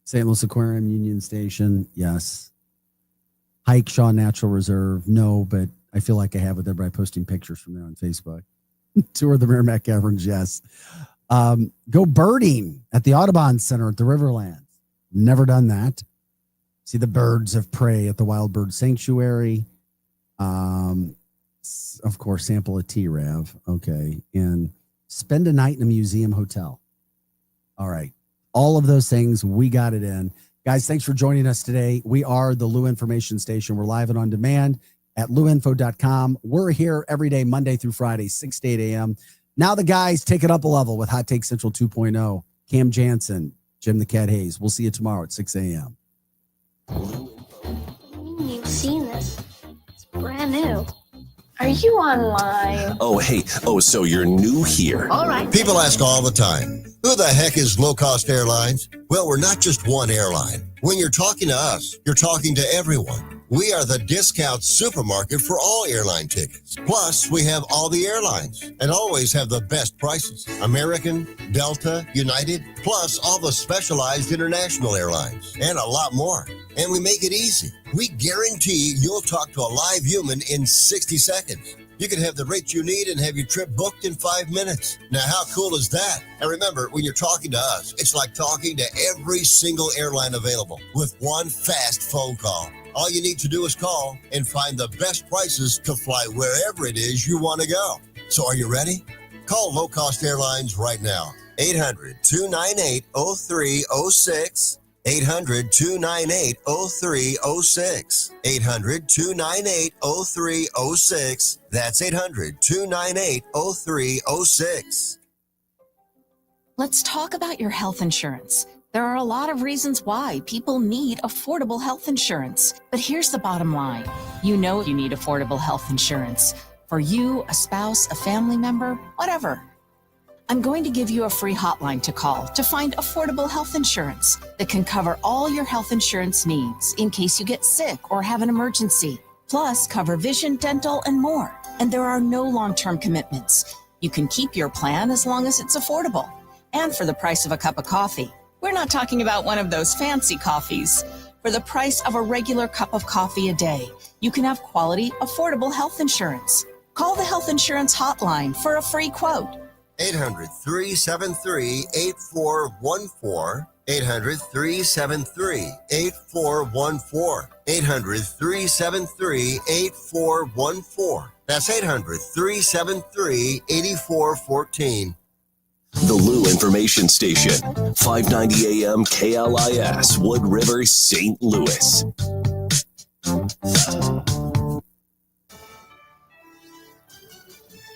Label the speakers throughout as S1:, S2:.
S1: St. Louis Aquarium, Union Station, yes. Hike Shaw Natural Reserve, no, but I feel like I have with everybody posting pictures from there on Facebook. Tour the Merrimack Caverns, yes. Go birding at the Audubon Center at the Riverlands. Never done that. See the birds of prey at the Wild Bird Sanctuary. Of course, sample a T-Rav. Okay. And spend a night in a museum hotel. All right. All of those things, we got it in. Guys, thanks for joining us today. We are the Lou Information Station. We're live and on demand at louinfo.com. We're here every day, Monday through Friday, 6 to 8 a.m. Now the guys take it up a level with Hot Take Central 2.0. Cam Jansen, Jim the Cat Hayes. We'll see you tomorrow at 6 a.m.
S2: You've seen this. It's brand new. Are you online?
S3: Oh, hey. Oh, so you're new here.
S2: All right.
S4: People ask all the time, who the heck is Low Cost Airlines? Well, we're not just one airline. When you're talking to us, you're talking to everyone. We are the discount supermarket for all airline tickets. Plus, we have all the airlines and always have the best prices. American, Delta, United, plus all the specialized international airlines and a lot more. And we make it easy. We guarantee you'll talk to a live human in 60 seconds. You can have the rate you need and have your trip booked in 5 minutes. Now, how cool is that? And remember, when you're talking to us, it's like talking to every single airline available with one fast phone call. All you need to do is call and find the best prices to fly wherever it is you want to go. So are you ready? Call Low Cost Airlines right now. 800-298-0306. 800-298-0306. 800-298-0306. That's 800-298-0306.
S5: Let's talk about your health insurance. There are a lot of reasons why people need affordable health insurance. But here's the bottom line. You know you need affordable health insurance. For you, a spouse, a family member, whatever. I'm going to give you a free hotline to call to find affordable health insurance that can cover all your health insurance needs in case you get sick or have an emergency. Plus, cover vision, dental, and more. And there are no long-term commitments. You can keep your plan as long as it's affordable. And for the price of a cup of coffee. We're not talking about one of those fancy coffees. For the price of a regular cup of coffee a day, you can have quality, affordable health insurance. Call the health insurance hotline for a free quote.
S4: 800-373-8414. 800-373-8414. 800-373-8414. That's 800-373-8414.
S3: The Lou Information Station, 590 AM KLIS, Wood River, St. Louis.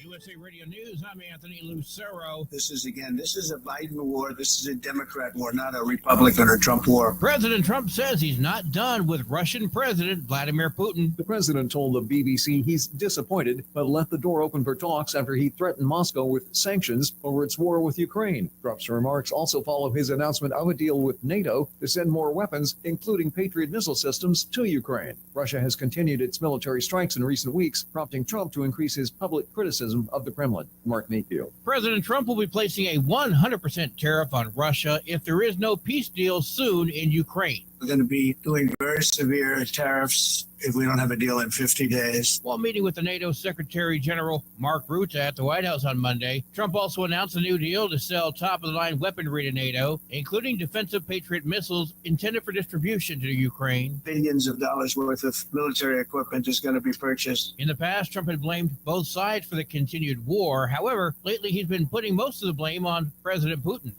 S6: USA Radio News, I'm Anthony Lucero.
S7: This is a Biden war. This is a Democrat war, not a Republican or Trump war.
S6: President Trump says he's not done with Russian President Vladimir Putin.
S8: The president told the BBC he's disappointed, but left the door open for talks after he threatened Moscow with sanctions over its war with Ukraine. Trump's remarks also follow his announcement of a deal with NATO to send more weapons, including Patriot missile systems, to Ukraine. Russia has continued its military strikes in recent weeks, prompting Trump to increase his public criticism of the Kremlin. Mark Mayfield.
S6: President Trump will be placing a 100% tariff on Russia if there is no peace deal soon in Ukraine.
S7: We're going to be doing very severe tariffs if we don't have a deal in 50 days.
S6: While meeting with the NATO Secretary General Mark Rutte at the White House on Monday, Trump also announced a new deal to sell top-of-the-line weaponry to NATO, including defensive Patriot missiles intended for distribution to Ukraine.
S7: Billions of dollars worth of military equipment is going to be purchased.
S6: In the past, Trump had blamed both sides for the continued war. However, lately he's been putting most of the blame on President Putin.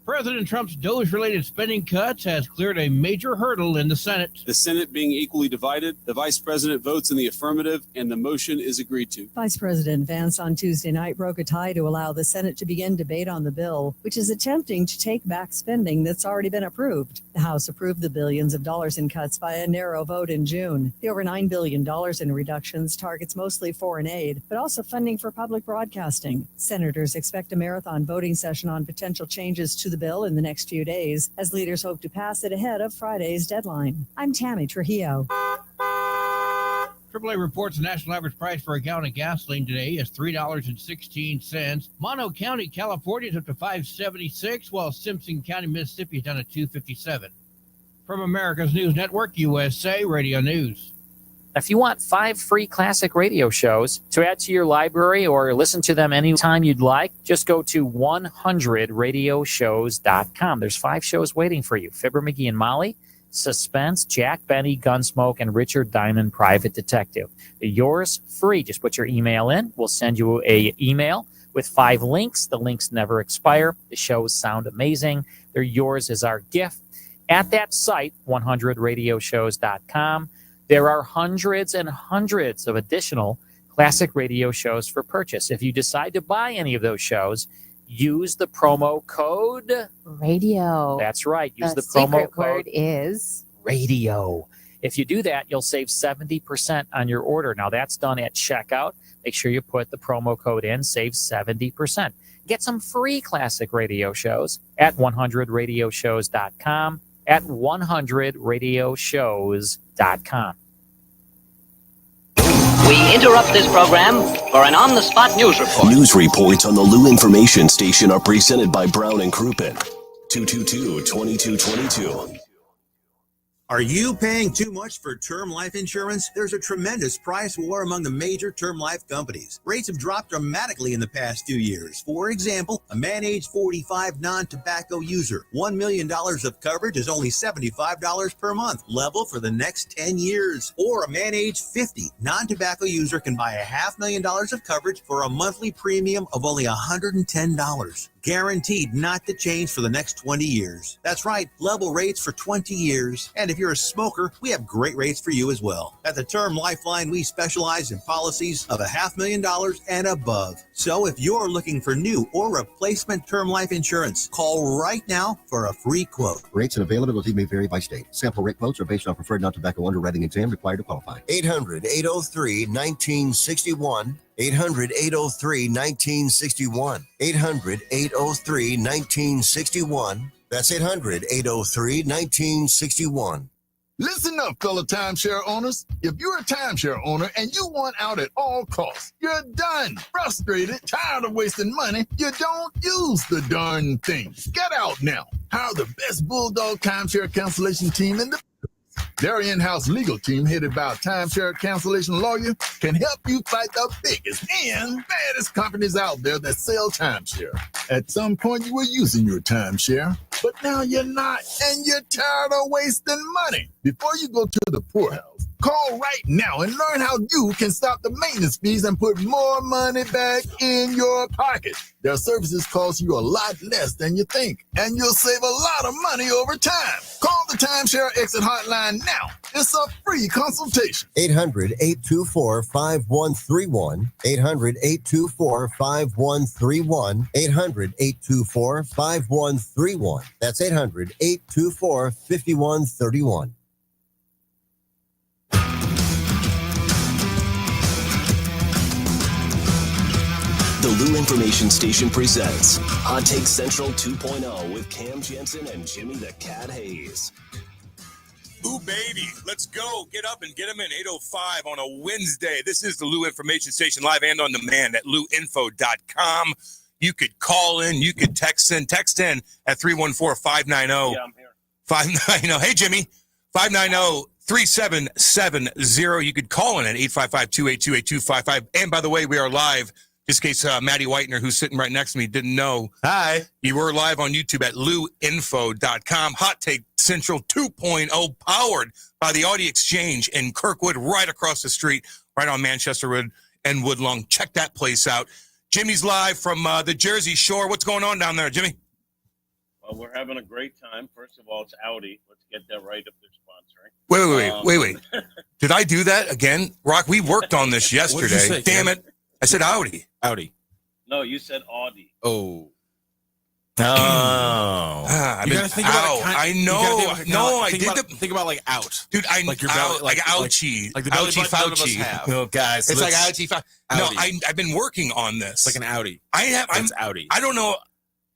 S6: President Trump's DOGE-related spending cuts has cleared a major hurdle in the Senate.
S9: The Senate being equally divided, the Vice President votes in the affirmative, and the motion is agreed to.
S10: Vice President Vance on Tuesday night broke a tie to allow the Senate to begin debate on the bill, which is attempting to take back spending that's already been approved. The House approved the billions of dollars in cuts by a narrow vote in June. The over $9 billion in reductions targets mostly foreign aid, but also funding for public broadcasting. Senators expect a marathon voting session on potential changes to the bill in the next few days, as leaders hope to pass it ahead of Friday's deadline. I'm Tammy Trujillo.
S6: AAA reports the national average price for a gallon of gasoline today is $3.16. Mono County, California is up to $5.76, while Simpson County, Mississippi is down to $2.57. From America's News Network, USA Radio News.
S11: If you want 5 free classic radio shows to add to your library or listen to them anytime you'd like, just go to 100radioshows.com. There's 5 shows waiting for you. Fibber, McGee, and Molly, Suspense, Jack Benny, Gunsmoke, and Richard Diamond, Private Detective. They're yours free. Just put your email in. We'll send you an email with 5 links. The links never expire. The shows sound amazing. They're yours as our gift. At that site, 100radioshows.com, there are hundreds and hundreds of additional classic radio shows for purchase. If you decide to buy any of those shows, use the promo code
S12: radio.
S11: That's right. Use the
S12: secret
S11: promo code
S12: word is
S11: radio. If you do that, you'll save 70% on your order. Now, that's done at checkout. Make sure you put the promo code in, save 70%. Get some free classic radio shows at 100radioshows.com, at 100radioshows.com.
S13: We interrupt this program for an on-the-spot news report.
S3: News reports on the Lou Information Station are presented by Brown and Crouppen. 222-2222.
S14: Are you paying too much for term life insurance? There's a tremendous price war among the major term life companies. Rates have dropped dramatically in the past 2 years. For example, a man age 45 non-tobacco user, $1 million of coverage is only $75 per month, level for the next 10 years. Or a man age 50 non-tobacco user can buy $500,000 of coverage for a monthly premium of only $110. Guaranteed not to change for the next 20 years. That's right, level rates for 20 years. And if you're a smoker, we have great rates for you as well. At the Term Lifeline, we specialize in policies of $500,000 and above. So if you're looking for new or replacement term life insurance, call right now for a free quote.
S4: Rates and availability may vary by state. Sample rate quotes are based on preferred non-tobacco underwriting exam required to qualify. 800-803-1961. 800-803-1961. 800-803-1961. That's 800-803-1961.
S15: Listen up, fellow timeshare owners. If you're a timeshare owner and you want out at all costs, you're done, frustrated, tired of wasting money, you don't use the darn thing. Get out now. Hire the best Bulldog timeshare cancellation team in the... Their in-house legal team, headed by a timeshare cancellation lawyer, can help you fight the biggest and baddest companies out there that sell timeshare. At some point, you were using your timeshare, but now you're not, and you're tired of wasting money. Before you go to the poorhouse, call right now and learn how you can stop the maintenance fees and put more money back in your pocket. Their services cost you a lot less than you think, and you'll save a lot of money over time. Call the Timeshare Exit Hotline now. It's a free consultation.
S4: 800-824-5131. 800-824-5131. 800-824-5131. That's 800-824-5131.
S3: The Lou Information Station presents Hot Take Central 2.0 with Cam Jensen and Jimmy the Cat Hayes.
S16: Ooh, baby, let's go. Get up and get them in 8:05 on a Wednesday. This is the Lou Information Station live and on demand at louinfo.com. You could call in. You could text in. Text in at 314-590.
S17: Yeah, I'm here.
S16: 590. Hey, Jimmy. 590-3770. You could call in at 855-282-8255. And by the way, we are live. Just in case Maddie Whitener, who's sitting right next to me, didn't know.
S17: Hi.
S16: You were live on YouTube at louinfo.com. Hot Take Central 2.0, powered by the Audi Exchange in Kirkwood, right across the street, right on Manchester Road and Woodlawn. Check that place out. Jimmy's live from the Jersey Shore. What's going on down there, Jimmy?
S17: Well, we're having a great time. First of all, it's Audi. Let's get that right if they're sponsoring.
S16: Wait. Did I do that again? Rock, we worked on this yesterday.
S18: Say,
S16: Damn it. I said Audi.
S17: No, you said Audi.
S18: Oh.
S16: I've been out. I know.
S18: Think about like out.
S16: Dude, I
S18: like your
S16: out,
S18: belly,
S16: like ouchie.
S18: like the belly
S16: ouchie
S18: button none of us
S16: Fauci.
S18: have.
S16: No, guys. It's like ouchie Fauci. No, I've been working on this.
S18: It's like an Audi.
S16: I'm
S18: Audi.
S16: I don't know.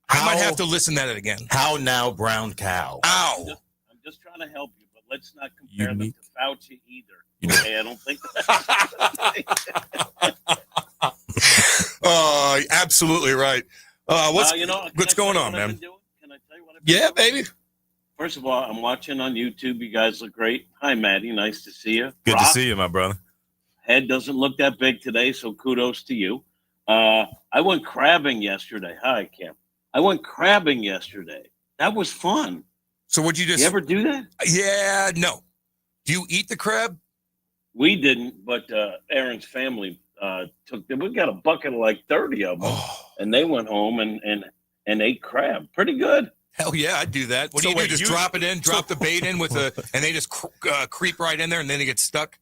S16: I might have to listen to that again.
S18: How now, brown cow?
S16: Ow.
S17: I'm just trying to help you, but let's not compare
S19: Unique.
S17: them to Fauci either. Okay, I don't think
S16: Oh, absolutely right. What's going on, man?
S17: Can I tell you what I've been
S16: Yeah,
S17: doing?
S16: baby.
S17: First of all, I'm watching on YouTube. You guys look great. Hi, Maddie. Nice to see you.
S19: Good
S17: Rock,
S19: to see you, my brother.
S17: head doesn't look that big today, so kudos to you. I went crabbing yesterday. Hi, Cam. I went crabbing yesterday. That was fun.
S16: So would you just...
S17: You ever do that?
S16: Yeah, no. Do you eat the crab?
S17: We didn't, but Aaron's family took them. We got a bucket of like 30 of them, and they went home and ate crab. Pretty good.
S16: Hell yeah, I'd do that. What do you do? Just drop it in, drop the bait in with and they just creep right in there, and then they get stuck?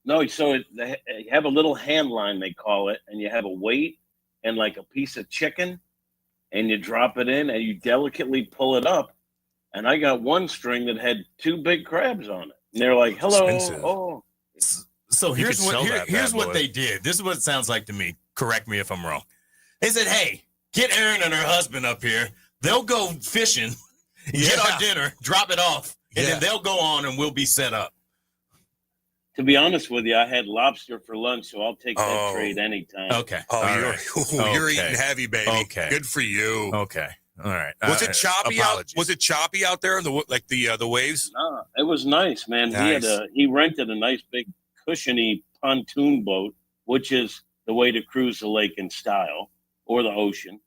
S17: No, so they have a little hand line, they call it, and you have a weight and like a piece of chicken, and you drop it in, and you delicately pull it up. And I got one string that had 2 big crabs on it. And they're like, hello.
S19: Expensive.
S17: Oh.
S19: So
S18: You
S19: here's
S18: could
S19: what
S18: sell
S19: here-
S18: that
S19: here's
S18: bad
S19: what
S18: boy.
S19: they did. This is what it sounds like to me. Correct me if I'm wrong. They said, "Hey, get Erin and her husband up here. They'll go fishing, get our dinner, drop it off, and then they'll go on and we'll be set up."
S17: To be honest with you, I had lobster for lunch, so I'll take that trade anytime.
S19: Okay.
S16: Oh,
S19: All
S16: you're,
S19: right.
S16: you're
S19: Okay.
S16: eating heavy, baby.
S19: Okay.
S16: Good for you.
S19: Okay. All right.
S16: Was it choppy
S19: apologies.
S16: out? Was it choppy out there? The waves?
S17: No, it was nice, man.
S16: Nice.
S17: He rented a nice big cushiony pontoon boat, which is the way to cruise the lake in style or the ocean.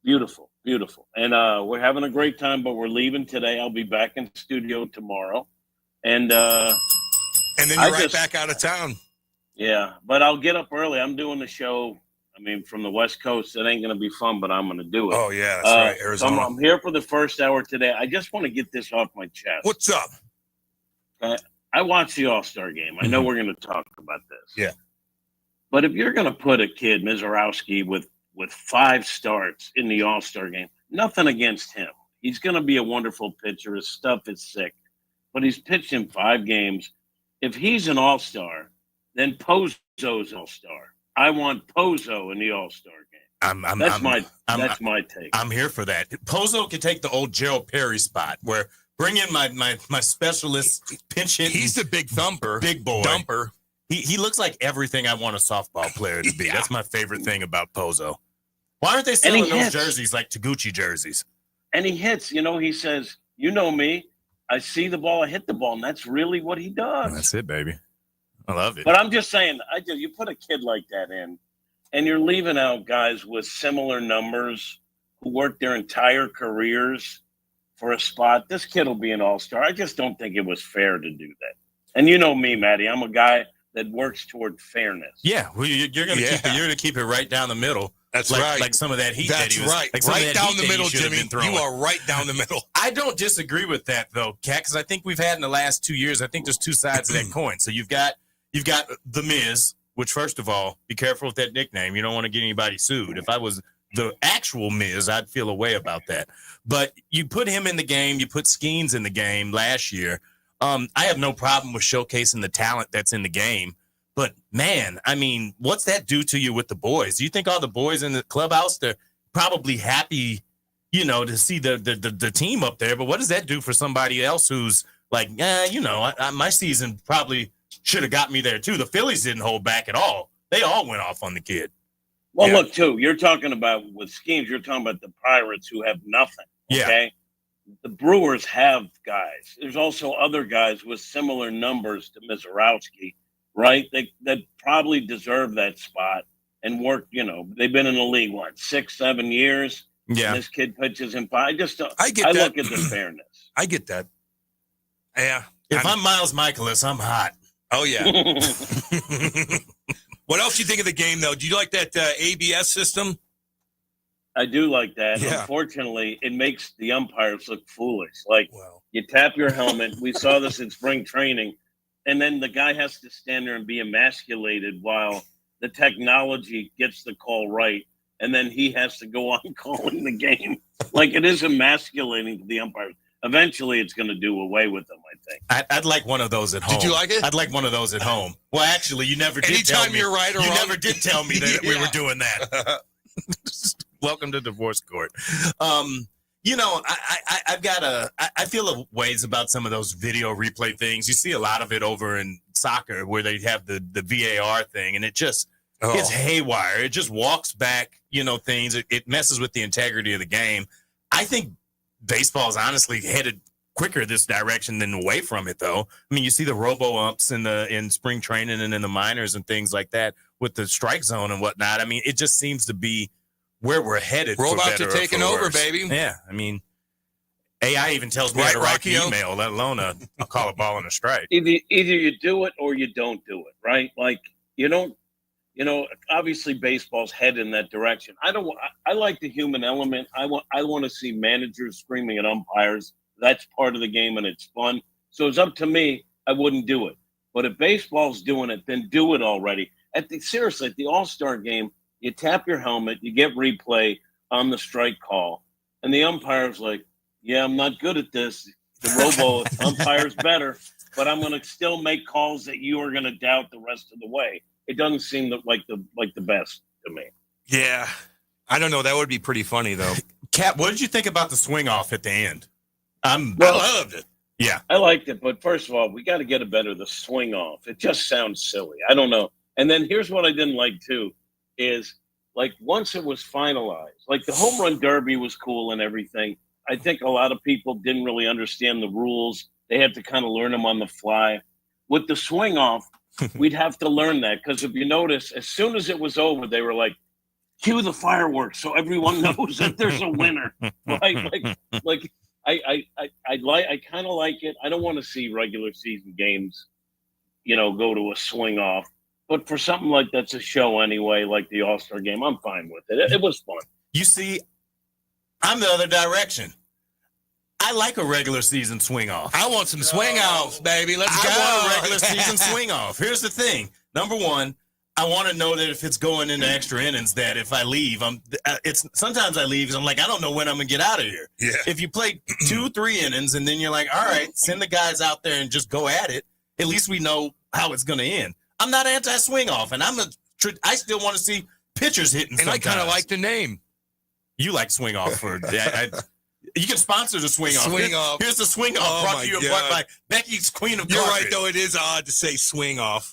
S17: Beautiful, beautiful. And we're having a great time, but we're leaving today. I'll be back in studio tomorrow. And
S16: then you're right back out of town.
S17: Yeah, but I'll get up early. I'm doing the show. I mean, from the West Coast, it ain't going to be fun, but I'm going to do it.
S16: Oh, yeah, that's right,
S17: so
S16: Arizona.
S17: I'm here for the first hour today. I just want to get this off my chest.
S16: What's up?
S17: I watched the All-Star game. I know we're going to talk about this.
S16: Yeah.
S17: But if you're going to put a kid, Mizorowski, with 5 starts in the All-Star game, nothing against him. He's going to be a wonderful pitcher. His stuff is sick. But he's pitched in 5 games. If he's an All-Star, then Pozo's an All-Star. I want Pozo in the All-Star game. That's my take.
S19: I'm here for that. Pozo can take the old Gerald Perry spot where bring in my specialist pinch hit.
S16: He's the big thumper.
S19: Big boy.
S16: Dumper.
S19: He looks like everything I want a softball player to be. That's my favorite thing about Pozo. Why aren't they selling those jerseys like Taguchi jerseys?
S17: And he hits. He says, you know me. I see the ball, I hit the ball, and that's really what he does.
S19: That's it, baby. I love it.
S17: But I'm just saying, you put a kid like that in, and you're leaving out guys with similar numbers who worked their entire careers for a spot. This kid will be an all-star. I just don't think it was fair to do that. And you know me, Maddie. I'm a guy that works toward fairness.
S19: Yeah, well, you're going to keep it right down the middle.
S16: That's
S19: right. Like some of that heat.
S16: That's right. Right down the middle, Jimmy. You are right down the middle.
S19: I don't disagree with that, though, Kat, because I think we've had in the last 2 years, I think there's 2 sides of that coin. So you've got The Miz, which, first of all, be careful with that nickname. You don't want to get anybody sued. If I was the actual Miz, I'd feel a way about that. But you put him in the game. You put Skeens in the game last year. I have no problem with showcasing the talent that's in the game. But, man, I mean, what's that do to you with the boys? Do you think all the boys in the clubhouse, they're probably happy, to see the team up there? But what does that do for somebody else who's like, my season probably should have got me there, too. The Phillies didn't hold back at all. They all went off on the kid.
S17: Well, look, too, you're talking about with Schemes, you're talking about the Pirates who have nothing. Okay? The Brewers have guys. There's also other guys with similar numbers to Mizorowski. Right? That probably deserve that spot and work, they've been in the league, 6-7 years?
S19: Yeah.
S17: And this kid pitches in 5. I
S16: get that.
S17: Look at the fairness.
S16: I get that. Yeah.
S19: If I'm Miles Michaelis, I'm hot.
S16: Oh, yeah. What else do you think of the game, though? Do you like that ABS system?
S17: I do like that.
S16: Yeah.
S17: Unfortunately, it makes the umpires look foolish. Like, you tap your helmet. We saw this in spring training. And then the guy has to stand there and be emasculated while the technology gets the call right. And then he has to go on calling the game. Like, it is emasculating to the umpires. Eventually, it's going to do away with them, I think.
S19: I'd like one of those at home.
S16: Did you like it?
S19: I'd like one of those at home. Well, actually, you never did tell me.
S16: Anytime you're right or
S19: you
S16: wrong.
S19: never did tell me that we were doing that. Welcome to divorce court. I feel ways about some of those video replay things. You see a lot of it over in soccer where they have the VAR thing, and it just it's haywire. It just walks back, things. It messes with the integrity of the game. I think baseball is honestly headed quicker this direction than away from it, though. I mean, you see the robo-umps in spring training and in the minors and things like that with the strike zone and whatnot. I mean, it just seems to be where we're headed.
S20: Robots are taking over, baby.
S19: Yeah, I mean, AI even tells me how to write an email, let alone a call a ball and a strike.
S17: Either you do it or you don't do it, right? Like you don't. Obviously baseball's head in that direction. I like the human element. I want to see managers screaming at umpires. That's part of the game and it's fun. So it's up to me. I wouldn't do it. But if baseball's doing it, then do it already. Seriously, at the All-Star game, you tap your helmet, you get replay on the strike call, and the umpire's like, yeah, I'm not good at this. The robo umpire's better, but I'm going to still make calls that you are going to doubt the rest of the way. It doesn't seem like the best to me.
S20: Yeah. I don't know. That would be pretty funny, though.
S19: Kat, what did you think about the swing off at the end? I loved it. Yeah.
S17: I liked it, but first of all, we got to get it better, the swing off. It just sounds silly. I don't know. And then here's what I didn't like, too, is like once it was finalized, like the home run derby was cool and everything. I think a lot of people didn't really understand the rules. They had to kind of learn them on the fly. With the swing off, we'd have to learn that because if you notice, as soon as it was over, they were like, cue the fireworks so everyone knows that there's a winner. Right? Like I kind of like it. I don't want to see regular season games, go to a swing off. But for something like that's a show anyway, like the All-Star game, I'm fine with it. It was fun.
S19: You see, I'm the other direction. I like a regular season swing off.
S20: I want some swing offs, baby. Let's go.
S19: I want a regular season swing off. Here's the thing. Number one, I want to know that if it's going into extra innings, that if I leave, sometimes I leave because I'm like, I don't know when I'm gonna get out of here.
S20: Yeah.
S19: If you play 2-3 innings and then you're like, all right, send the guys out there and just go at it. At least we know how it's gonna end. I'm not anti-swing off, and I still want to see pitchers hitting.
S20: And I kind of like the name.
S19: You like swing off for that. You can sponsor the swing off.
S20: Swing off.
S19: Here's the swing off brought to you by Becky's Queen of
S20: You're
S19: Carpet.
S20: right, though. It is odd to say swing off.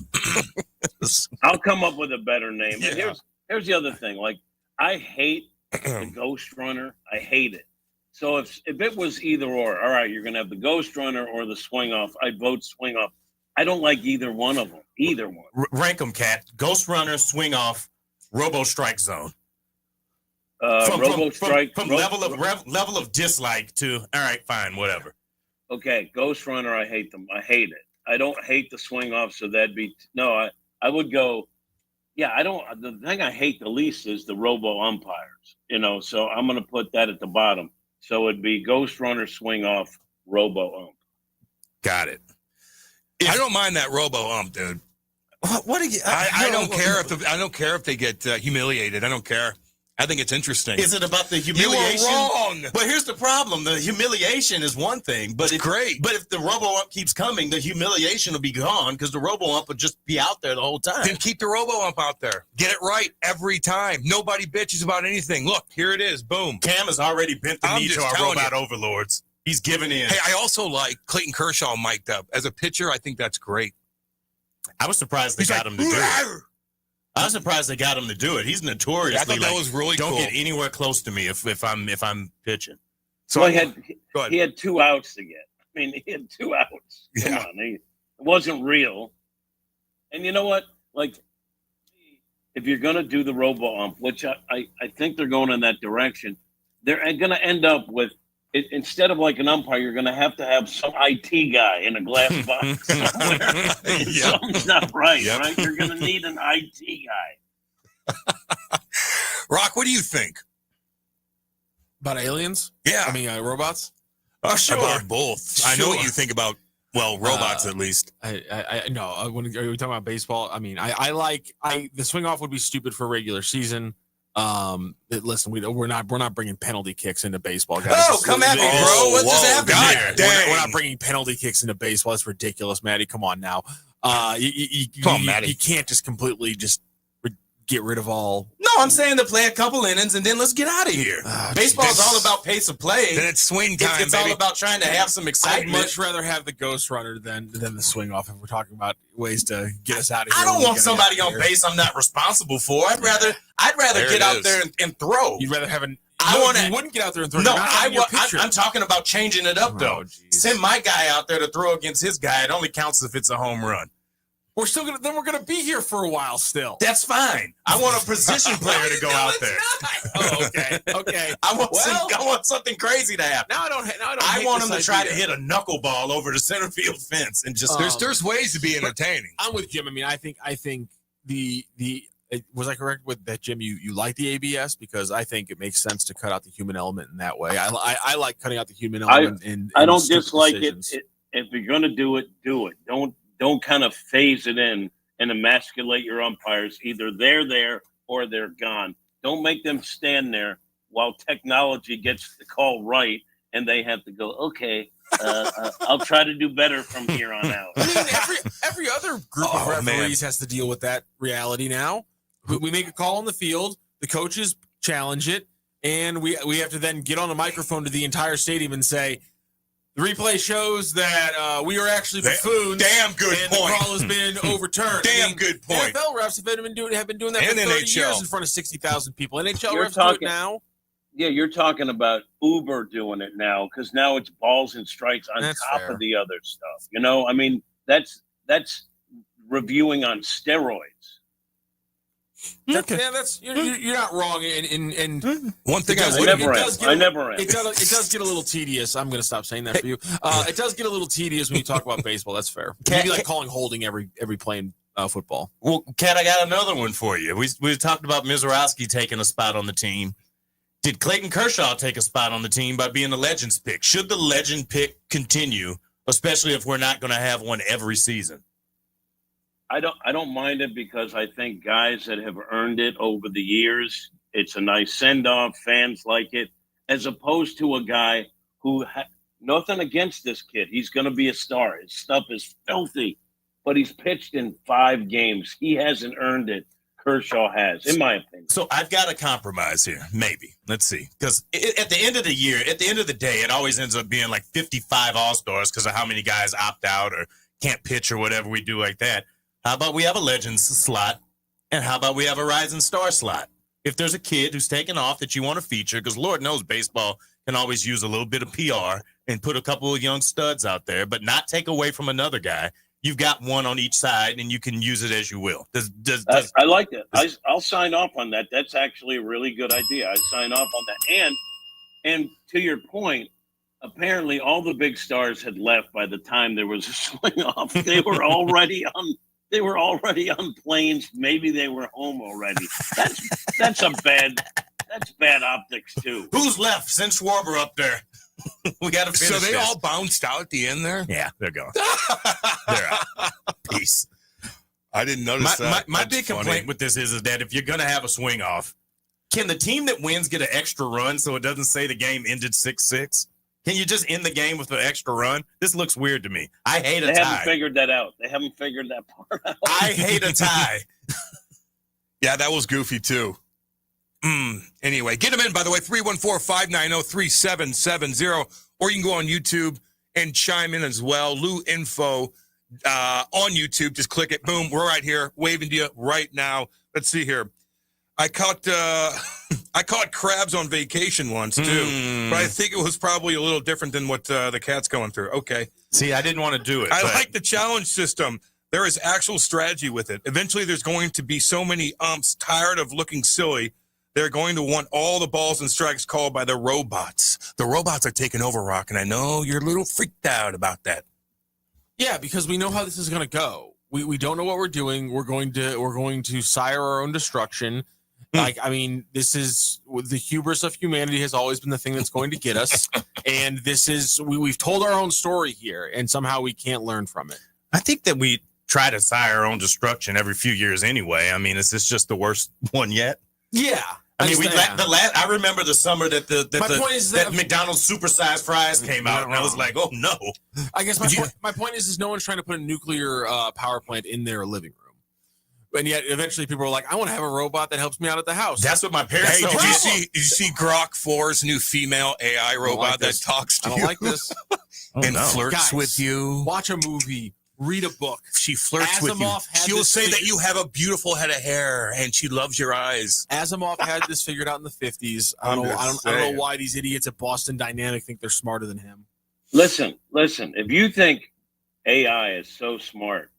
S17: I'll come up with a better name.
S20: Yeah.
S17: And here's the other thing. Like, I hate the Ghost Runner. I hate it. So if it was either or, all right, you're going to have the Ghost Runner or the swing off, I'd vote swing off. I don't like either one of them. Either one.
S19: Rank them, Kat. Ghost Runner, swing off, Robo Strike Zone. From level of dislike to all right, fine, whatever.
S17: Okay, Ghost Runner, I hate them. I hate it. I don't hate the swing off, so that'd be I would go. Yeah, I don't. The thing I hate the least is the robo umpires. So I'm going to put that at the bottom. So it'd be Ghost Runner, swing off, robo ump.
S19: Got it.
S20: I don't mind that robo ump, dude.
S19: What do you?
S20: I don't care if they get humiliated. I don't care. I think it's interesting.
S19: Is it about the humiliation?
S20: You are wrong.
S19: But here's the problem: the humiliation is one thing, but it's
S20: great.
S19: But if the robo ump keeps coming, the humiliation will be gone because the robo ump will just be out there the whole time.
S20: Then keep the robo ump out there. Get it right every time. Nobody bitches about anything. Look, here it is. Boom.
S19: Cam has already bent the knee to our robot overlords. He's giving in.
S20: Hey, I also like Clayton Kershaw mic'd up as a pitcher. I think that's great.
S19: I was surprised they got him to do it. I was surprised they got him to do it. He's notoriously
S20: I thought that was really
S19: don't
S20: cool.
S19: get anywhere close to me if I'm pitching.
S17: So well, he had 2 outs to get. I mean, he had 2 outs. Come on, it wasn't real. And you know what? Like, if you're going to do the robo ump, which I think they're going in that direction, they're going to end up with it, instead of like an umpire, you're going to have some IT guy in a glass box somewhere. Something's not right, right? You're going to need an IT guy.
S20: Rock, what do you think?
S18: About aliens?
S20: Yeah.
S18: I mean, robots?
S20: Sure. About both. I know what you think about, robots at least.
S18: I no. When are we talking about baseball? I mean, I like the swing off would be stupid for regular season. Listen, we're not bringing penalty kicks into baseball, guys.
S20: Oh, come at me, bro! What just happened here?
S18: We're not bringing penalty kicks into baseball. That's ridiculous, Maddie. Come on now. You can't just completely just get rid of all.
S19: No, I'm saying to play a couple innings and then let's get out of here. Baseball's all about pace of play.
S20: Then it's swing time.
S19: It's all about trying to have some
S18: I'd
S19: excitement.
S18: much rather have the ghost runner than the swing off if we're talking about ways to get us out of here.
S19: I don't want somebody on base I'm not responsible for. I'd rather get out there and throw.
S18: You'd rather have
S19: you
S18: wouldn't get out there and throw.
S19: No, I'm talking about changing it up though. Send my guy out there to throw against his guy. It only counts if it's a home run.
S18: We're gonna be here for a while still.
S19: That's fine. I want a position player to go out there.
S18: Oh, okay.
S19: I want something crazy to happen. I want him to try to hit a knuckleball over the center field fence and just.
S20: There's ways to be entertaining.
S18: I'm with Jim. I mean, I think the was I correct with that, Jim? You like the ABS because I think it makes sense to cut out the human element in that way. I like cutting out the human element.
S17: I don't dislike it. If you're gonna do it, do it. Don't kind of phase it in and emasculate your umpires. Either they're there or they're gone. Don't make them stand there while technology gets the call right and they have to go, okay, I'll try to do better from here on out.
S18: I mean, every other group of referees has to deal with that reality now. We make a call on the field, the coaches challenge it, and we have to then get on the microphone to the entire stadium and say, the replay shows that we are actually buffoons.
S20: Damn good
S18: and
S20: point.
S18: The call has been overturned.
S20: Good point.
S18: NFL refs have been doing that for 30 years in front of 60,000 people. NHL refs do it now.
S17: Yeah, you're talking about Uber doing it now because now it's balls and strikes on top of the other stuff. You know, I mean, that's reviewing on steroids.
S18: Okay. Yeah, you're not wrong. And
S20: one thing
S17: I never am.
S18: It does get a little tedious. I'm going to stop saying that for you. It does get a little tedious when you talk about baseball. That's fair. Maybe like calling holding every play in football.
S19: Well, Kat, I got another one for you. We talked about Mizorowski taking a spot on the team. Did Clayton Kershaw take a spot on the team by being the Legends pick? Should the Legend pick continue, especially if we're not going to have one every season?
S17: I don't mind it because I think guys that have earned it over the years, it's a nice send-off. Fans like it, as opposed to a guy who nothing against this kid. He's going to be a star. His stuff is filthy, but he's pitched in 5 games. He hasn't earned it. Kershaw has, in my opinion.
S19: So I've got a compromise here. Maybe. Let's see. Because at the end of the year, at the end of the day, it always ends up being like 55 All-Stars because of how many guys opt out or can't pitch or whatever we do like that. How about we have a Legends slot, and how about we have a Rising Star slot? If there's a kid who's taken off that you want to feature, because Lord knows baseball can always use a little bit of PR and put a couple of young studs out there, but not take away from another guy. You've got one on each side, and you can use it as you will.
S17: I like that. I'll sign off on that. That's actually a really good idea. I sign off on that. And to your point, apparently all the big stars had left by the time there was a swing off. They were already on planes. Maybe they were home already. That's bad optics too.
S19: Who's left? Send Schwarber up there. We got to finish.
S20: So they all bounced out at the end there?
S19: Yeah, they're gone. They're out. Peace.
S20: I didn't notice that.
S19: My big complaint with this is that if you're going to have a swing off, can the team that wins get an extra run so it doesn't say the game ended 6-6? Can you just end the game with an extra run? This looks weird to me. I hate a tie.
S17: They haven't figured that out. They haven't figured that part out.
S19: I hate a tie.
S20: Yeah, that was goofy too. Anyway, get them in, by the way, 314-590-3770, or you can go on YouTube and chime in as well. Lou Info on YouTube. Just click it. Boom, we're right here, waving to you right now. Let's see here. I caught crabs on vacation once too, but I think it was probably a little different than what the cat's going through. Okay.
S19: See, I didn't want to do it.
S20: I like the challenge system. There is actual strategy with it. Eventually, there's going to be so many umps tired of looking silly. They're going to want all the balls and strikes called by the robots. The robots are taking over, Rock, and I know you're a little freaked out about that.
S18: Yeah, because we know how this is going to go. We don't know what we're doing. We're going to sire our own destruction. Like, I mean, this is the hubris of humanity has always been the thing that's going to get us. And this is, we've told our own story here, and somehow we can't learn from it.
S19: I think that we try to sire our own destruction every few years anyway. I mean, is this just the worst one yet?
S18: Yeah.
S19: I mean, I remember the summer that McDonald's supersized fries came out, and I was like, oh, no.
S18: I guess my point is no one's trying to put a nuclear power plant in their living room. And yet, eventually, people were like, "I want to have a robot that helps me out at the house."
S19: That's what my parents.
S20: Hey,
S19: told
S20: did
S19: me.
S20: you see Grok 4's new female AI robot that talks to
S18: I don't
S20: you
S18: like this.
S20: and
S19: no.
S20: flirts
S18: Guys,
S20: with you?
S18: Watch a movie, read a book.
S20: She flirts with you.
S18: Asimov had
S20: She'll
S18: this
S20: say that
S18: figured-
S20: you have a beautiful head of hair and she loves your eyes.
S18: Asimov had this figured out in the 50s. I don't know why these idiots at Boston Dynamic think they're smarter than him.
S17: Listen. If you think AI is so smart,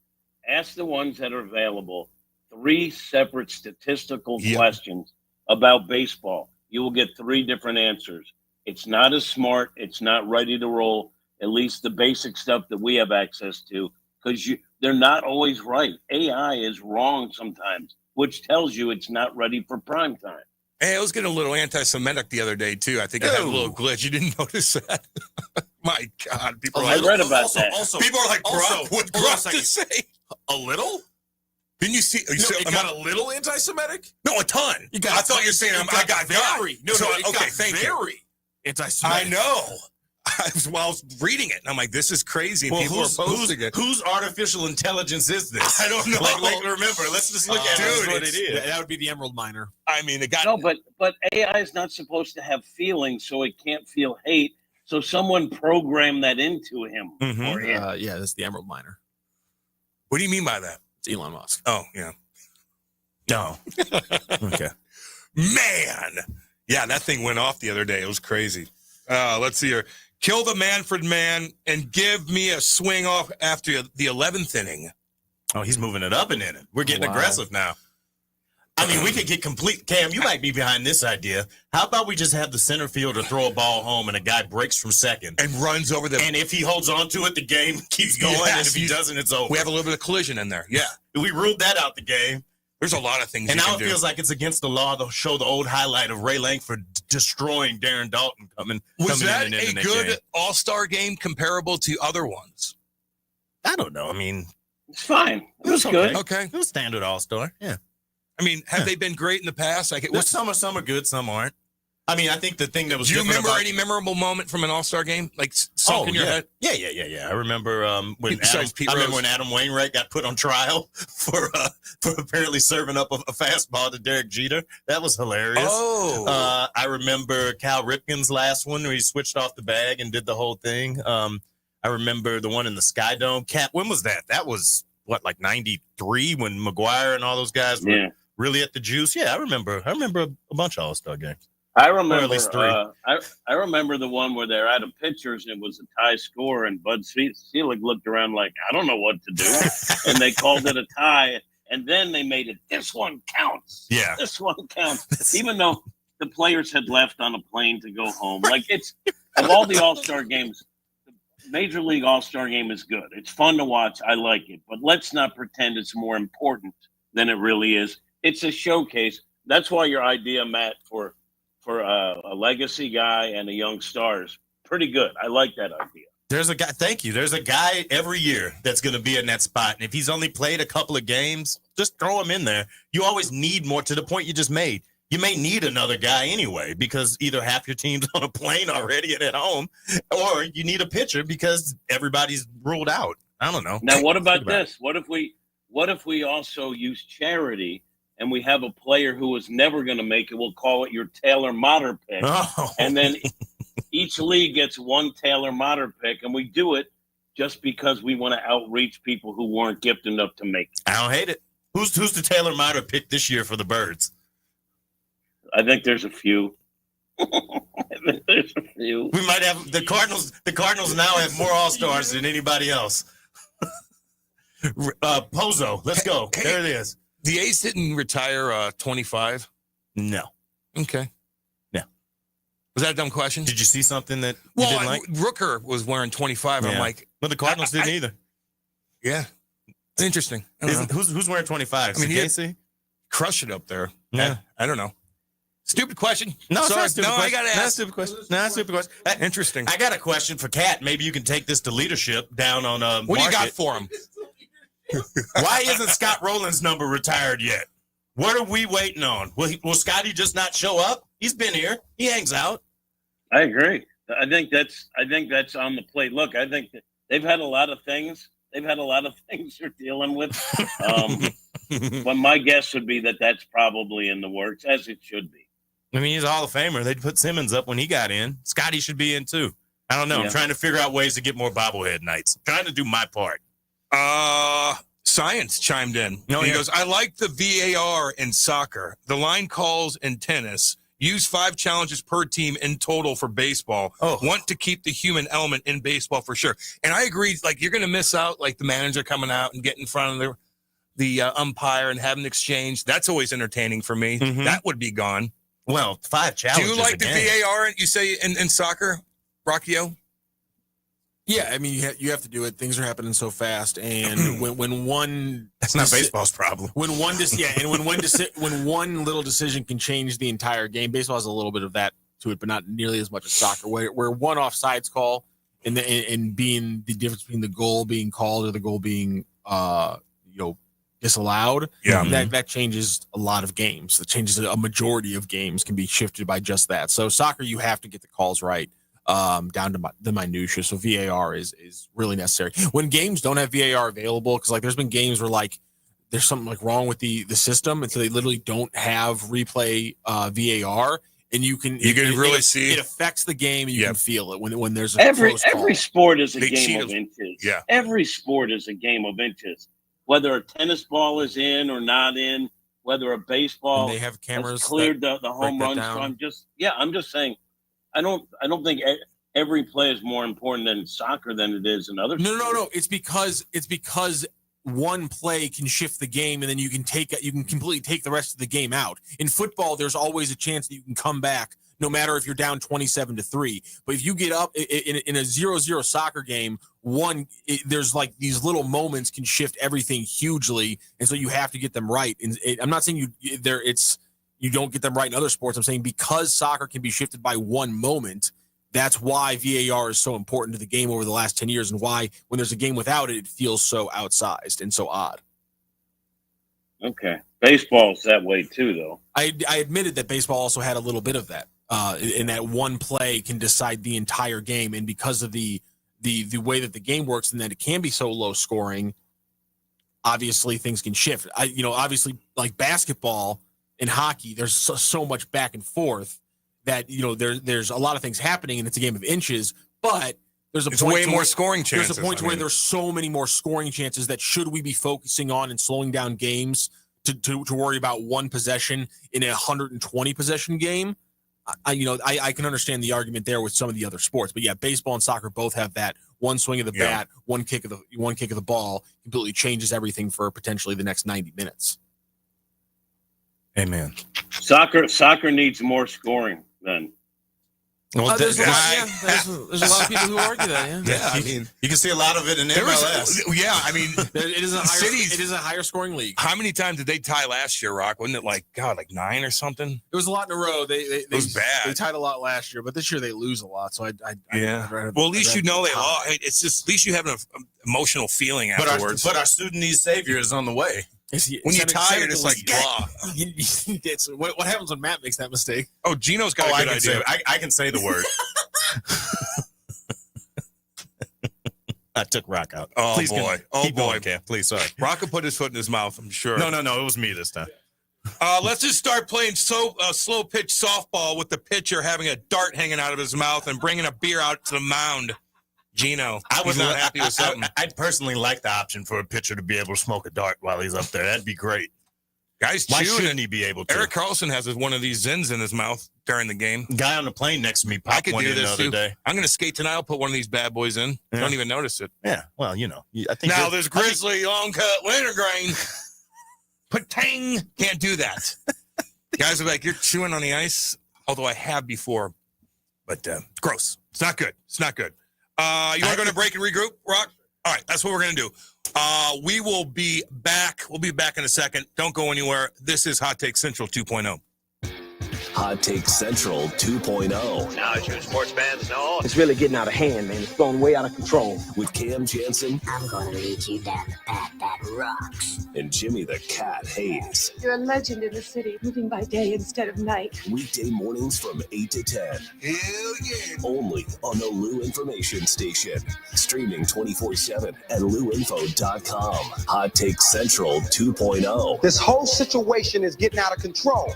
S17: ask the ones that are available 3 separate statistical questions about baseball. You will get 3 different answers. It's not as smart. It's not ready to roll, at least the basic stuff that we have access to, because they're not always right. AI is wrong sometimes, which tells you it's not ready for prime time.
S20: Hey, I was getting a little anti-Semitic the other day, too. I think I had a little glitch. You didn't notice that? My God. People are
S17: I read about
S20: also,
S17: that.
S20: Also, people are like, Grok, what Grok to say?
S18: A little?
S20: Didn't you see?
S18: It got a little anti-Semitic?
S20: No, a ton. I thought you were saying I got
S18: very. No,
S20: so,
S18: it
S20: okay,
S18: got
S20: thank
S18: very
S20: you.
S18: Anti-Semitic.
S20: I know. I was reading it, and I'm like, this is crazy. And people are posting it.
S19: Whose artificial intelligence is this?
S20: I don't know.
S19: Remember, let's just look at
S20: dude,
S19: what it is.
S18: That would be the Emerald Miner.
S20: I mean, it got
S17: no, but AI is not supposed to have feelings, so it can't feel hate. So someone programmed that into him. Or him.
S18: Yeah, that's the Emerald Miner.
S20: What do you mean by that?
S18: It's Elon Musk.
S20: Oh, yeah.
S19: No. Okay.
S20: Man. Yeah, that thing went off the other day. It was crazy. Let's see here. Kill the Manfred man and give me a swing off after the 11th inning.
S19: Oh, he's moving it up an inning. We're getting aggressive now. I mean, we could get complete. Cam, you might be behind this idea. How about we just have the center fielder throw a ball home and a guy breaks from second
S20: and runs over the.
S19: And if he holds on to it, the game keeps going. And if he doesn't, it's over.
S20: We have a little bit of collision in there. Yeah.
S19: We ruled that out the game.
S20: There's a lot of things.
S19: And
S20: you
S19: now
S20: can
S19: it
S20: do.
S19: feels like it's against the law to show the old highlight of Ray Langford destroying Darren Dalton coming.
S20: Was that
S19: in
S20: a good All-Star game comparable to other ones?
S19: I don't know. I mean,
S17: it's fine. It was
S19: okay.
S17: good.
S20: Okay.
S19: It was standard All-Star. Yeah.
S20: I mean, have they been great in the past? Like,
S19: Some are good, some aren't. I mean, I think the thing that was.
S20: Do you
S19: different
S20: remember
S19: about,
S20: any memorable moment from an All-Star game, like sunk in your head?
S19: Yeah. I remember when
S20: Besides Pete
S19: I remember
S20: Rose.
S19: when Adam Wainwright got put on trial for apparently serving up a fastball to Derek Jeter. That was hilarious.
S20: Oh.
S19: I remember Cal Ripken's last one where he switched off the bag and did the whole thing. I remember the one in the Sky Dome. Cap, when was that? That was like 93 when McGuire and all those guys were really at the juice. Yeah, I remember a bunch of All-Star games.
S17: I remember.
S19: Or at least 3.
S17: I remember the one where they're out of pitchers and it was a tie score, and Bud Selig looked around like, I don't know what to do, and they called it a tie, and then they made it. This one counts.
S19: Yeah,
S17: this one counts, even though the players had left on a plane to go home. Like, it's of all the All-Star games, the Major League All-Star game is good. It's fun to watch. I like it, but let's not pretend it's more important than it really is. It's a showcase. That's why your idea, Matt, for a legacy guy and a young star is pretty good. I like that idea.
S19: There's a guy. Thank you. There's a guy every year that's going to be in that spot. And if he's only played a couple of games, just throw him in there. You always need more, to the point you just made. You may need another guy anyway, because either half your team's on a plane already and at home, or you need a pitcher because everybody's ruled out. I don't know.
S17: Now, what about this? What if we also use charity and we have a player who was never going to make it? We'll call it your Taylor Motter pick.
S19: Oh.
S17: And then each league gets one Taylor Motter pick, and we do it just because we want to outreach people who weren't gifted enough to make it.
S19: I don't hate it. Who's the Taylor Motter pick this year for the Birds?
S17: I think there's a few. There's a few.
S19: We might have the Cardinals. The Cardinals now have more All-Stars than anybody else. Pozo, let's go.
S20: Hey,
S19: there it is.
S20: The A's didn't retire 25?
S19: No.
S20: Okay.
S19: No.
S20: Was that a dumb question?
S19: Did you see something that you didn't like?
S20: Rooker was wearing 25. And I'm like,
S19: well, the Cardinals didn't either.
S20: Yeah. Interesting.
S19: Who's wearing 25?
S20: I mean,
S19: Casey?
S20: Crush it up there.
S19: Yeah.
S20: I don't know. Stupid question.
S19: No, it's
S20: sorry.
S19: not a stupid
S20: No,
S19: question.
S20: I got to
S19: Not a
S20: ask.
S19: stupid question. Not a stupid question.
S20: Interesting.
S19: I got a question for Kat. Maybe you can take this to leadership down on
S20: What do you got for him?
S19: Why isn't Scott Rowland's number retired yet? What are we waiting on? Will Scotty just not show up? He's been here. He hangs out.
S17: I agree. I think that's on the plate. Look, I think that they've had a lot of things. They're dealing with. But my guess would be that that's probably in the works, as it should be.
S19: I mean, he's a Hall of Famer. They put Simmons up when he got in. Scotty should be in too. I don't know.
S17: Yeah.
S19: I'm trying to figure out ways to get more bobblehead nights. I'm trying to do my part.
S20: Science chimed in. He goes, I like the VAR in soccer. The line calls in tennis. Use 5 challenges per team in total for baseball. Want to keep the human element in baseball for sure. And I agree, like, you're going to miss out, like, the manager coming out and getting in front of the umpire and having an exchange. That's always entertaining for me. That would be gone.
S19: Well, 5 challenges.
S20: Do you like the VAR, you say, in soccer, Rockio?
S18: Yeah, I mean, you have to do it. Things are happening so fast, and when one
S19: that's not baseball's problem.
S18: When one when one little decision can change the entire game. Baseball has a little bit of that to it, but not nearly as much as soccer. Where one offsides call and being the difference between the goal being called or the goal being disallowed. That changes a lot of games. That changes a majority of games can be shifted by just that. So soccer, you have to get the calls right. Down to the minutia. So VAR is really necessary when games don't have VAR available. Because like there's been games where like there's something like wrong with the system, and so they literally don't have replay VAR, and you can
S20: really see
S18: it affects the game, and you can feel it when there's
S17: every
S18: call.
S17: sport is a game of inches.
S20: Yeah,
S17: every sport is a game of inches. Whether a tennis ball is in or not in, whether a baseball
S18: and they have cameras
S17: has cleared the home run. So I'm just saying. I don't think every play is more important in soccer than it is in other sports.
S18: No. It's because one play can shift the game, and then you can completely take the rest of the game out. In football, there's always a chance that you can come back, no matter if you're down 27-3. But if you get up in a 0-0 soccer game, there's like these little moments can shift everything hugely, and so you have to get them right. And I'm not saying you don't get them right in other sports. I'm saying because soccer can be shifted by one moment, that's why VAR is so important to the game over the last 10 years and why when there's a game without it, it feels so outsized and so odd.
S17: Okay. Baseball's that way too, though.
S18: I admitted that baseball also had a little bit of that, in that one play can decide the entire game. And because of the way that the game works and that it can be so low scoring, obviously things can shift. Obviously like basketball, in hockey, there's so much back and forth that there's a lot of things happening, and it's a game of inches. But there's
S20: way more scoring chances.
S18: There's a point where there's so many more scoring chances that should we be focusing on and slowing down games to worry about one possession in a 120 possession game? I can understand the argument there with some of the other sports, but yeah, baseball and soccer both have that one swing of the bat, one kick of the ball completely changes everything for potentially the next 90 minutes.
S20: Amen.
S17: Soccer needs more scoring then.
S18: Well, there's a lot of people who argue that.
S19: Yeah, I mean, you can see a lot of it in MLS.
S18: It is a higher scoring league.
S20: How many times did they tie last year, Rock? Wasn't it like 9 or something?
S18: It was a lot in a row.
S20: It was bad.
S18: They tied a lot last year, but this year they lose a lot. So
S20: Well, at least they lost. It's just at least you have an emotional feeling afterwards.
S19: But our student needs savior is on the way.
S20: When you tie it, it's like blah.
S18: What happens when Matt makes that mistake?
S20: Oh, Gino's got a good idea.
S19: I can say the word. I took Rock out.
S20: Oh, boy.
S19: Keep going, Cam. Please, sorry.
S20: Rock will put his foot in his mouth, I'm sure.
S19: No. It was me this time.
S20: Let's just start playing slow pitch softball with the pitcher having a dart hanging out of his mouth and bringing a beer out to the mound. Gino,
S19: I was
S20: not happy with something.
S19: I'd personally like the option for a pitcher to be able to smoke a dart while he's up there. That'd be great.
S20: Guys,
S19: why shouldn't he be able to?
S20: Eric Carlson has one of these Zins in his mouth during the game.
S19: Guy on the plane next to me
S20: I
S19: popped
S20: could
S19: one
S20: do
S19: in the
S20: this
S19: other
S20: too.
S19: day.
S20: I'm going to skate tonight. I'll put one of these bad boys in.
S19: Yeah.
S20: Don't even notice it.
S19: Yeah, well, I think
S20: now there's Grizzly long cut wintergreen. Patang, can't do that. Guys are like, you're chewing on the ice. Although I have before, but gross. It's not good. It's not good. You want to go to break and regroup, Rock? All right, that's what we're going to do. We will be back. We'll be back in a second. Don't go anywhere. This is Hot Take Central 2.0.
S3: Hot Take Central 2.0.
S13: Now, as you sports fans know,
S21: it's really getting out of hand, man. It's going way out of control.
S3: With Cam Jansen.
S22: I'm going to lead you down the path that rocks.
S3: And Jimmy the Cat Hayes.
S23: You're a legend in the city, moving by day instead of night.
S3: Weekday mornings from 8 to 10.
S15: Hell yeah.
S3: Only on the Lou Information Station. Streaming 24/7 at louinfo.com. Hot Take Central 2.0.
S21: This whole situation is getting out of control.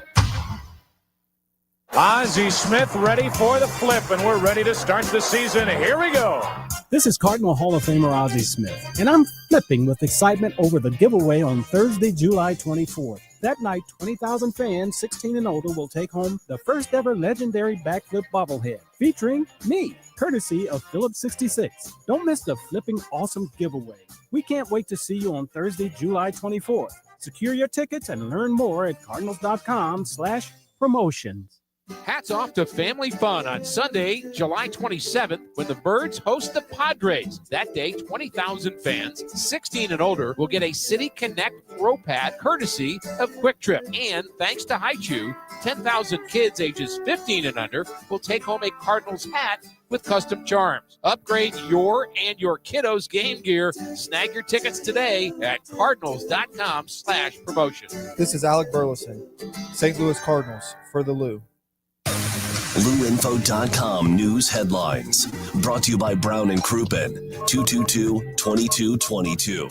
S24: Ozzie Smith ready for the flip, and we're ready to start the season. Here we go.
S25: This is Cardinal Hall of Famer Ozzie Smith, and I'm flipping with excitement over the giveaway on Thursday, July 24th. That night, 20,000 fans 16 and older will take home the first ever legendary backflip bobblehead, featuring me, courtesy of Phillips 66. Don't miss the flipping awesome giveaway. We can't wait to see you on Thursday, July 24th. Secure your tickets and learn more at cardinals.com/promotions.
S26: Hats off to family fun on Sunday, July 27th, when the Birds host the Padres. That day, 20,000 fans, 16 and older, will get a City Connect throw pad courtesy of Quick Trip. And thanks to Haichu, 10,000 kids ages 15 and under will take home a Cardinals hat with custom charms. Upgrade your and your kiddos' game gear. Snag your tickets today at cardinals.com/promotion.
S27: This is Alec Burleson, St. Louis Cardinals for the Lou.
S3: LouInfo.com news headlines. Brought to you by Brown and Crouppen, 222-2222.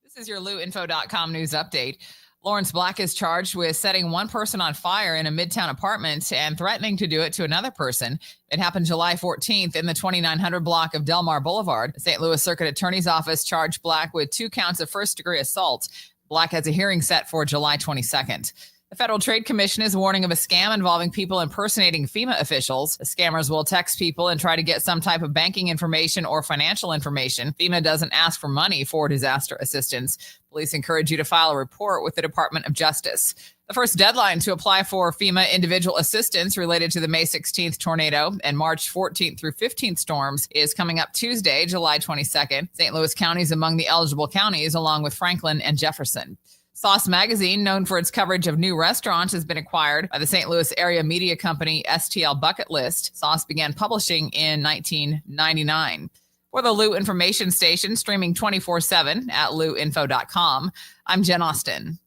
S28: This is your LouInfo.com news update. Lawrence Black is charged with setting one person on fire in a Midtown apartment and threatening to do it to another person. It happened July 14th in the 2900 block of Delmar Boulevard. The St. Louis Circuit Attorney's Office charged Black with 2 counts of first-degree assault. Black has a hearing set for July 22nd. The Federal Trade Commission is warning of a scam involving people impersonating FEMA officials. The scammers will text people and try to get some type of banking information or financial information. FEMA doesn't ask for money for disaster assistance. Police encourage you to file a report with the Department of Justice. The first deadline to apply for FEMA individual assistance related to the May 16th tornado and March 14th through 15th storms is coming up Tuesday, July 22nd. St. Louis County is among the eligible counties, along with Franklin and Jefferson. Sauce Magazine, known for its coverage of new restaurants, has been acquired by the St. Louis area media company STL Bucket List. Sauce began publishing in 1999. For the Lou Information Station, streaming 24/7 at louinfo.com, I'm Jen Austin.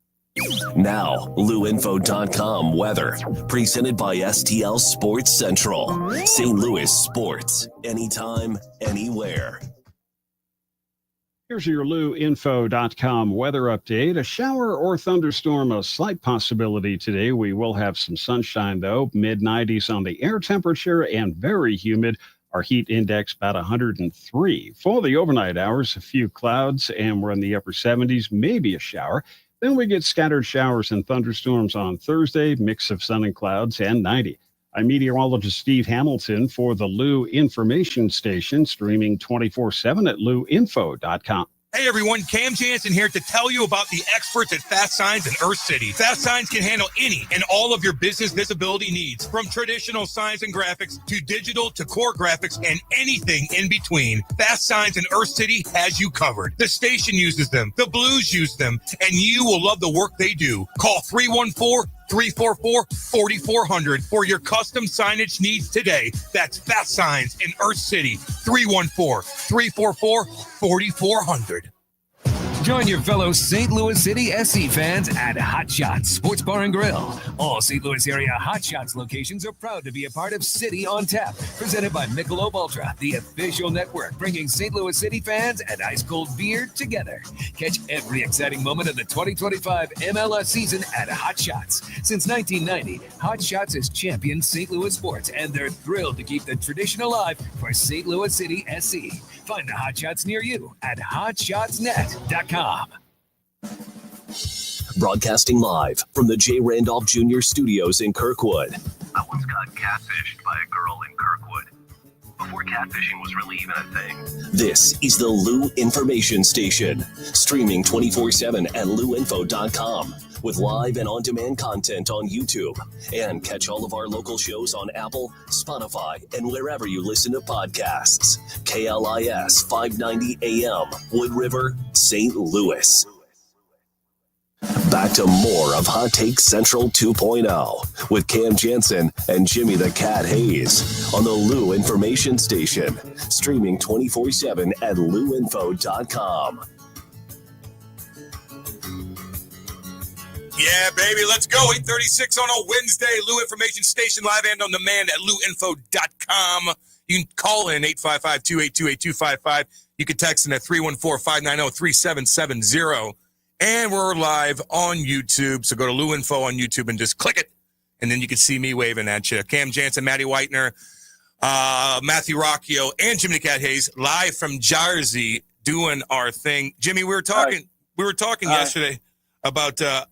S3: Now, louinfo.com weather. Presented by STL Sports Central. St. Louis sports. Anytime, anywhere.
S29: Here's your LouInfo.com weather update. A shower or thunderstorm, a slight possibility today. We will have some sunshine, though. Mid-90s on the air temperature and very humid. Our heat index about 103. For the overnight hours, a few clouds, and we're in the upper 70s, maybe a shower. Then we get scattered showers and thunderstorms on Thursday, mix of sun and clouds, and 90. I'm meteorologist Steve Hamilton for the Lou Information Station, streaming 24/7 at louinfo.com.
S16: Hey everyone, Cam Jansen here to tell you about the experts at Fast Signs in Earth City. Fast Signs can handle any and all of your business visibility needs, from traditional signs and graphics to digital to core graphics and anything in between. Fast Signs in Earth City has you covered. The station uses them, the Blues use them, and you will love the work they do. Call 314-344-4400 for your custom signage needs today. That's Fast Signs in Earth City, 314-344-4400.
S30: Join your fellow St. Louis City SC fans at Hot Shots Sports Bar and Grill. All St. Louis area Hot Shots locations are proud to be a part of City on Tap, presented by Michelob Ultra, the official network bringing St. Louis City fans and ice-cold beer together. Catch every exciting moment of the 2025 MLS season at Hot Shots. Since 1990, Hot Shots has championed St. Louis sports, and they're thrilled to keep the tradition alive for St. Louis City SC. Find the Hot Shots near you at hotshotsnet.com.
S3: Broadcasting live from the J. Randolph Jr. Studios in Kirkwood.
S31: I once got catfished by a girl in Kirkwood. Before catfishing was really even a thing.
S3: This is the Lou Information Station. Streaming 24/7 at louinfo.com. With live and on-demand content on YouTube. And catch all of our local shows on Apple, Spotify, and wherever you listen to podcasts. KLIS 590 AM, Wood River, St. Louis. Back back to more of Hot Take Central 2.0 with Cam Jansen and Jimmy the Cat Hayes on the Lou Information Station, streaming 24/7 at louinfo.com.
S16: Yeah, baby, let's go. 8:36 on a Wednesday. Lou Information Station, live and on demand at louinfo.com. You can call in 855-282-8255. You can text in at 314-590-3770. And we're live on YouTube. So go to Lou Info on YouTube and just click it. And then you can see me waving at you. Cam Jansen, Maddie Whitener, Matthew Rocchio, and Jimmy the Cat Hayes live from Jersey doing our thing. Jimmy, we were talking yesterday about I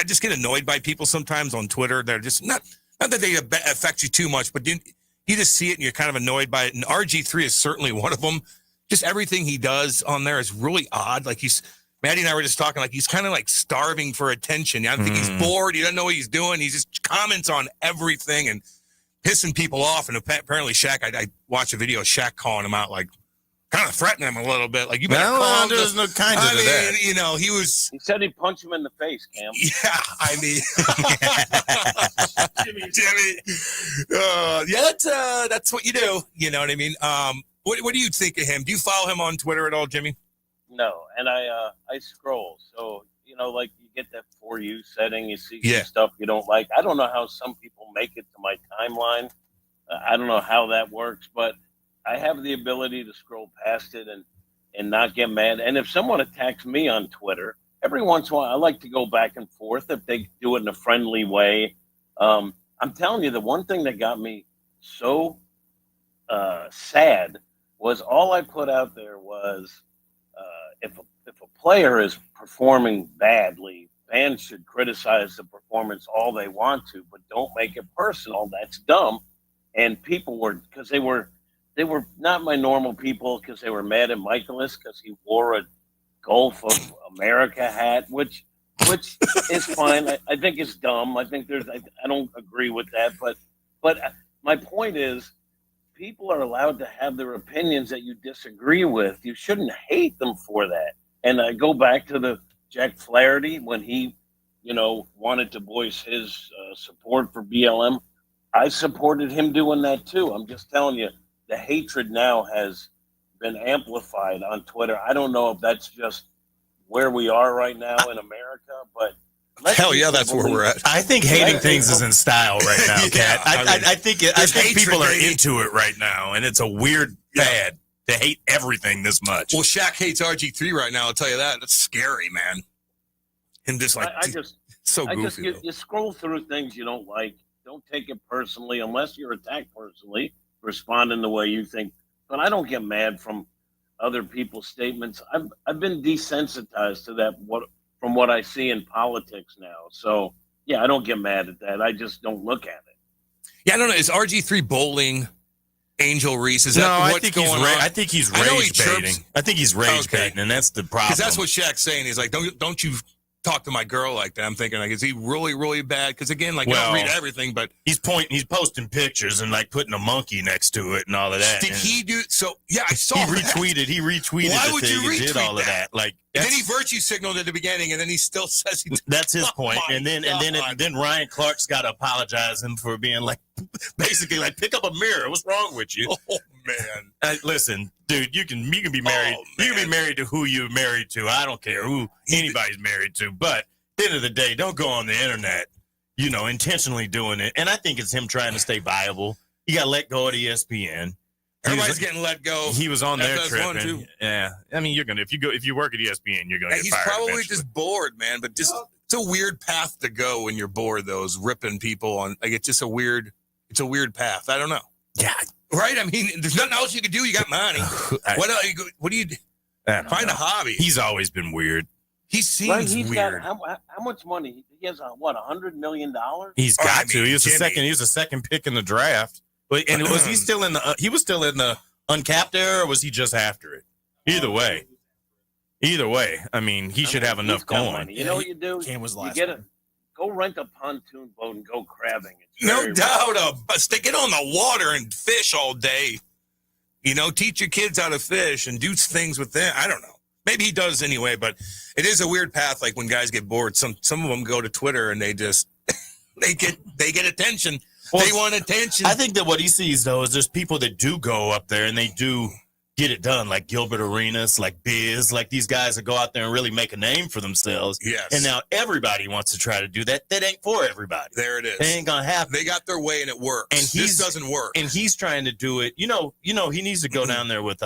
S16: just get annoyed by people sometimes on Twitter. They're just not that they affect you too much, but you just see it and you're kind of annoyed by it. And RG3 is certainly one of them. Just everything he does on there is really odd. Like Maddie and I were just talking, like he's kind of like starving for attention. I think he's bored. He doesn't know what he's doing. He just comments on everything and pissing people off. And apparently Shaq, I watched a video of Shaq calling him out, like kind of threatening him a little bit. Like, you better call him.
S19: There's no kind of that.
S16: You know, he
S17: said he'd punch him in the face, Cam.
S16: Yeah, I mean, Jimmy. That's what you do. You know what I mean? What do you think of him? Do you follow him on Twitter at all, Jimmy?
S17: No, and I scroll. So, you know, like you get that For You setting, you see some stuff you don't like. I don't know how some people make it to my timeline. I don't know how that works, but I have the ability to scroll past it and not get mad. And if someone attacks me on Twitter, every once in a while, I like to go back and forth if they do it in a friendly way. I'm telling you, the one thing that got me so sad was all I put out there was if a player is performing badly, fans should criticize the performance all they want to, but don't make it personal. That's dumb. And people were, because they were not my normal people, because they were mad at Michaelis because he wore a Gulf of America hat, which is fine. I think it's dumb. I think I don't agree with that, but my point is, people are allowed to have their opinions that you disagree with. You shouldn't hate them for that. And I go back to the Jack Flaherty when he, wanted to voice his support for BLM. I supported him doing that too. I'm just telling you, the hatred now has been amplified on Twitter. I don't know if that's just where we are right now in America, but
S16: hell yeah, that's where we're at.
S19: I think hating things is in style right now, Kat. I think people are into it right now, and it's a weird fad to hate everything this much.
S16: Well, Shaq hates RG3 right now. I'll tell you that. That's scary, man. Him just like so goofy.
S17: You scroll through things you don't like. Don't take it personally unless you're attacked personally. Respond in the way you think. But I don't get mad from other people's statements. I've been desensitized to that. From what I see in politics now. So, yeah, I don't get mad at that. I just don't look at it.
S16: Yeah, I don't know. Is RG3 bowling Angel Reese? Is that what's going on?
S19: I think he's rage baiting. I think he's rage baiting, and that's the problem.
S16: Because that's what Shaq's saying. He's like, don't you talk to my girl like that. I'm thinking, like, is he really, really bad? Because, again, like, I don't read everything, but
S19: he's posting pictures and, like, putting a monkey next to it and all of that.
S16: Did he do so? Yeah, I saw
S19: He retweeted
S16: Why would you retweet
S19: did all of that? Like,
S16: and then he virtue signaled at the beginning, and then he still says he.
S19: That's his point. And then Ryan Clark's got to apologize him for being like, basically like, pick up a mirror. What's wrong with you?
S16: Oh man!
S19: Listen, dude, you can be married. You can be married to who you're married to. I don't care who anybody's married to. But at the end of the day, don't go on the internet, intentionally doing it. And I think it's him trying to stay viable. He got let go at ESPN.
S16: Everybody's getting let go.
S19: He was on their trip. Yeah, I mean, you're gonna if you work at ESPN, you're gonna get
S16: he's
S19: fired.
S16: He's probably
S19: eventually.
S16: just bored, man. But just it's a weird path to go when you're bored. Those ripping people on like it's just a weird path. I don't know.
S19: Yeah,
S16: right. I mean, there's nothing else you can do. You got money. What do you do? Find a hobby.
S19: He's always been weird.
S16: He seems weird.
S17: How much money? He has $100 million?
S19: He's got to. He was the second pick in the draft. But and was he still in the? He was still in the uncapped era, or was he just after it? Either way, I mean, he should have enough going.
S17: You know what you do?
S18: Cam was last.
S17: Go rent a pontoon boat and go crabbing.
S16: No doubt. Stick it on the water and fish all day. Teach your kids how to fish and do things with them. I don't know.
S20: Maybe he does anyway, but it is a weird path. Like when guys get bored, some of them go to Twitter and they just they get attention. Well, they want attention.
S19: I think that what he sees though is there's people that do go up there and they do get it done, like Gilbert Arenas, like Biz, like these guys that go out there and really make a name for themselves.
S20: Yes.
S19: And now everybody wants to try to do that. That ain't for everybody.
S20: There it is.
S19: It ain't gonna happen.
S20: They got their way and it works. And this doesn't work.
S19: And he's trying to do it. You know, he needs to go down there with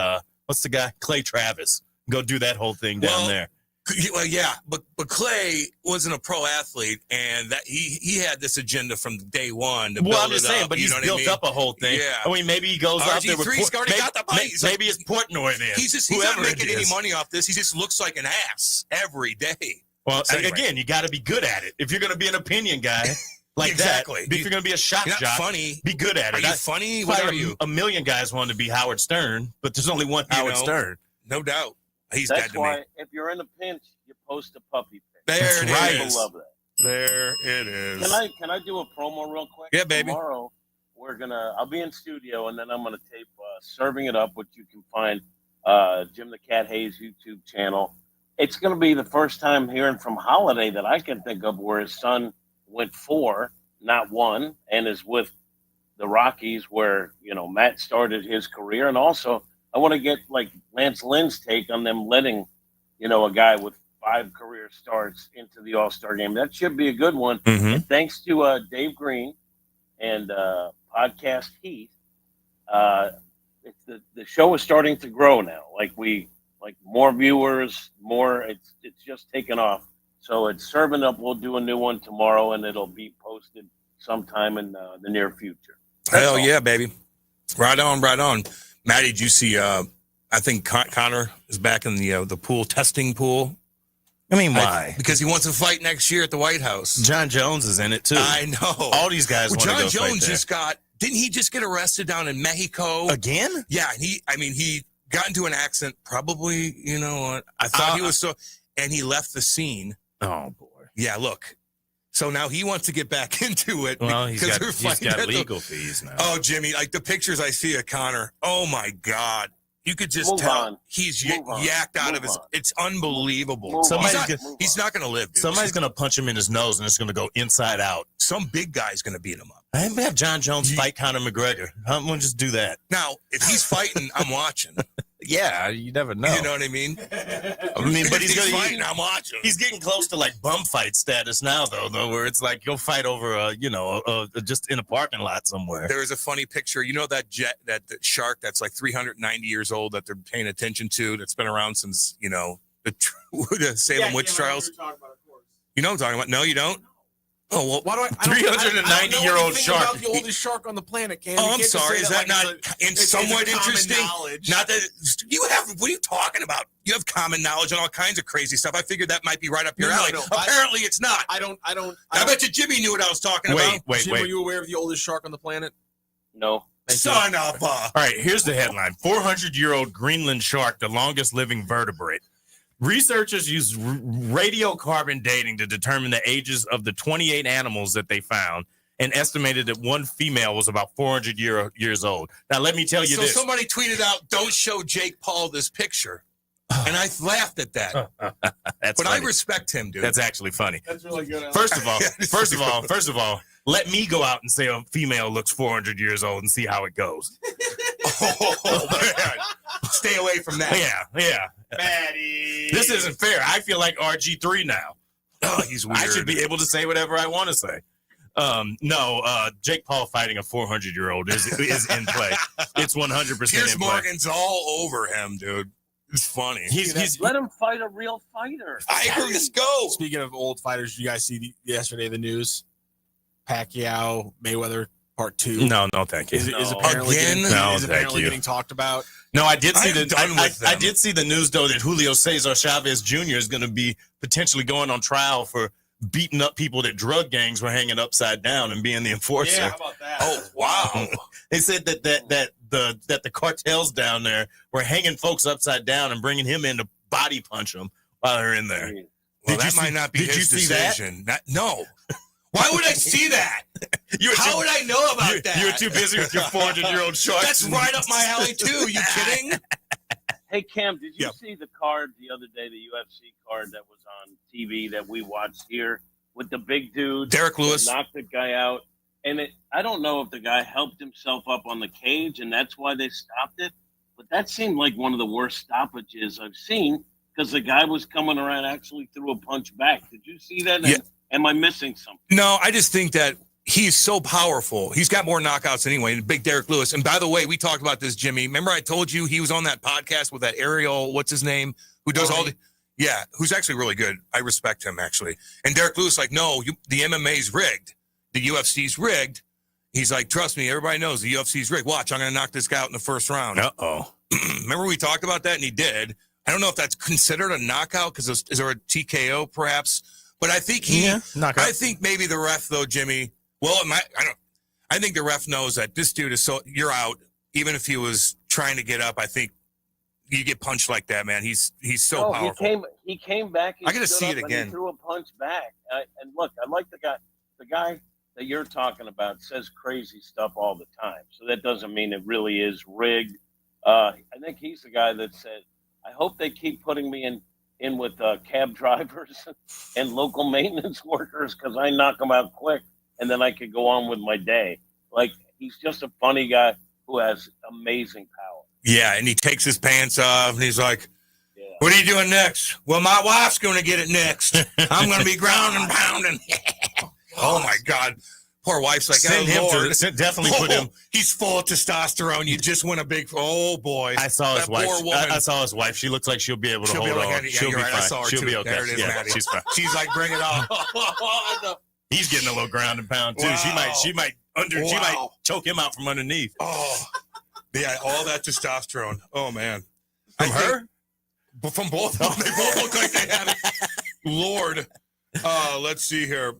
S19: what's the guy? Clay Travis. Go do that whole thing down there.
S20: Well, yeah, but Clay wasn't a pro athlete, and that he had this agenda from day one. To
S19: I'm just saying, but he's built up a whole thing.
S20: Yeah.
S19: I mean, maybe he goes out there with maybe it's Portnoy then.
S20: He's not making any money off this. He just looks like an ass every day.
S19: Well, again, you got to be good at it. If you're going to be an opinion guy like
S20: exactly.
S19: that, if you're going to be a shot jock,
S20: funny,
S19: be good at it.
S20: Are you funny? What are you?
S19: A million guys want to be Howard Stern, but there's only one Howard Stern.
S20: No doubt. He's
S17: That's
S20: dead to
S17: why
S20: me.
S17: if you're in a pinch, you post a puppy pic.
S20: There it
S17: People
S20: is.
S17: love that.
S20: There it is.
S17: Can I do a promo real quick?
S20: Yeah, baby.
S17: Tomorrow I'll be in studio and then I'm gonna tape Serving It Up, which you can find Jim the Cat Hayes YouTube channel. It's gonna be the first time hearing from Holiday that I can think of where his son went 4, not 1, and is with the Rockies where Matt started his career, and also I want to get like Lance Lynn's take on them letting, a guy with 5 career starts into the All-Star game. That should be a good one.
S19: Mm-hmm.
S17: And thanks to Dave Green and Podcast Heat, the show is starting to grow now. Like more viewers, more. It's just taken off. So it's Serving Up. We'll do a new one tomorrow, and it'll be posted sometime in the near future.
S20: Hell yeah, baby! Right on, right on. Maddie, did you see? I think Connor is back in the pool testing pool.
S19: I mean, why?
S20: Because he wants to fight next year at the White House.
S19: John Jones is in it too.
S20: I know.
S19: All these guys.
S20: Well,
S19: want to
S20: John
S19: go
S20: Jones
S19: fight
S20: didn't he just get arrested down in Mexico
S19: again?
S20: Yeah, he got into an accident. Probably, I thought he was and he left the scene.
S19: Oh boy.
S20: Yeah, look. So now he wants to get back into it.
S19: Well, he's got legal fees now.
S20: Oh, Jimmy, like the pictures I see of Connor. Oh my God. You could just tell he's yacked out of his. It's unbelievable. He's not going to live. Dude.
S19: Somebody's going to punch him in his nose, and it's going to go inside out.
S20: Some big guy's going to beat him up.
S19: I have John Jones fight Conor McGregor. I'm going to just do that.
S20: Now, if he's fighting, I'm watching.
S19: Yeah, you never know.
S20: You know what I mean?
S19: But he's
S20: fighting. I'm watching.
S19: He's getting close to like bum fight status now, though, where it's like he'll fight over just in a parking lot somewhere.
S20: There is a funny picture. You know that shark that's like 390 years old that they're paying attention to. That's been around since the Salem witch trials. You know what I'm talking about? No, you don't. Oh well,
S18: why do I?
S19: 390-year-old shark.
S18: About the oldest shark on the planet, Cam.
S20: Oh, I'm sorry. Is that not somewhat interesting?
S18: Knowledge.
S20: Not that you have. What are you talking about? You have common knowledge on all kinds of crazy stuff. I figured that might be right up your alley. No. Apparently, it's not.
S18: I don't.
S20: I bet you Jimmy knew what I was talking about.
S19: Wait.
S18: Jim, were you aware of the oldest shark on the planet?
S17: No.
S20: Son of a.
S19: All right. Here's the headline: 400-year-old Greenland shark, the longest living vertebrate. Researchers used radiocarbon dating to determine the ages of the 28 animals that they found and estimated that one female was about 400 years old. Now, let me tell you this.
S20: So somebody tweeted out, don't show Jake Paul this picture. And I laughed at that.
S19: That's
S20: but
S19: funny.
S20: I respect him, dude.
S19: That's actually funny.
S18: That's really good.
S19: First of all, let me go out and say a female looks 400 years old and see how it goes.
S20: Oh, man. Stay away from that.
S19: Yeah.
S18: Maddie.
S19: This isn't fair. I feel like RG3 now.
S20: Oh, he's weird.
S19: I should be able to say whatever I want to say. Jake Paul fighting a 400-year-old is in play. It's 100%
S20: Piers
S19: in play.
S20: Morgan's all over him, dude. It's funny.
S17: Let him fight a real fighter.
S20: I agree. Let's go.
S18: Speaking of old fighters, you guys see yesterday the news? Pacquiao, Mayweather, Part 2.
S19: No, thank you.
S18: Is apparently getting talked about.
S19: No, I did see I did see the news though that Julio Cesar Chavez Jr. is going to be potentially going on trial for beating up people that drug gangs were hanging upside down and being the enforcer.
S18: Yeah, how about that?
S20: Oh wow!
S19: They said that the cartels down there were hanging folks upside down and bringing him in to body punch them while they're in there.
S20: Well, might not be his decision. No. Why would I see that? How would I know about that?
S19: You were too busy with your 400-year-old shark.
S20: That's right up my alley too. You kidding?
S17: Hey, Cam, did you see the card the other day, the UFC card that was on TV that we watched here with the big dude?
S20: Derek Lewis.
S17: That knocked the guy out. And I don't know if the guy helped himself up on the cage and that's why they stopped it. But that seemed like one of the worst stoppages I've seen because the guy was coming around, actually threw a punch back. Did you see that?
S20: Yeah.
S17: Am I missing something?
S20: No, I just think that he's so powerful. He's got more knockouts anyway, big Derek Lewis. And by the way, we talked about this, Jimmy. Remember I told you he was on that podcast with that Ariel, what's his name, who does all the – yeah, who's actually really good. I respect him, actually. And Derek Lewis like, no, the MMA's rigged. The UFC's rigged. He's like, trust me, everybody knows the UFC's rigged. Watch, I'm going to knock this guy out in the first round.
S19: Uh-oh.
S20: Remember we talked about that, and he did. I don't know if that's considered a knockout because is there a TKO perhaps? But I think I think maybe the ref though, Jimmy. Well, I think the ref knows that this dude is you're out. Even if he was trying to get up, I think you get punched like that, man. He's so powerful.
S17: He came back.
S20: I got to see it again.
S17: He threw a punch back. And look, I like the guy. The guy that you're talking about says crazy stuff all the time. So that doesn't mean it really is rigged. I think he's the guy that said, I hope they keep putting me in with cab drivers and local maintenance workers because I knock them out quick and then I could go on with my day. Like, he's just a funny guy who has amazing power.
S20: Yeah, and he takes his pants off and he's like, what are you doing next? Well, my wife's going to get it next. I'm going to be grounding and pounding. Oh, my God. Poor wife's like,
S19: Send him to definitely put him.
S20: He's full of testosterone. You just went a big, oh boy.
S19: I saw his wife. I saw his wife. She looks like she'll be able to hold on. She'll be fine. She'll be okay.
S20: There it is, Maddie.
S19: She's fine.
S20: She's like, bring it on.
S19: He's getting a little ground and pound too.
S20: Wow.
S19: She might choke him out from underneath.
S20: Oh, yeah, all that testosterone. Oh man,
S19: from her,
S20: from both of them. They both look like they have it. Lord, let's see here.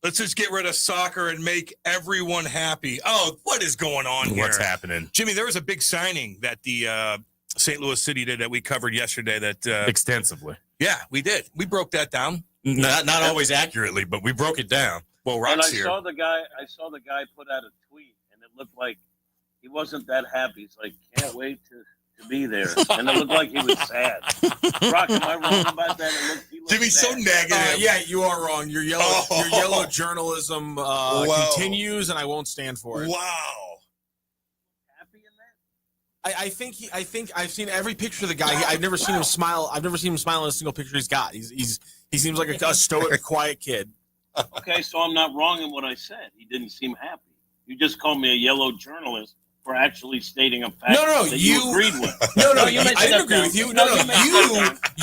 S20: Let's just get rid of soccer and make everyone happy. Oh, what is going on here?
S19: What's happening?
S20: Jimmy, there was a big signing that the St. Louis City did that we covered yesterday. That
S19: extensively.
S20: Yeah, we did. We broke that down.
S19: Not always accurately, but we broke it down.
S20: Well,
S17: Rock's here. I saw the guy put out a tweet, and it looked like he wasn't that happy. He's like, can't wait to be there. And it looked like he was sad. Rock, am I wrong about that?
S20: Jimmy's so negative.
S18: Yeah, you are wrong. Your yellow journalism continues, and I won't stand for it.
S20: Wow.
S17: Happy in that?
S18: I think I've seen every picture of the guy. I've never seen him smile. I've never seen him smile in a single picture he's got. He seems like a stoic, quiet kid.
S17: Okay, so I'm not wrong in what I said. He didn't seem happy. You just called me a yellow journalist for actually stating a fact that you agreed with.
S18: No, I didn't agree with you. No,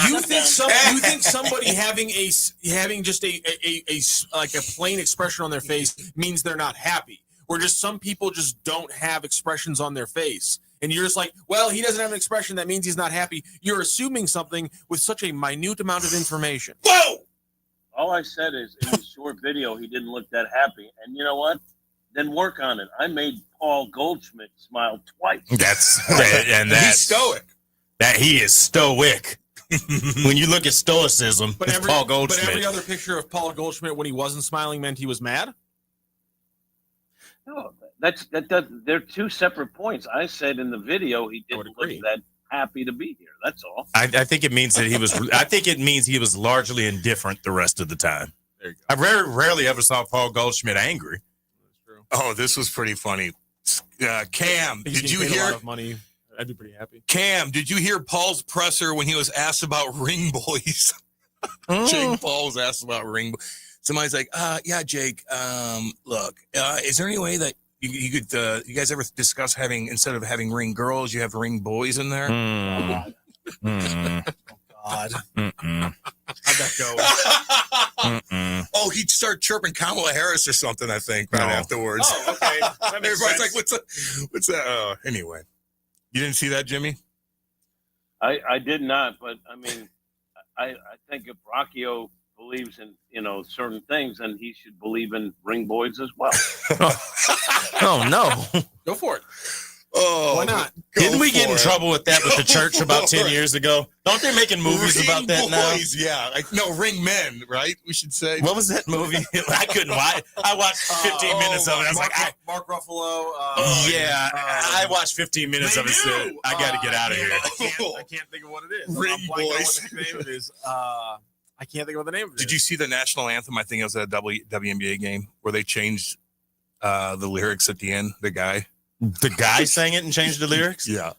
S18: you think somebody having just a plain expression on their face means they're not happy. Or just some people just don't have expressions on their face. And you're just like, well, he doesn't have an expression. That means he's not happy. You're assuming something with such a minute amount of information.
S20: Whoa!
S17: All I said is in the short video, he didn't look that happy. And you know what? Then work on it. I made Paul Goldschmidt smile twice.
S19: That's
S20: he's stoic.
S19: That he is stoic. When you look at stoicism, it's Paul Goldschmidt.
S18: But every other picture of Paul Goldschmidt when he wasn't smiling meant he was mad?
S17: No, they're two separate points. I said in the video he didn't look that happy to be here. That's all.
S19: I think it means that he was. I think it means he was largely indifferent the rest of the time.
S18: There you go.
S19: I rarely ever saw Paul Goldschmidt angry.
S18: That's true.
S20: Oh, this was pretty funny. Cam, did you hear?
S18: A lot of money. I'd be pretty happy.
S20: Cam, did you hear Paul's presser when he was asked about ring boys? Jake Paul was asked about ring boys. Somebody's like, yeah, Jake, look, is there any way that you could, you guys ever discuss having, instead of having ring girls, you have ring boys in there?
S18: God.
S20: God.
S18: How'd that
S20: go? Oh, he'd start chirping Kamala Harris or something, I think, right afterwards.
S18: Oh, okay.
S20: Everybody's like, what's that? Anyway. You didn't see that, Jimmy?
S17: I did not, but I mean, I think if Bracchio believes in, certain things, and he should believe in ring boys as well.
S19: Oh, no.
S18: Go for it.
S20: Oh,
S18: why not?
S19: Didn't we get in
S20: for it.
S19: trouble with that with the church about 10
S20: for
S19: years ago? Don't they making movies
S20: Ring
S19: about that
S20: boys,
S19: now?
S20: yeah. No, Ring Men, right? We should say.
S19: What was that movie? I couldn't watch. I watched 15 minutes of it. I was
S18: Mark Ruffalo.
S19: I watched 15 minutes of it. Said, I got to get out of here.
S18: I can't think of what it is.
S20: Ring
S18: I'm blanking on
S20: Boys.
S18: what the name of it is. I can't think of what the name of it is.
S20: Did you see the national anthem? I think it was at a WNBA game where they changed the lyrics at the end. The guy
S19: sang it and changed the lyrics?
S20: Yeah.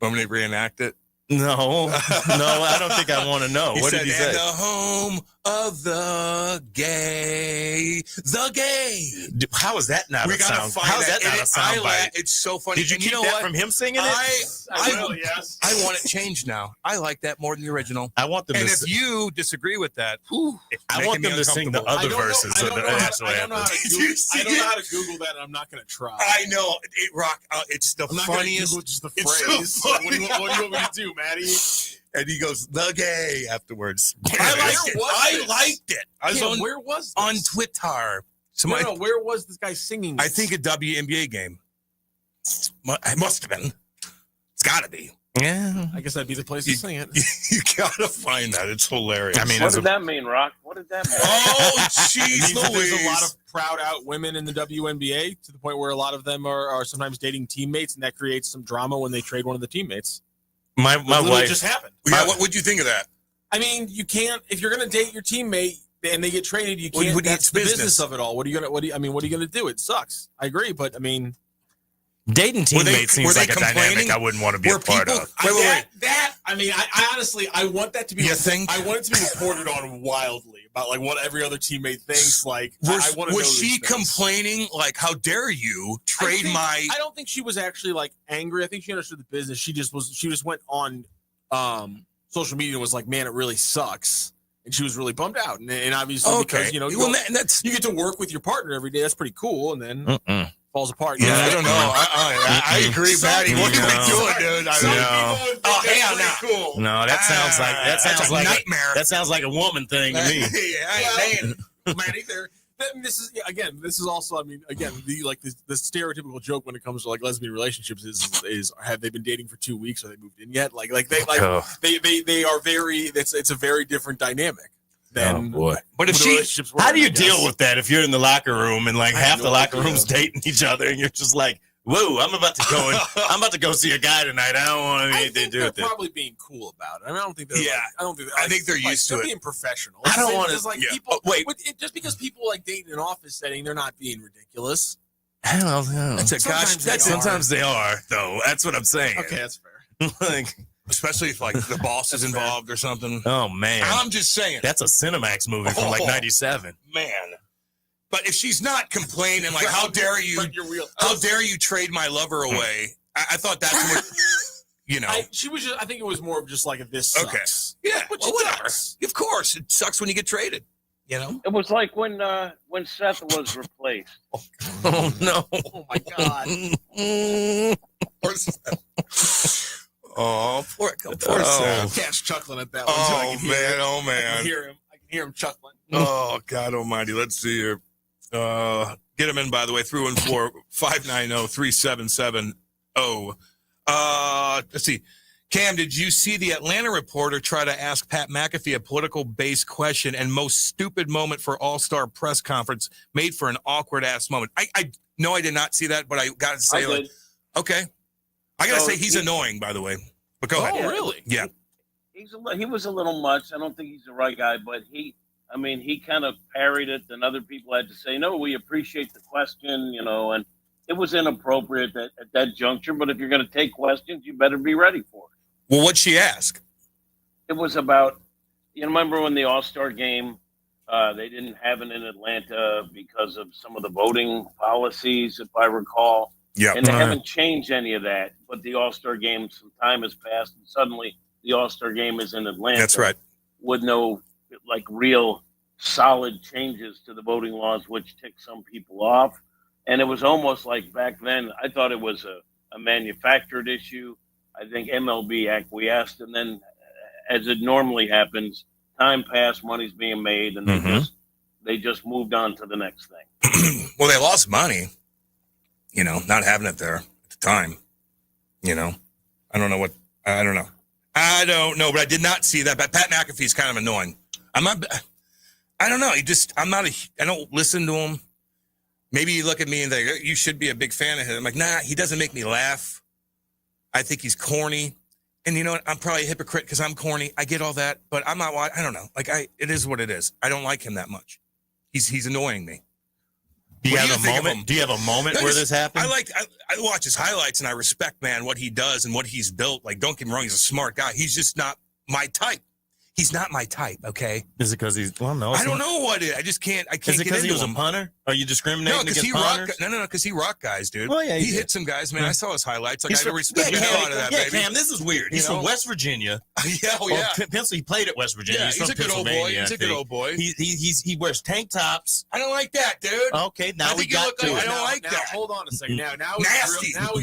S20: Want me to reenact it?
S19: No, I don't think I want to know. What did he say?
S20: And the home of the gay.
S19: How is that not
S20: We
S19: a
S20: gotta
S19: sound?
S20: find
S19: How is that not a sound bite?
S20: It's so funny.
S19: Did you
S20: And
S19: keep
S20: know
S19: that
S20: what?
S19: from him singing it?
S18: Yes.
S20: I want it changed now. I like that more than the original.
S19: I want them
S20: And
S19: to.
S20: if you disagree with that,
S19: I want them to sing the other verses of the national
S18: I don't know
S19: anthem.
S18: how to Google that, and I'm not going to try.
S20: I know it, Rock. It's the
S18: I'm not gonna
S20: funniest.
S18: Google just the
S20: It's
S18: phrase.
S20: so
S18: What do you want me to do, Maddie?
S20: And he goes, the gay afterwards.
S18: I
S20: liked it. I was on,
S18: where was this?
S20: on Twitter.
S18: No, where was this guy singing this?
S20: I think a WNBA game. It must have been. It's got to be.
S19: Yeah.
S18: I guess that'd be the place to sing it.
S20: You got to find that. It's hilarious.
S19: I mean,
S17: What did that mean, Rock? What did that mean?
S20: Oh,
S18: It
S20: jeez
S18: means that there's a lot
S20: Louise.
S18: of proud out women in the WNBA to the point where a lot of them are sometimes dating teammates, and that creates some drama when they trade one of the teammates.
S19: My
S18: Literally
S19: wife
S18: just happened.
S20: Yeah, what would you think of that?
S18: I mean, you can't if you're going to date your teammate and they get traded. You can't. That's the business of it all. What are you gonna do? It sucks. I agree, but I mean,
S19: dating teammates seems like a
S20: complaining?
S19: dynamic I wouldn't want to be a part of.
S18: I honestly, I want that to be.
S20: You think?
S18: I want it to be reported on wildly about like what every other teammate thinks. Like, I want to know.
S20: Was she
S18: these things.
S20: complaining? Like, how dare you trade my?
S18: I don't think she was actually like angry. I think she understood the business. She just went on social media and was like, "Man, it really sucks." And she was really bummed out. And obviously, because you get to work with your partner every day. That's pretty cool. And then falls apart.
S20: Yeah, I don't know. I agree, Patty. What are we doing, dude?
S19: Oh, hell no.
S20: Cool.
S19: No, that sounds like
S20: a nightmare.
S19: That sounds like a woman thing to me.
S18: This is also, I mean, again, the stereotypical joke when it comes to like lesbian relationships is have they been dating for 2 weeks or they moved in yet? They are very. It's a very different dynamic.
S19: Oh boy!
S20: But if
S19: how do you deal with that if you're in the locker room and like half the locker room's dating each other and you're just like, whoa, I'm about to go see a guy tonight. I don't want anything to do with it.
S18: They're probably being cool about it. I mean, I don't think they're.
S20: Yeah. I think they're used to it.
S18: They're being professional.
S19: I don't want to.
S18: Like people. Just because people like date in an office setting, they're not being ridiculous.
S19: I don't know.
S18: Sometimes
S19: they are, though. That's what I'm saying.
S18: Okay, that's fair.
S19: Like,
S20: especially if like the boss is involved or something.
S19: Oh man,
S20: I'm just saying
S19: that's a Cinemax movie from like '97.
S20: Man, but if she's not complaining, like, how dare you? How dare you trade my lover away? I thought that's what you know.
S18: She was just. I think it was more of just like this sucks.
S20: Okay. Yeah,
S18: well,
S20: whatever. Of course, it sucks when you get traded. You know,
S17: it was like when Seth was replaced.
S19: Oh no!
S18: Oh my God!
S20: Oh, poor Seth.
S18: Cat's chuckling at that one.
S20: Oh man!
S18: I can hear him chuckling.
S20: Oh God Almighty! Let's see here. Get him in, by the way. 314-590-3770. Let's see. Cam, did you see the Atlanta reporter try to ask Pat McAfee a political-based question and most stupid moment for All-Star press conference made for an awkward-ass moment? I know I did not see that, but I got to say, okay. I got to say he's annoying, by the way. But go ahead.
S18: Oh, really?
S20: Yeah.
S17: He was a little much. I don't think he's the right guy, but he kind of parried it, and other people had to say, no, we appreciate the question, and it was inappropriate at that juncture. But if you're going to take questions, you better be ready for it.
S20: Well, what'd she ask?
S17: It was about, remember when the All-Star game, they didn't have it in Atlanta because of some of the voting policies, if I recall.
S20: Yeah.
S17: And they haven't changed any of that. But the All-Star game, some time has passed, and suddenly the All-Star game is in Atlanta.
S20: That's right.
S17: With no, real solid changes to the voting laws, which tick some people off. And it was almost like back then, I thought it was a manufactured issue. I think MLB acquiesced, and then, as it normally happens, time passed, money's being made, and they just moved on to the next thing.
S20: Well, they lost money, not having it there at the time. I don't know. I don't know, but I did not see that. But Pat McAfee's kind of annoying. I don't know. I don't listen to him. Maybe you look at me and think, you should be a big fan of him. I'm like, nah, he doesn't make me laugh. I think he's corny. And you know what? I'm probably a hypocrite because I'm corny. I get all that, but I'm not, I don't know. It is what it is. I don't like him that much. He's annoying me.
S19: Do you have a moment? Do you have a moment where this happened?
S20: I watch his highlights and I respect, man, what he does and what he's built. Like, don't get me wrong, he's a smart guy. He's just not my type. He's not my type, okay?
S19: Is it because he's, well, no.
S20: I don't know what it is. I just can't, I can't
S19: Is it because he was a punter? Are you discriminating against punters?
S20: No, because he rocked guys, dude.
S19: Well, yeah,
S20: he hit some guys, man. I saw his highlights. Like, I respect the hell out of that, baby.
S19: Cam, this is weird. He's from West Virginia.
S20: Yeah.
S19: He played at West Virginia.
S20: Yeah, he's a good old boy. He's a good old boy.
S19: He wears tank tops.
S20: I don't like that, dude.
S19: Okay, now we got to it.
S20: I don't like that.
S18: Hold on a second. Now
S20: nasty. I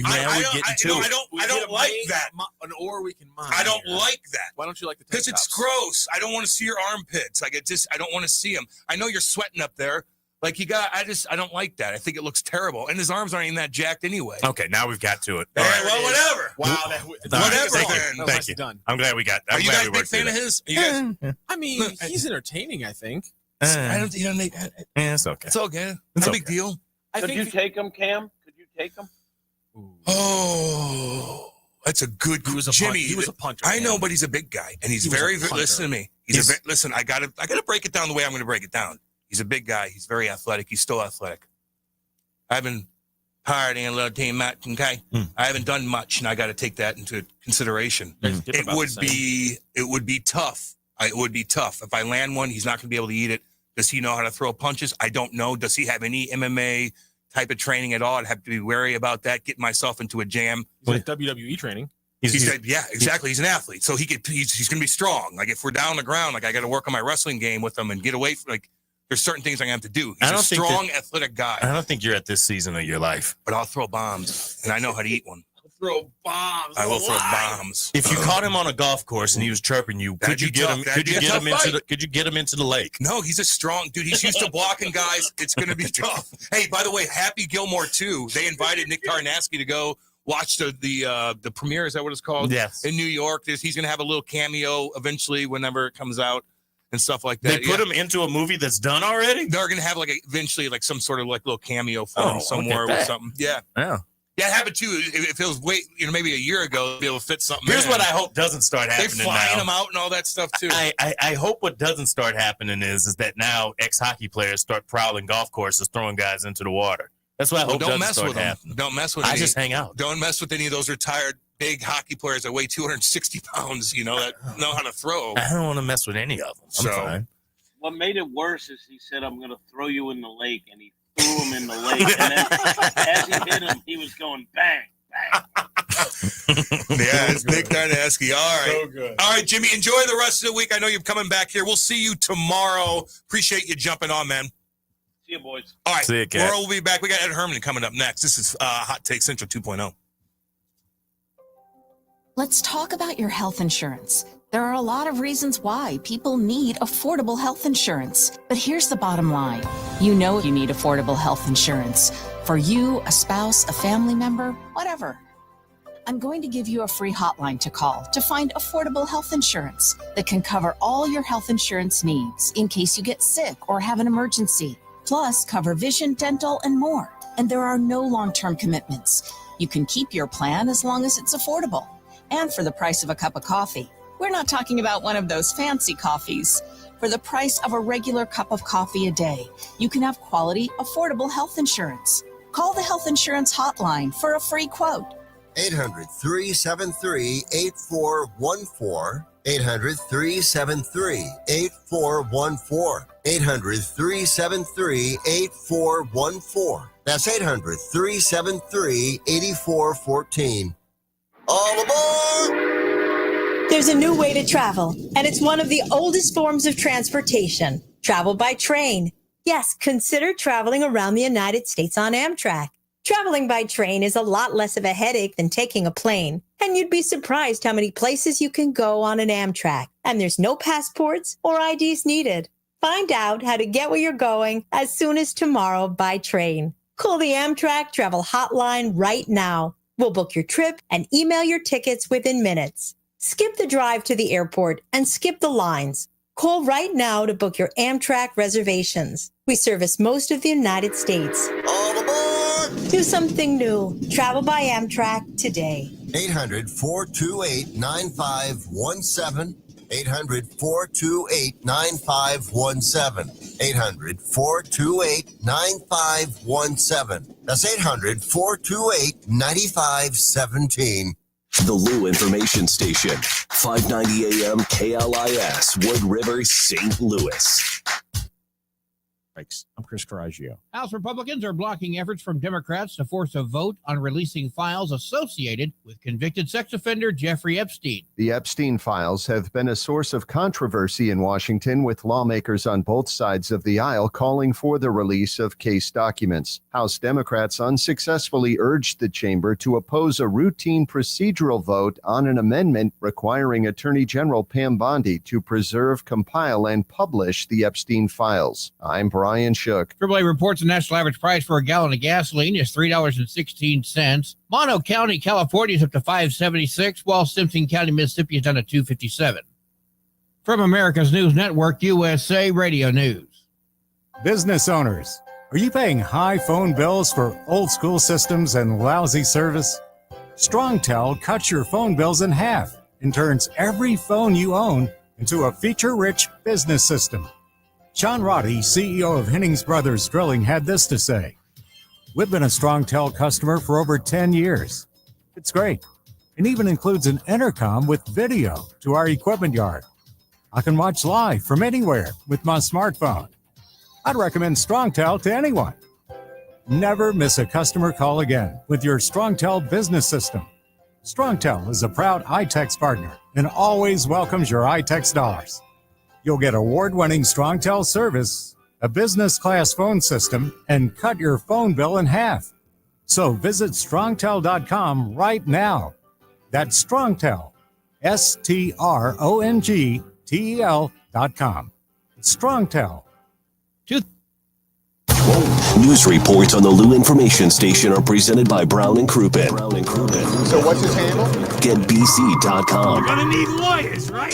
S20: don't like that.
S18: Or we can mine.
S20: I don't like that.
S18: Why don't you like the tank
S20: Because it's gross. I don't want to see your armpits. I don't want to see them. I know you're sweating up there. Like I don't like that. I think it looks terrible. And his arms aren't even that jacked anyway.
S19: Okay, now we've got to it.
S20: All right, well, whatever.
S18: Wow.
S20: Whatever.
S19: Thank you.
S18: Done.
S19: I'm glad we got that.
S20: Are you guys a big fan of his?
S18: I mean, he's entertaining, I think.
S20: I don't,
S19: it's okay.
S20: It's okay. It's a big deal.
S17: Could you take him, Cam? Could you take him?
S20: Oh, that's a good. Jimmy,
S18: he was a punter.
S20: I know, but he's a big guy, and he's very. Listen to me. Listen. I gotta break it down the way I'm going to break it down. He's a big guy. He's very athletic. He's still athletic. I've been partying a little too much, okay? I haven't done much, and I got to take that into consideration. It would be tough. It would be tough. If I land one, he's not going to be able to eat it. Does he know how to throw punches? I don't know. Does he have any MMA type of training at all? I'd have to be wary about that, getting myself into a jam.
S18: He's like WWE training.
S20: Yeah, exactly. He's an athlete. So he's going to be strong. Like, if we're down on the ground, like, I got to work on my wrestling game with him and get away from, like, there's certain things I'm going to have to do. He's a strong, athletic guy.
S19: I don't think you're at this season of your life.
S20: But I'll throw bombs, and I know how to eat one.
S18: Throw bombs.
S20: I will throw bombs.
S19: If you caught him on a golf course and he was chirping you, could you get him into the lake?
S20: No, he's a strong dude. He's used to blocking guys. It's going to be tough. Hey, by the way, Happy Gilmore too. They invited Nick Tarnasky to go watch the premiere. Is that what it's called?
S19: Yes.
S20: In New York, he's going to have a little cameo eventually whenever it comes out. And stuff like that.
S19: They put him into a movie that's done already?
S20: They're going to have eventually some sort of little cameo for him somewhere with something. Yeah.
S19: Yeah.
S20: Yeah, it happened too. It feels maybe a year ago to be able to fit something.
S19: Here's what I hope doesn't start happening.
S20: They're flying him out and all that stuff too.
S19: I hope what doesn't start happening is that now ex-hockey players start prowling golf courses, throwing guys into the water. That's what I hope
S20: don't
S19: doesn't
S20: mess
S19: start
S20: with them.
S19: happening.
S20: Don't mess with.
S19: I just hang out.
S20: Don't mess with any of those retired big hockey players that weigh 260 pounds. That know how to throw.
S19: I don't want to mess with any of them. I'm fine.
S17: What made it worse is he said, "I'm going to throw you in the lake," and he threw him in the lake. And then, as he hit him, he was going bang, bang.
S20: Yeah, it's Nick Tarnasky. All right.
S18: So good.
S20: All right, Jimmy, enjoy the rest of the week. I know you're coming back here. We'll see you tomorrow. Appreciate you jumping on, man.
S17: See you, boys.
S20: All right.
S19: See you, Kat.
S20: We'll be back. We got Ed Herman coming up next. This is Hot Take Central 2.0.
S1: Let's talk about your health insurance. There are a lot of reasons why people need affordable health insurance. But here's the bottom line. You know you need affordable health insurance. For you, a spouse, a family member, whatever. I'm going to give you a free hotline to call to find affordable health insurance that can cover all your health insurance needs in case you get sick or have an emergency. Plus, cover vision, dental, and more. And there are no long-term commitments. You can keep your plan as long as it's affordable. And for the price of a cup of coffee. We're not talking about one of those fancy coffees. For the price of a regular cup of coffee a day, you can have quality, affordable health insurance. Call the health insurance hotline for a free quote.
S4: 800-373-8414. 800-373-8414. 800-373-8414. That's 800-373-8414. All aboard!
S2: There's a new way to travel, and it's one of the oldest forms of transportation. Travel by train. Yes, consider traveling around the United States on Amtrak. Traveling by train is a lot less of a headache than taking a plane, and you'd be surprised how many places you can go on an Amtrak, and there's no passports or IDs needed. Find out how to get where you're going as soon as tomorrow by train. Call the Amtrak Travel Hotline right now. We'll book your trip and email your tickets within minutes. Skip the drive to the airport and skip the lines. Call right now to book your Amtrak reservations. We service most of the United States.
S4: All aboard!
S2: Do something new. Travel by Amtrak today.
S4: 800-428-9517. 800-428-9517. 800-428-9517. That's 800-428-9517.
S3: The Lou Information Station, 590 AM KLIS, Wood River, St. Louis.
S5: I'm Chris Coraggio.
S6: House Republicans are blocking efforts from Democrats to force a vote on releasing files associated with convicted sex offender Jeffrey Epstein.
S7: The Epstein files have been a source of controversy in Washington, with lawmakers on both sides of the aisle calling for the release of case documents. House Democrats unsuccessfully urged the chamber to oppose a routine procedural vote on an amendment requiring Attorney General Pam Bondi to preserve, compile, and publish the Epstein files. I'm Brian Shook.
S6: AAA reports the national average price for a gallon of gasoline is $3.16. Mono County, California is up to $5.76, while Simpson County, Mississippi is down to $2.57. From America's News Network, USA Radio News.
S8: Business owners, are you paying high phone bills for old school systems and lousy service? StrongTel cuts your phone bills in half and turns every phone you own into a feature-rich business system. Sean Roddy, CEO of Hennings Brothers Drilling, had this to say: "We've been a StrongTel customer for over 10 years. It's great. It even includes an intercom with video to our equipment yard. I can watch live from anywhere with my smartphone. I'd recommend StrongTel to anyone. Never miss a customer call again with your StrongTel business system. StrongTel is a proud iTex partner and always welcomes your iTex dollars. You'll get award-winning StrongTel service, a business-class phone system, and cut your phone bill in half. So visit StrongTel.com right now. That's StrongTel, StrongTel.com. StrongTel.
S3: News reports on the Lou Information Station are presented by Brown and Crouppen.
S21: So what's his handle?
S3: GetBC.com.
S9: You're gonna need lawyers, right?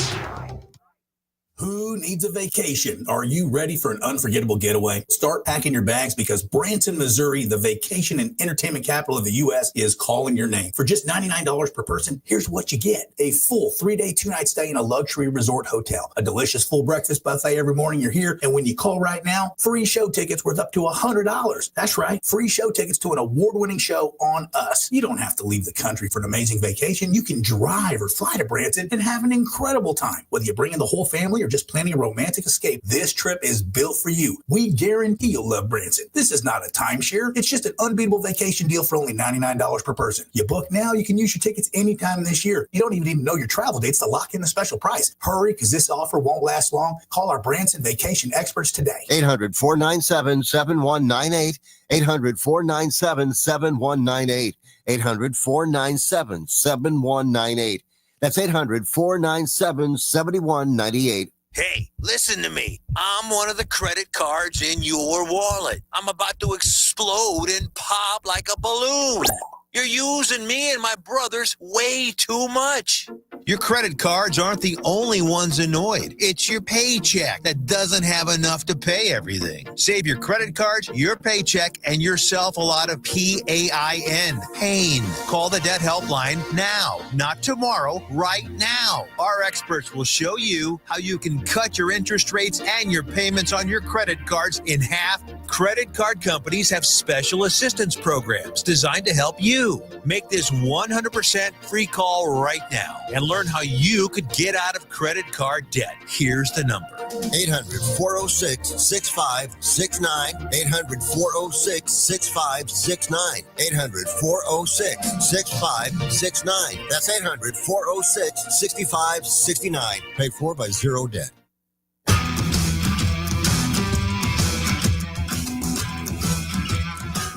S10: Who needs a vacation? Are you ready for an unforgettable getaway? Start packing your bags, because Branson, Missouri, the vacation and entertainment capital of the U.S., is calling your name. For just $99 per person, here's what you get: a full 3-day, 2-night stay in a luxury resort hotel, a delicious full breakfast buffet every morning you're here, and when you call right now, free show tickets worth up to $100. That's right, free show tickets to an award-winning show on us. You don't have to leave the country for an amazing vacation. You can drive or fly to Branson and have an incredible time. Whether you bring in the whole family or just planning a romantic escape, this trip is built for you. We guarantee you'll love Branson. This is not a timeshare. It's just an unbeatable vacation deal for only $99 per person. You book now, you can use your tickets anytime this year. You don't even need to know your travel dates to lock in the special price. Hurry, because this offer won't last long. Call our Branson vacation experts today.
S4: 800-497-7198. 800-497-7198. 800-497-7198. That's 800-497-7198.
S11: Hey, listen to me. I'm one of the credit cards in your wallet. I'm about to explode and pop like a balloon. You're using me and my brothers way too much.
S12: Your credit cards aren't the only ones annoyed. It's your paycheck that doesn't have enough to pay everything. Save your credit cards, your paycheck, and yourself a lot of PAIN. Pain. Call the debt helpline now, not tomorrow, right now. Our experts will show you how you can cut your interest rates and your payments on your credit cards in half. Credit card companies have special assistance programs designed to help you. Make this 100% free call right now and learn how you could get out of credit card debt. Here's the number:
S4: 800-406-6569. 800-406-6569. 800-406-6569. That's 800-406-6569. Paid for by Zero Debt.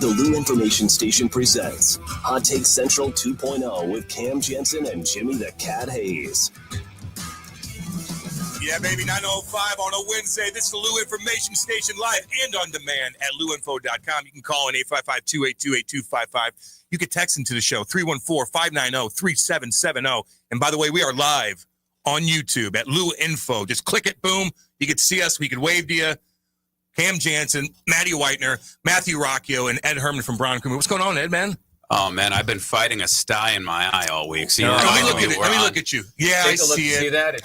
S3: The Lou Information Station presents Hot Take Central 2.0 with Cam Jensen and Jimmy the Cat Hayes.
S20: Yeah, baby, 9:05 on a Wednesday. This is the Lou Information Station, live and on demand at luinfo.com. You can call in 855-282-8255. You can text into the show, 314-590-3770. And by the way, we are live on YouTube at Lou Info. Just click it, boom. You can see us. We can wave to you. Cam Jansen, Maddie Whitener, Matthew Rocchio, and Ed Herman from Brown Crew. What's going on, Ed, man?
S5: Oh, man, I've been fighting a sty in my eye all week. So
S20: let me look at you. Yeah, I see it.
S5: See that? It's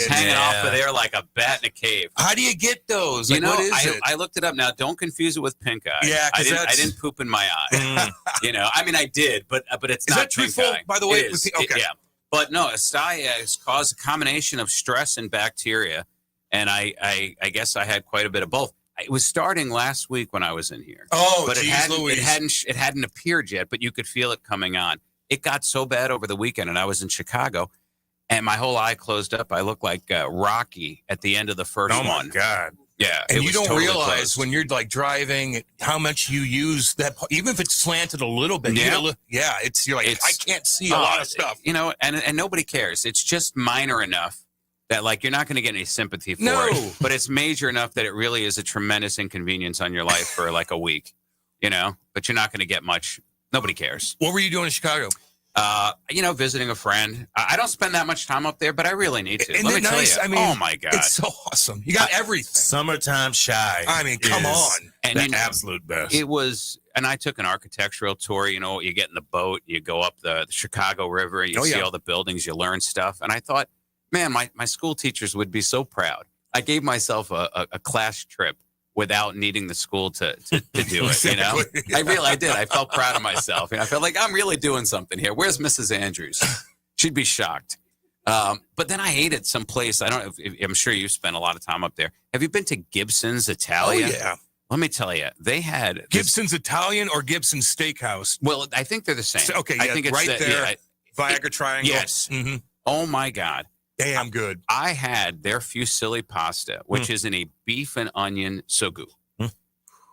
S5: hanging off of there like a bat in a cave.
S20: How do you get those?
S5: Like,
S20: what is it?
S5: I looked it up. Now, don't confuse it with pink eye.
S20: Yeah,
S5: I didn't poop in my eye. I mean, I did, but it's not
S20: that
S5: pink
S20: truthful,
S5: eye.
S20: by the way?
S5: It is.
S20: Okay.
S5: Yeah. But no, a sty has caused a combination of stress and bacteria, and I guess I had quite a bit of both. It was starting last week when I was in here.
S20: Oh,
S5: but
S20: geez,
S5: it hadn't appeared yet, but you could feel it coming on. It got so bad over the weekend, and I was in Chicago, and my whole eye closed up. I looked like Rocky at the end of the first one.
S20: Oh, my God.
S5: Yeah.
S20: And you don't
S5: totally
S20: realize
S5: closed.
S20: when you're like driving how much you use that, even if it's slanted a little bit.
S5: Yeah.
S20: You're like, I can't see a lot of stuff.
S5: And nobody cares. It's just minor enough that, like, you're not going to get any sympathy for it. But it's major enough that it really is a tremendous inconvenience on your life for like a week, but you're not going to get much. Nobody cares.
S20: What were you doing in Chicago?
S5: Visiting a friend. I don't spend that much time up there, but I really need to.
S20: Isn't
S5: Let me
S20: it
S5: tell
S20: nice?
S5: you.
S20: I mean,
S5: oh my God.
S20: it's so awesome. You got everything.
S19: Summertime Shy.
S20: I mean, come on.
S5: And
S19: the absolute best.
S5: It was, and I took an architectural tour. You get in the boat, you go up the Chicago River, you see all the buildings, you learn stuff. And I thought, man, my school teachers would be so proud. I gave myself a class trip without needing the school to do it, I did. I felt proud of myself. I felt like I'm really doing something here. Where's Mrs. Andrews? She'd be shocked. But then I ate at some place. I don't know if I'm sure you've spent a lot of time up there. Have you been to Gibson's Italia?
S20: Oh, yeah.
S5: Let me tell you, they had
S20: Gibson's Italian or Gibson's Steakhouse?
S5: Well, I think they're the same.
S20: Okay,
S5: I think it's
S20: right there. Viagra Triangle.
S5: Yes.
S20: Mm-hmm.
S5: Oh, my God.
S20: Damn good.
S5: I had their fusilli pasta, which is in a beef and onion sugu.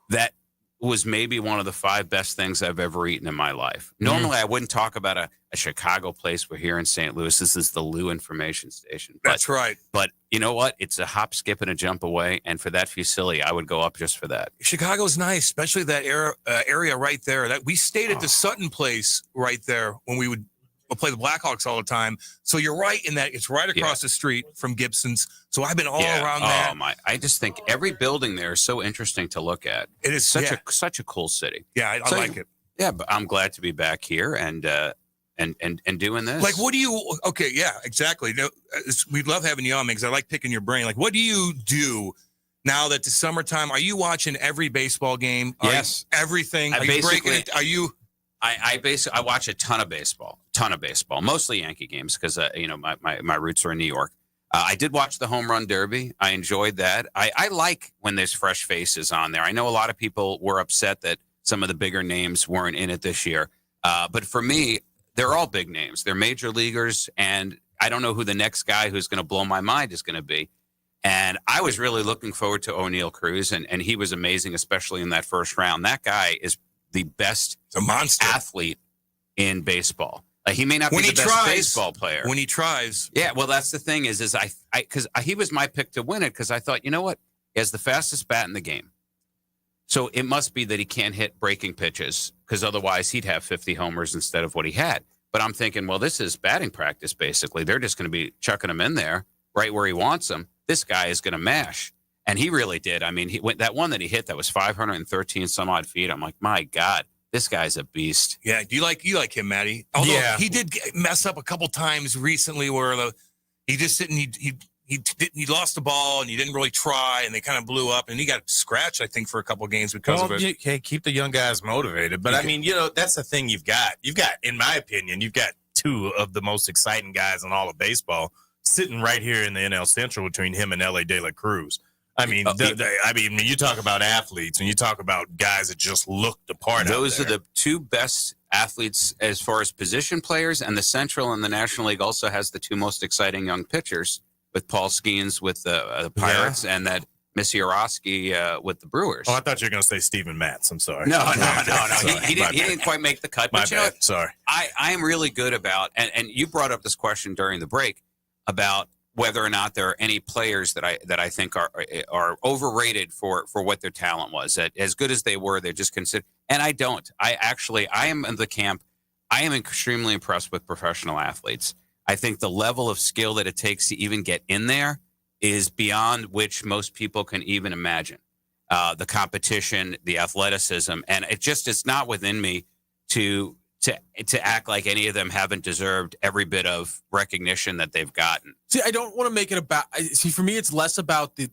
S5: That was maybe one of the 5 best things I've ever eaten in my life. Normally, I wouldn't talk about a Chicago place. We're here in St. Louis. This is the Lou Information Station.
S20: That's right.
S5: But you know what? It's a hop, skip, and a jump away. And for that fusilli, I would go up just for that.
S20: Chicago's nice, especially that area right there. That we stayed at the Sutton place right there when we would play the Blackhawks all the time. So you're right in that it's right across the street from Gibson's. So I've been all around that.
S5: Oh my! I just think every building there is so interesting to look at.
S20: It is
S5: such a cool city.
S20: Yeah, I like it.
S5: Yeah, but I'm glad to be back here and doing this.
S20: Like, what do you? Okay, yeah, exactly. We love having you on because I like picking your brain. Like, what do you do now that the summertime? Are you watching every baseball game?
S5: Yes,
S20: everything.
S5: Are you breaking it?
S20: Are you?
S5: I watch a ton of baseball, mostly Yankee games because my roots are in New York. I did watch the Home Run Derby. I enjoyed that. I like when there's fresh faces on there. I know a lot of people were upset that some of the bigger names weren't in it this year, but for me, they're all big names. They're major leaguers, and I don't know who the next guy who's going to blow my mind is going to be. And I was really looking forward to O'Neal Cruz, and he was amazing, especially in that first round. That guy is the best athlete in baseball. He may not be the best baseball player.
S20: When he tries.
S5: Yeah, well, that's the thing is because he was my pick to win it because I thought, you know what? He has the fastest bat in the game. So it must be that he can't hit breaking pitches because otherwise he'd have 50 homers instead of what he had. But I'm thinking, well, this is batting practice, basically. They're just going to be chucking him in there right where he wants him. This guy is going to mash. And he really did. I mean, that one that he hit that was 513 some odd feet. I'm like, my God, this guy's a beast.
S20: Yeah, you like him, Matty? Although he did mess up a couple times recently where he just didn't. He lost the ball and he didn't really try, and they kind of blew up, and he got scratched, I think, for a couple games because of it.
S19: Hey, keep the young guys motivated. But I mean, that's the thing you've got. In my opinion, you've got 2 of the most exciting guys in all of baseball sitting right here in the NL Central between him and L.A. De La Cruz. I mean, when you talk about athletes, and you talk about guys that just look the part.
S5: Those are the 2 best athletes as far as position players, and the Central and the National League also has the 2 most exciting young pitchers with Paul Skeens with the Pirates and that Missy Orosky with the Brewers.
S19: Oh, I thought you were going to say Steven Matz. I'm sorry.
S5: No. He didn't quite make the cut.
S19: My
S5: but
S19: bad. Sorry.
S5: I am really good about, and you brought up this question during the break about whether or not there are any players that I think are overrated for what their talent was. That as good as they were, they're just considered. And I don't. I am in the camp. I am extremely impressed with professional athletes. I think the level of skill that it takes to even get in there is beyond which most people can even imagine. The competition, the athleticism, and it's not within me to act like any of them haven't deserved every bit of recognition that they've gotten.
S18: See, I don't want to make it about. See, for me, it's less about the.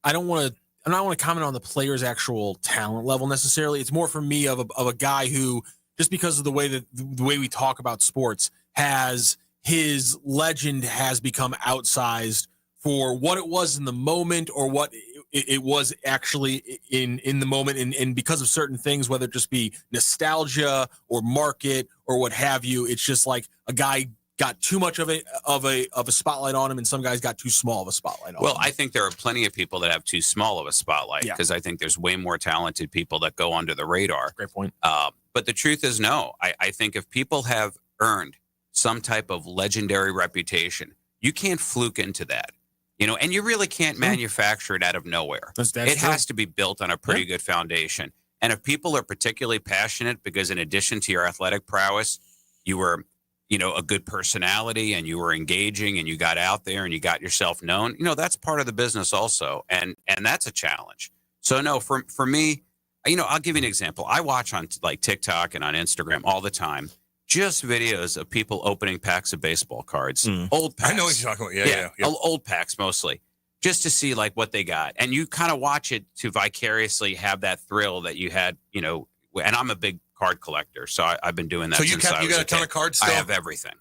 S18: I'm not want to comment on the player's actual talent level necessarily. It's more for me of a guy who, just because of the way we talk about sports, has his legend has become outsized for what it was in the moment or what it was actually in the moment, and because of certain things, whether it just be nostalgia or market or what have you. It's just like a guy got too much of a spotlight on him, and some guys got too small of a spotlight on him.
S5: Well, I think there are plenty of people that have too small of a spotlight because I think there's way more talented people that go under the radar.
S18: Great point.
S5: But the truth is, no. I think if people have earned some type of legendary reputation, you can't fluke into that. And you really can't manufacture it out of nowhere. It has to be built on a pretty good foundation. And if people are particularly passionate because in addition to your athletic prowess, you were, a good personality and you were engaging and you got out there and you got yourself known, that's part of the business also. And that's a challenge. So no, for me, I'll give you an example. I watch on like TikTok and on Instagram all the time, just videos of people opening packs of baseball cards, old packs.
S20: I know what you're talking about. Yeah.
S5: Old packs mostly, just to see like what they got. And you kind of watch it to vicariously have that thrill that you had, and I'm a big card collector. So I've been doing that.
S20: So you got a ton of cards still?
S5: I have everything.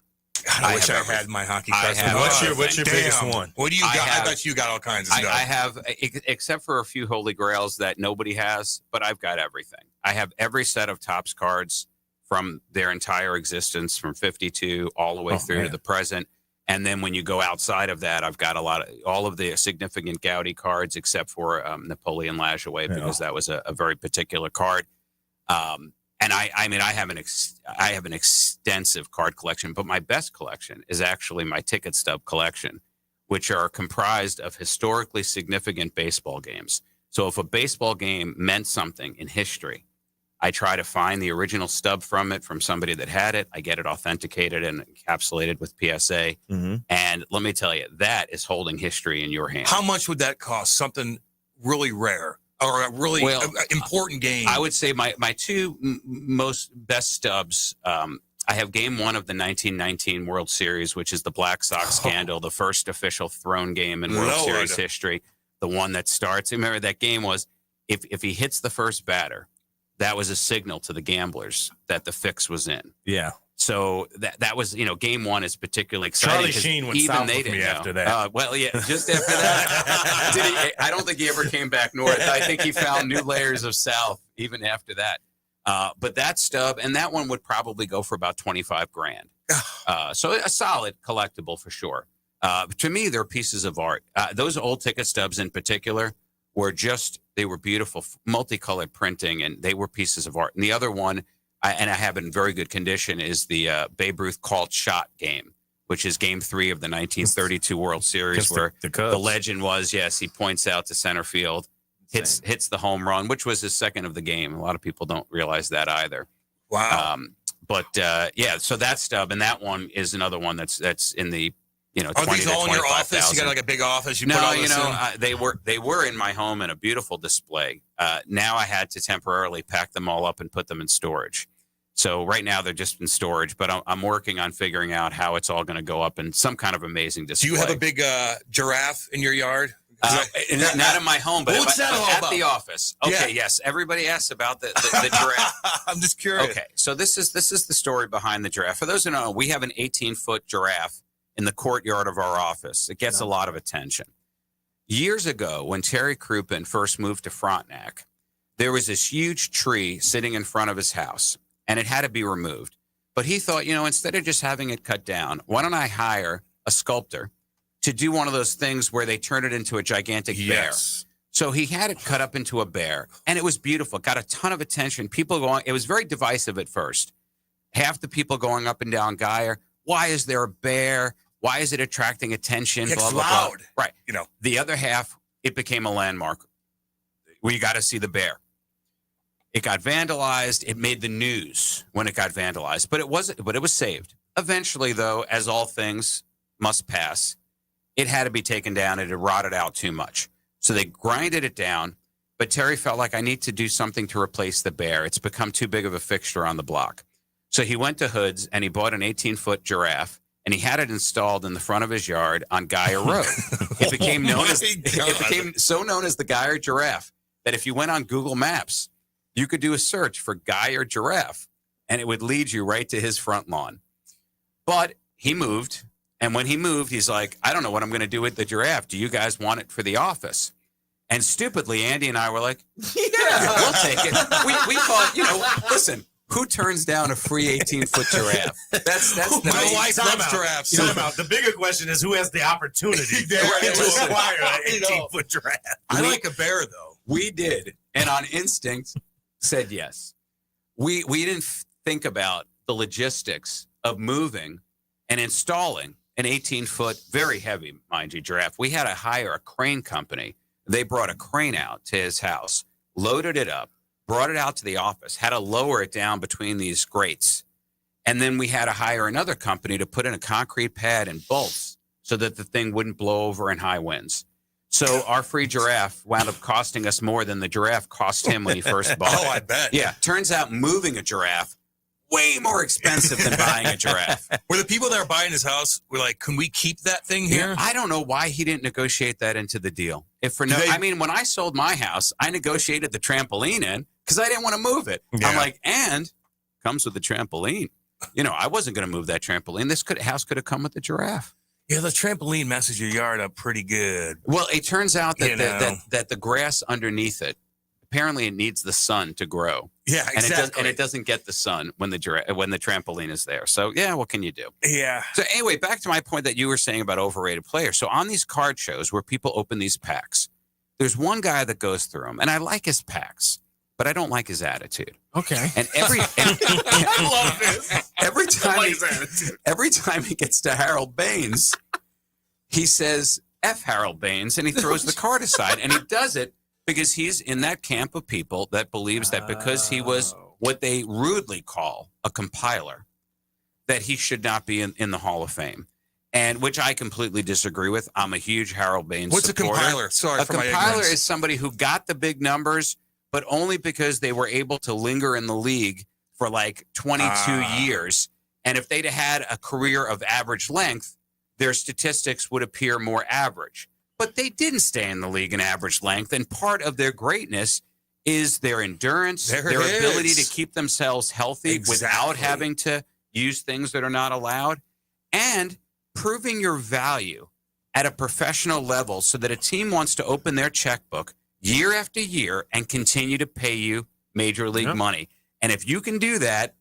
S20: God, I wish I had my hockey cards. What's your biggest one? What do you got? I bet you got all kinds of stuff.
S5: I have, except for a few holy grails that nobody has, but I've got everything. I have every set of Topps cards from their entire existence, from 52 all the way through to the present. And then when you go outside of that, I've got all of the significant Gaudy cards, except for Napoleon Lajoie, because that was a very particular card. And I have an extensive card collection, but my best collection is actually my ticket stub collection, which are comprised of historically significant baseball games. So if a baseball game meant something in history, I try to find the original stub from somebody that had it. I get it authenticated and encapsulated with PSA. And let me tell you, that is holding history in your hand.
S20: How much would that cost? Something really rare or a really important game?
S5: I would say my two most best stubs, I have game 1 of the 1919 World Series, which is the Black Sox scandal, the first official thrown game in World Series history. The one that starts. Remember, that game was, if he hits the first batter, that was a signal to the gamblers that the fix was in.
S19: Yeah.
S5: So that was, game 1 is particularly exciting.
S19: Charlie Sheen went south with me after that.
S5: Just after that. I don't think he ever came back north. I think he found new layers of south even after that. But that stub, and that one would probably go for about $25,000. So a solid collectible for sure. To me, they're pieces of art. Those old ticket stubs in particular they were beautiful, multicolored printing, and they were pieces of art. And the other one, I have in very good condition, is the Babe Ruth called shot game, which is game 3 of the 1932 World Series, where the legend was, he points out to center field, hits the home run, which was his second of the game. A lot of people don't realize that either.
S20: Wow.
S5: So that stub, and that one is another one that's in the,
S20: are these all in your office? You got like a big office?
S5: They were in my home in a beautiful display. Now I had to temporarily pack them all up and put them in storage. So right now they're just in storage, but I'm working on figuring out how it's all going to go up in some kind of amazing display.
S20: Do you have a big giraffe in your yard?
S5: Not in my home, but at the office. Okay,
S20: yeah.
S5: Yes. Everybody asks about the giraffe.
S20: I'm just curious.
S5: Okay, so this is the story behind the giraffe. For those who don't know, we have an 18-foot giraffe in the courtyard of our office. It gets a lot of attention. Years ago, when Terry Crouppen first moved to Frontenac, there was this huge tree sitting in front of his house, and it had to be removed. But he thought, instead of just having it cut down, why don't I hire a sculptor to do one of those things where they turn it into a gigantic bear? So he had it cut up into a bear, and it was beautiful. It got a ton of attention. People going, it was very divisive at first. Half the people going up and down Geyer, why is there a bear? Why is it attracting attention?
S20: It's
S5: blah, blah,
S20: loud.
S5: Blah. Right.
S20: You know.
S5: The other half, it became a landmark. We got to see the bear. It got vandalized. It made the news when it got vandalized, but it was saved. Eventually, though, as all things must pass, it had to be taken down. It had rotted out too much. So they grinded it down, but Terry felt like, I need to do something to replace the bear. It's become too big of a fixture on the block. So he went to Hood's and he bought an 18-foot giraffe, and he had it installed in the front of his yard on Geyer Road. It became so known as the Geyer giraffe that if you went on Google Maps, you could do a search for Geyer giraffe, and it would lead you right to his front lawn. But he moved, and when he moved, he's like, I don't know what I'm going to do with the giraffe. Do you guys want it for the office? And stupidly, Andy and I were like, yeah, we'll take it. We thought, listen, who turns down a free 18-foot giraffe? That's
S19: my wife loves giraffes. Time out. The bigger question is who has the opportunity to acquire an 18-foot giraffe.
S20: I like a bear, though.
S5: We did, and on instinct said yes. We didn't think about the logistics of moving and installing an 18-foot, very heavy, mind you, giraffe. We had to hire a crane company. They brought a crane out to his house, loaded it up, brought it out to the office, had to lower it down between these grates. And then we had to hire another company to put in a concrete pad and bolts so that the thing wouldn't blow over in high winds. So our free giraffe wound up costing us more than the giraffe cost him when he first bought it.
S20: Oh, I bet.
S5: Yeah. Turns out moving a giraffe, way more expensive than buying a giraffe.
S20: Were the people that are buying his house were like, can we keep that thing here?
S5: Yeah, I don't know why he didn't negotiate that into the deal. I mean, when I sold my house, I negotiated the trampoline in because I didn't want to move it. Yeah. I'm like, and comes with the trampoline. I wasn't going to move that trampoline. House could have come with the giraffe.
S20: Yeah, the trampoline messes your yard up pretty good.
S5: Well, it turns out that the grass underneath it, apparently it needs the sun to grow.
S20: Yeah, exactly.
S5: And it doesn't get the sun when the trampoline is there. So, yeah, what can you do?
S20: Yeah.
S5: So, anyway, back to my point that you were saying about overrated players. So, on these card shows where people open these packs, there's one guy that goes through them, and I like his packs, but I don't like his attitude.
S18: Okay.
S5: And
S20: I love this.
S5: Every time he gets to Harold Baines, he says, F Harold Baines, and he throws the card aside, and he does it because he's in that camp of people that believes that because he was what they rudely call a compiler, that he should not be in the Hall of Fame. And which I completely disagree with. I'm a huge Harold Baines supporter.
S20: What's a compiler? Sorry for my ignorance.
S5: A compiler is somebody who got the big numbers, but only because they were able to linger in the league for like 22 years. And if they'd had a career of average length, their statistics would appear more average. But they didn't stay in the league in average length. And part of their greatness is their endurance, their ability to keep themselves healthy without having to use things that are not allowed, and proving your value at a professional level so that a team wants to open their checkbook year after year and continue to pay you major league money. And if you can do that,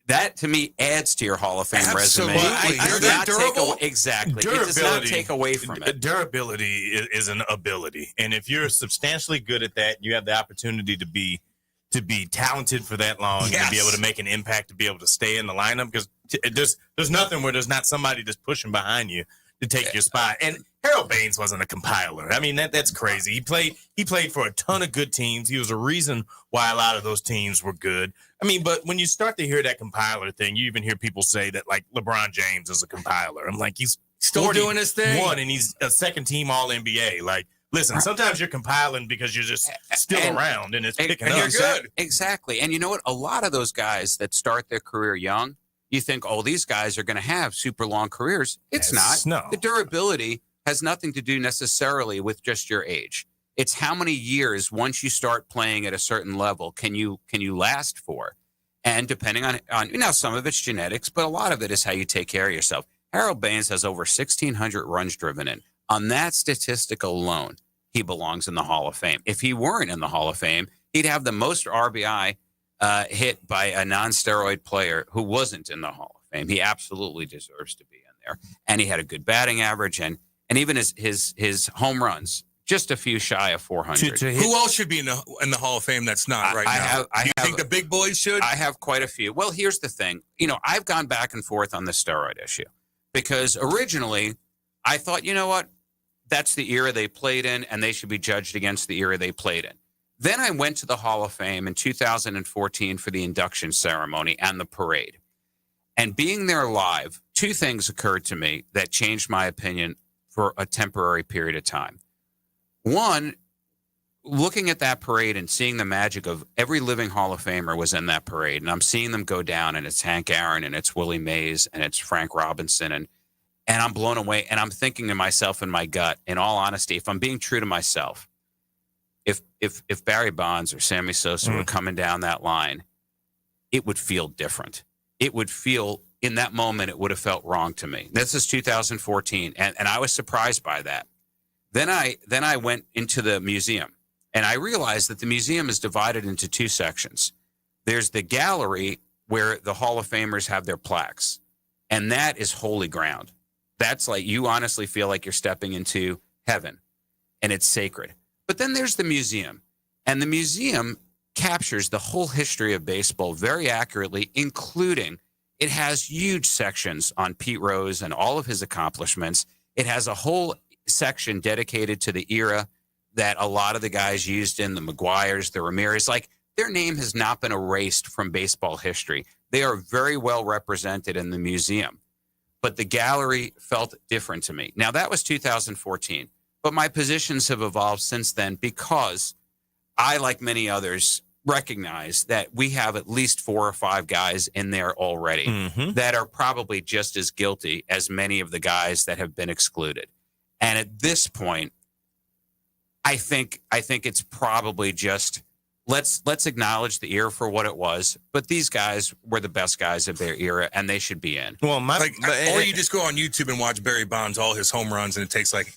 S5: that to me adds to your Hall of Fame resume. Exactly. It does not take away from it.
S19: Durability is an ability. And if you're substantially good at that, you have the opportunity to be talented for that long, and to be able to make an impact, to be able to stay in the lineup, because there's nothing where there's not somebody just pushing behind you to take your spot. And Harold Baines wasn't a compiler. I mean, that's crazy. He played for a ton of good teams. He was a reason why a lot of those teams were good. I mean, but when you start to hear that compiler thing, you even hear people say that like LeBron James is a compiler. I'm like, he's
S20: still doing his thing.
S19: And he's a second team All NBA. Like, listen, sometimes you're compiling because you're just still around and it's picking up.
S20: You're good.
S5: Exactly. And you know what? A lot of those guys that start their career young, you think, oh, these guys are going to have super long careers. It's not.
S19: No.
S5: The durability has nothing to do necessarily with just your age. It's how many years once you start playing at a certain level can you last for? And depending on some of it's genetics, but a lot of it is how you take care of yourself. Harold Baines has over 1,600 runs driven in. On that statistic alone, he belongs in the Hall of Fame. If he weren't in the Hall of Fame, he'd have the most RBI hit by a non-steroid player who wasn't in the Hall of Fame. He absolutely deserves to be in there. And he had a good batting average, and even his home runs, just a few shy of 400.
S20: Who else should be in the Hall of Fame that's not right now? Do you think the big boys should?
S5: I have quite a few. Well, here's the thing. I've gone back and forth on the steroid issue. because originally I thought, you know what? That's the era they played in, and they should be judged against the era they played in. Then I went to the Hall of Fame in 2014 for the induction ceremony and the parade. And being there live, two things occurred to me that changed my opinion for a temporary period of time. One, looking at that parade and seeing the magic of every living Hall of Famer was in that parade. And I'm seeing them go down, and it's Hank Aaron, and it's Willie Mays, and it's Frank Robinson, and I'm blown away. And I'm thinking to myself in my gut, in all honesty, if I'm being true to myself, if Barry Bonds or Sammy Sosa were coming down that line, it would feel different. It would feel, in that moment, it would have felt wrong to me. This is 2014, and I was surprised by that. Then I went into the museum, and I realized that the museum is divided into two sections. There's the gallery where the Hall of Famers have their plaques, and that is holy ground. That's like, you honestly feel like you're stepping into heaven, and it's sacred. But then there's the museum, and the museum captures the whole history of baseball very accurately, including it has huge sections on Pete Rose and all of his accomplishments. It has a whole section dedicated to the era that a lot of the guys used in, the McGuires, the Ramirez. Like, their name has not been erased from baseball history. They are very well represented in the museum. But the gallery felt different to me. Now, that was 2014. But my positions have evolved since then, because I, like many others, recognize that we have at least 4 or 5 guys in there already that are probably just as guilty as many of the guys that have been excluded. And at this point, I think it's probably just let's acknowledge the era for what it was. But these guys were the best guys of their era, and they should be in.
S20: Well, or you just go on YouTube and watch Barry Bonds, all his home runs, and it takes
S19: listen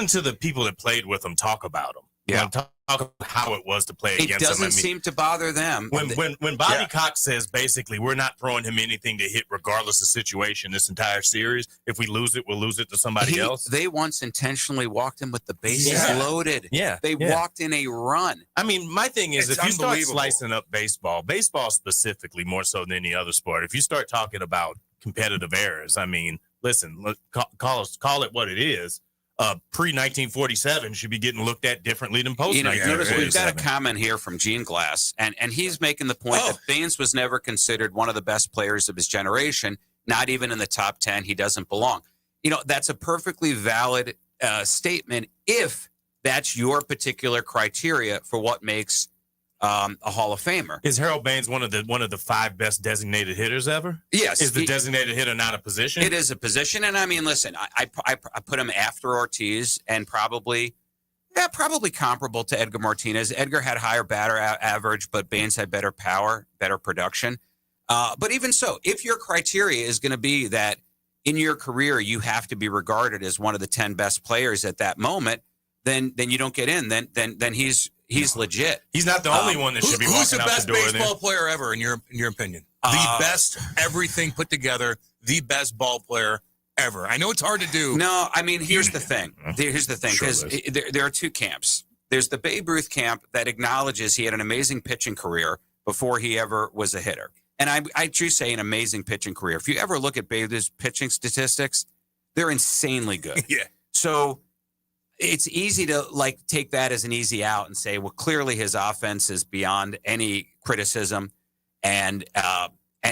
S19: to the people that played with him talk about him.
S5: Yeah,
S19: talk about how it was to play against him.
S5: It doesn't seem to bother them.
S19: When Bobby Cox says, basically, we're not throwing him anything to hit regardless of situation this entire series. If we lose it, we'll lose it to somebody else.
S5: They once intentionally walked in with the bases loaded.
S19: Yeah.
S5: They walked in a run.
S19: I mean, my thing is,
S5: It's
S19: if you start
S5: unbelievable.
S19: slicing up baseball specifically more so than any other sport, if you start talking about competitive errors, I mean, listen, call it what it is. Pre-1947 should be getting looked at differently than post-1947.
S5: Notice we've got a comment here from Gene Glass, and he's making the point that Baines was never considered one of the best players of his generation, not even in the top 10. He doesn't belong. That's a perfectly valid statement if that's your particular criteria for what makes a Hall of Famer.
S19: Is Harold Baines one of the 5 best designated hitters ever?
S5: Yes.
S19: Is the designated hitter not a position?
S5: It is a position, and I mean, listen, I put him after Ortiz, and probably comparable to Edgar Martinez. Edgar had higher batter average, but Baines had better power, better production. But even so, if your criteria is going to be that in your career you have to be regarded as one of the 10 best players at that moment, then you don't get in. Then he's legit.
S19: He's not the only one that should be walking out the door.
S20: Who's the best baseball player ever, in your opinion? The best, everything put together, the best ball player ever. I know it's hard to do.
S5: No, I mean, here's the thing. Because there are two camps. There's the Babe Ruth camp that acknowledges he had an amazing pitching career before he ever was a hitter. And I do say an amazing pitching career. If you ever look at Babe's pitching statistics, they're insanely good.
S20: Yeah. So
S5: it's easy to take that as an easy out and say, well, clearly his offense is beyond any criticism, and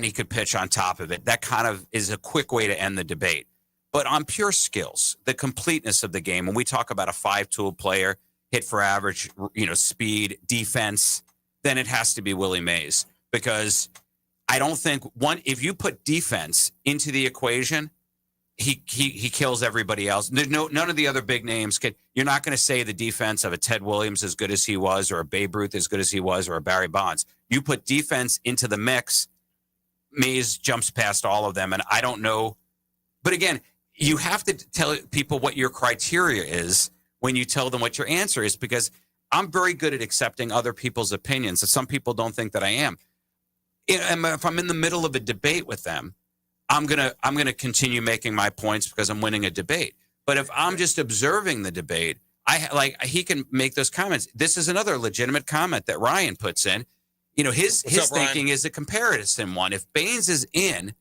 S5: he could pitch on top of it. That kind of is a quick way to end the debate. But on pure skills, the completeness of the game, when we talk about a 5-tool player, hit for average, speed, defense, then it has to be Willie Mays, because I don't think if you put defense into the equation, he kills everybody else. None of the other big names you're not going to say the defense of a Ted Williams as good as he was, or a Babe Ruth as good as he was, or a Barry Bonds. You put defense into the mix, Mays jumps past all of them, and I don't know. But again, you have to tell people what your criteria is when you tell them what your answer is, because I'm very good at accepting other people's opinions. And some people don't think that I am. If I'm in the middle of a debate with them, I'm gonna continue making my points because I'm winning a debate. But if I'm just observing the debate, he can make those comments. This is another legitimate comment that Ryan puts in. His thinking is a comparison one. If Baines is in,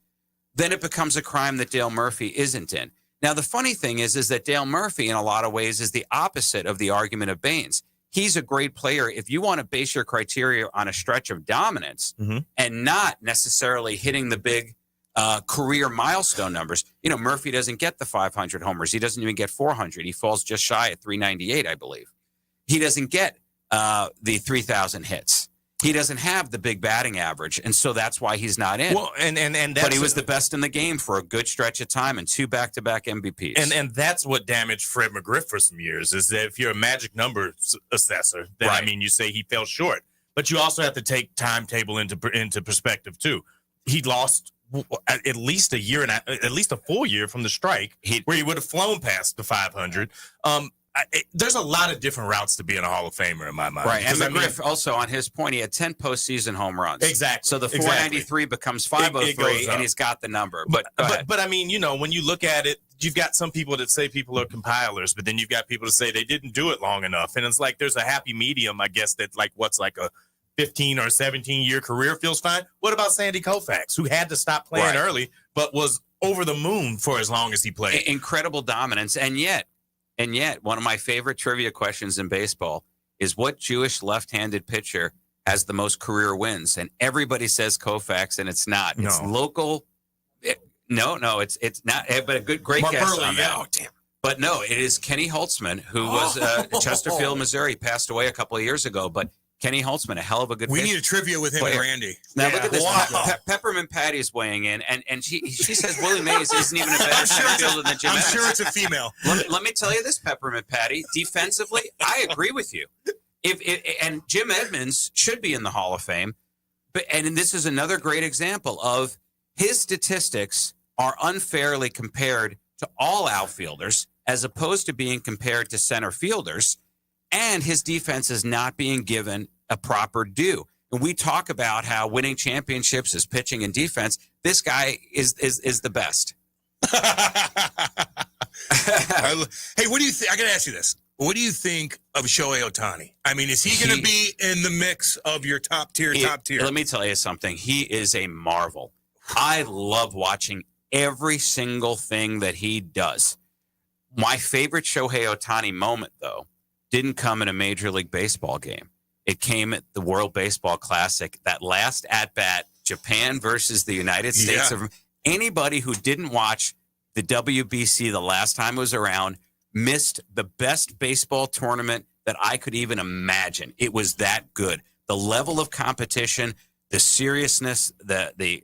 S5: then it becomes a crime that Dale Murphy isn't in. Now, the funny thing is that Dale Murphy, in a lot of ways, is the opposite of the argument of Baines. He's a great player. If you want to base your criteria on a stretch of dominance and not necessarily hitting the big career milestone numbers, Murphy doesn't get the 500 homers. He doesn't even get 400. He falls just shy at 398, I believe. He doesn't get the 3,000 hits. He doesn't have the big batting average, and so that's why he's not in.
S19: Well, and that's
S5: but he was the best in the game for a good stretch of time and 2 back-to-back MVPs.
S19: And that's what damaged Fred McGriff for some years, is that if you're a magic number assessor, then
S5: Right.
S19: you say he fell short. But you also have to take timetable into perspective too. He lost at least a full year from the strike, where he would have flown past the 500. There's a lot of different routes to being a Hall of Famer in my mind.
S5: Right, and McGriff also, on his point, he had 10 postseason home runs.
S19: Exactly.
S5: So the 493 becomes 503, and he's got the number. But
S19: I mean, when you look at it, you've got some people that say people are compilers, but then you've got people that say they didn't do it long enough. And it's like there's a happy medium, I guess, that what's like a 15 or 17-year career feels fine. What about Sandy Koufax, who had to stop playing early, but was over the moon for as long as he played?
S5: Incredible dominance, and yet, one of my favorite trivia questions in baseball is what Jewish left-handed pitcher has the most career wins? And everybody says Koufax, and it's not. It's local. No, it's not. But a great
S19: Mark
S5: guess
S19: Burley,
S5: on that.
S19: oh, damn.
S5: But no, it is Kenny Holtzman, who was Chesterfield, Missouri, passed away a couple of years ago. But Kenny Holtzman, a hell of a good
S20: We
S5: pitcher.
S20: need a trivia with him
S5: player.
S20: and Randy.
S5: Now look at this.
S20: Wow.
S5: Peppermint Patty is weighing in, and she says Willie Mays isn't even a better center fielder than Jim
S20: I'm
S5: Evans.
S20: sure it's a female.
S5: Let me tell you this, Peppermint Patty. Defensively, I agree with you. And Jim Edmonds should be in the Hall of Fame. And this is another great example of his statistics are unfairly compared to all outfielders as opposed to being compared to center fielders. And his defense is not being given a proper due. And we talk about how winning championships is pitching and defense. This guy is the best.
S20: Hey, what do you think? I got to ask you this. What do you think of Shohei Ohtani? I mean, is he going to be in the mix of your top tier?
S5: Let me tell you something. He is a marvel. I love watching every single thing that he does. My favorite Shohei Ohtani moment, though, didn't come in a Major League Baseball game. It came at the World Baseball Classic, that last at-bat, Japan versus the United States.
S20: Yeah.
S5: Anybody who didn't watch the WBC the last time it was around missed the best baseball tournament that I could even imagine. It was that good. The level of competition, the seriousness, the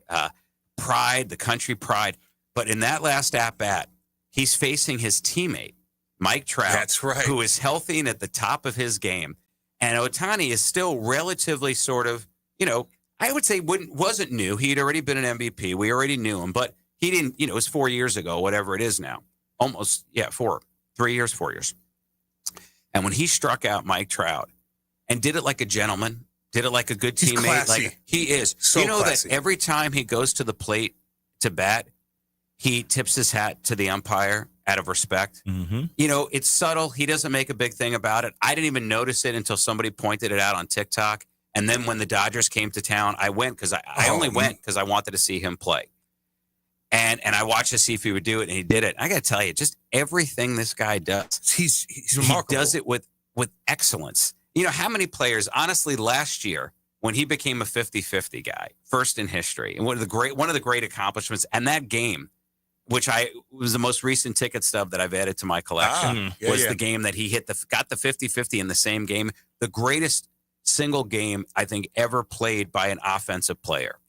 S5: pride, the country pride. But in that last at-bat, he's facing his teammate, Mike Trout,
S20: That's right.
S5: who is healthy and at the top of his game. And Ohtani is still relatively sort of, I would say wasn't new. He'd already been an MVP. We already knew him, but he didn't, it was 4 years ago, whatever it is now. Almost, 4 years. And when he struck out Mike Trout and did it like a gentleman, did it like a good
S20: He's
S5: teammate,
S20: classy.
S5: like he is.
S20: So classy.
S5: That every time he goes to the plate to bat, he tips his hat to the umpire out of respect.
S19: Mm-hmm.
S5: It's subtle. He doesn't make a big thing about it. I didn't even notice it until somebody pointed it out on TikTok. And then when the Dodgers came to town, I went because I only went because I wanted to see him play. And I watched to see if he would do it, and he did it. I got to tell you, just everything this guy does,
S20: he's remarkable.
S5: He does it with excellence. How many players, honestly, last year when he became a 50-50 guy, first in history, and one of the great accomplishments, and that game, which was the most recent ticket stub that I've added to my collection, was the game that he got the 50-50 in the same game, the greatest single game I think ever played by an offensive player.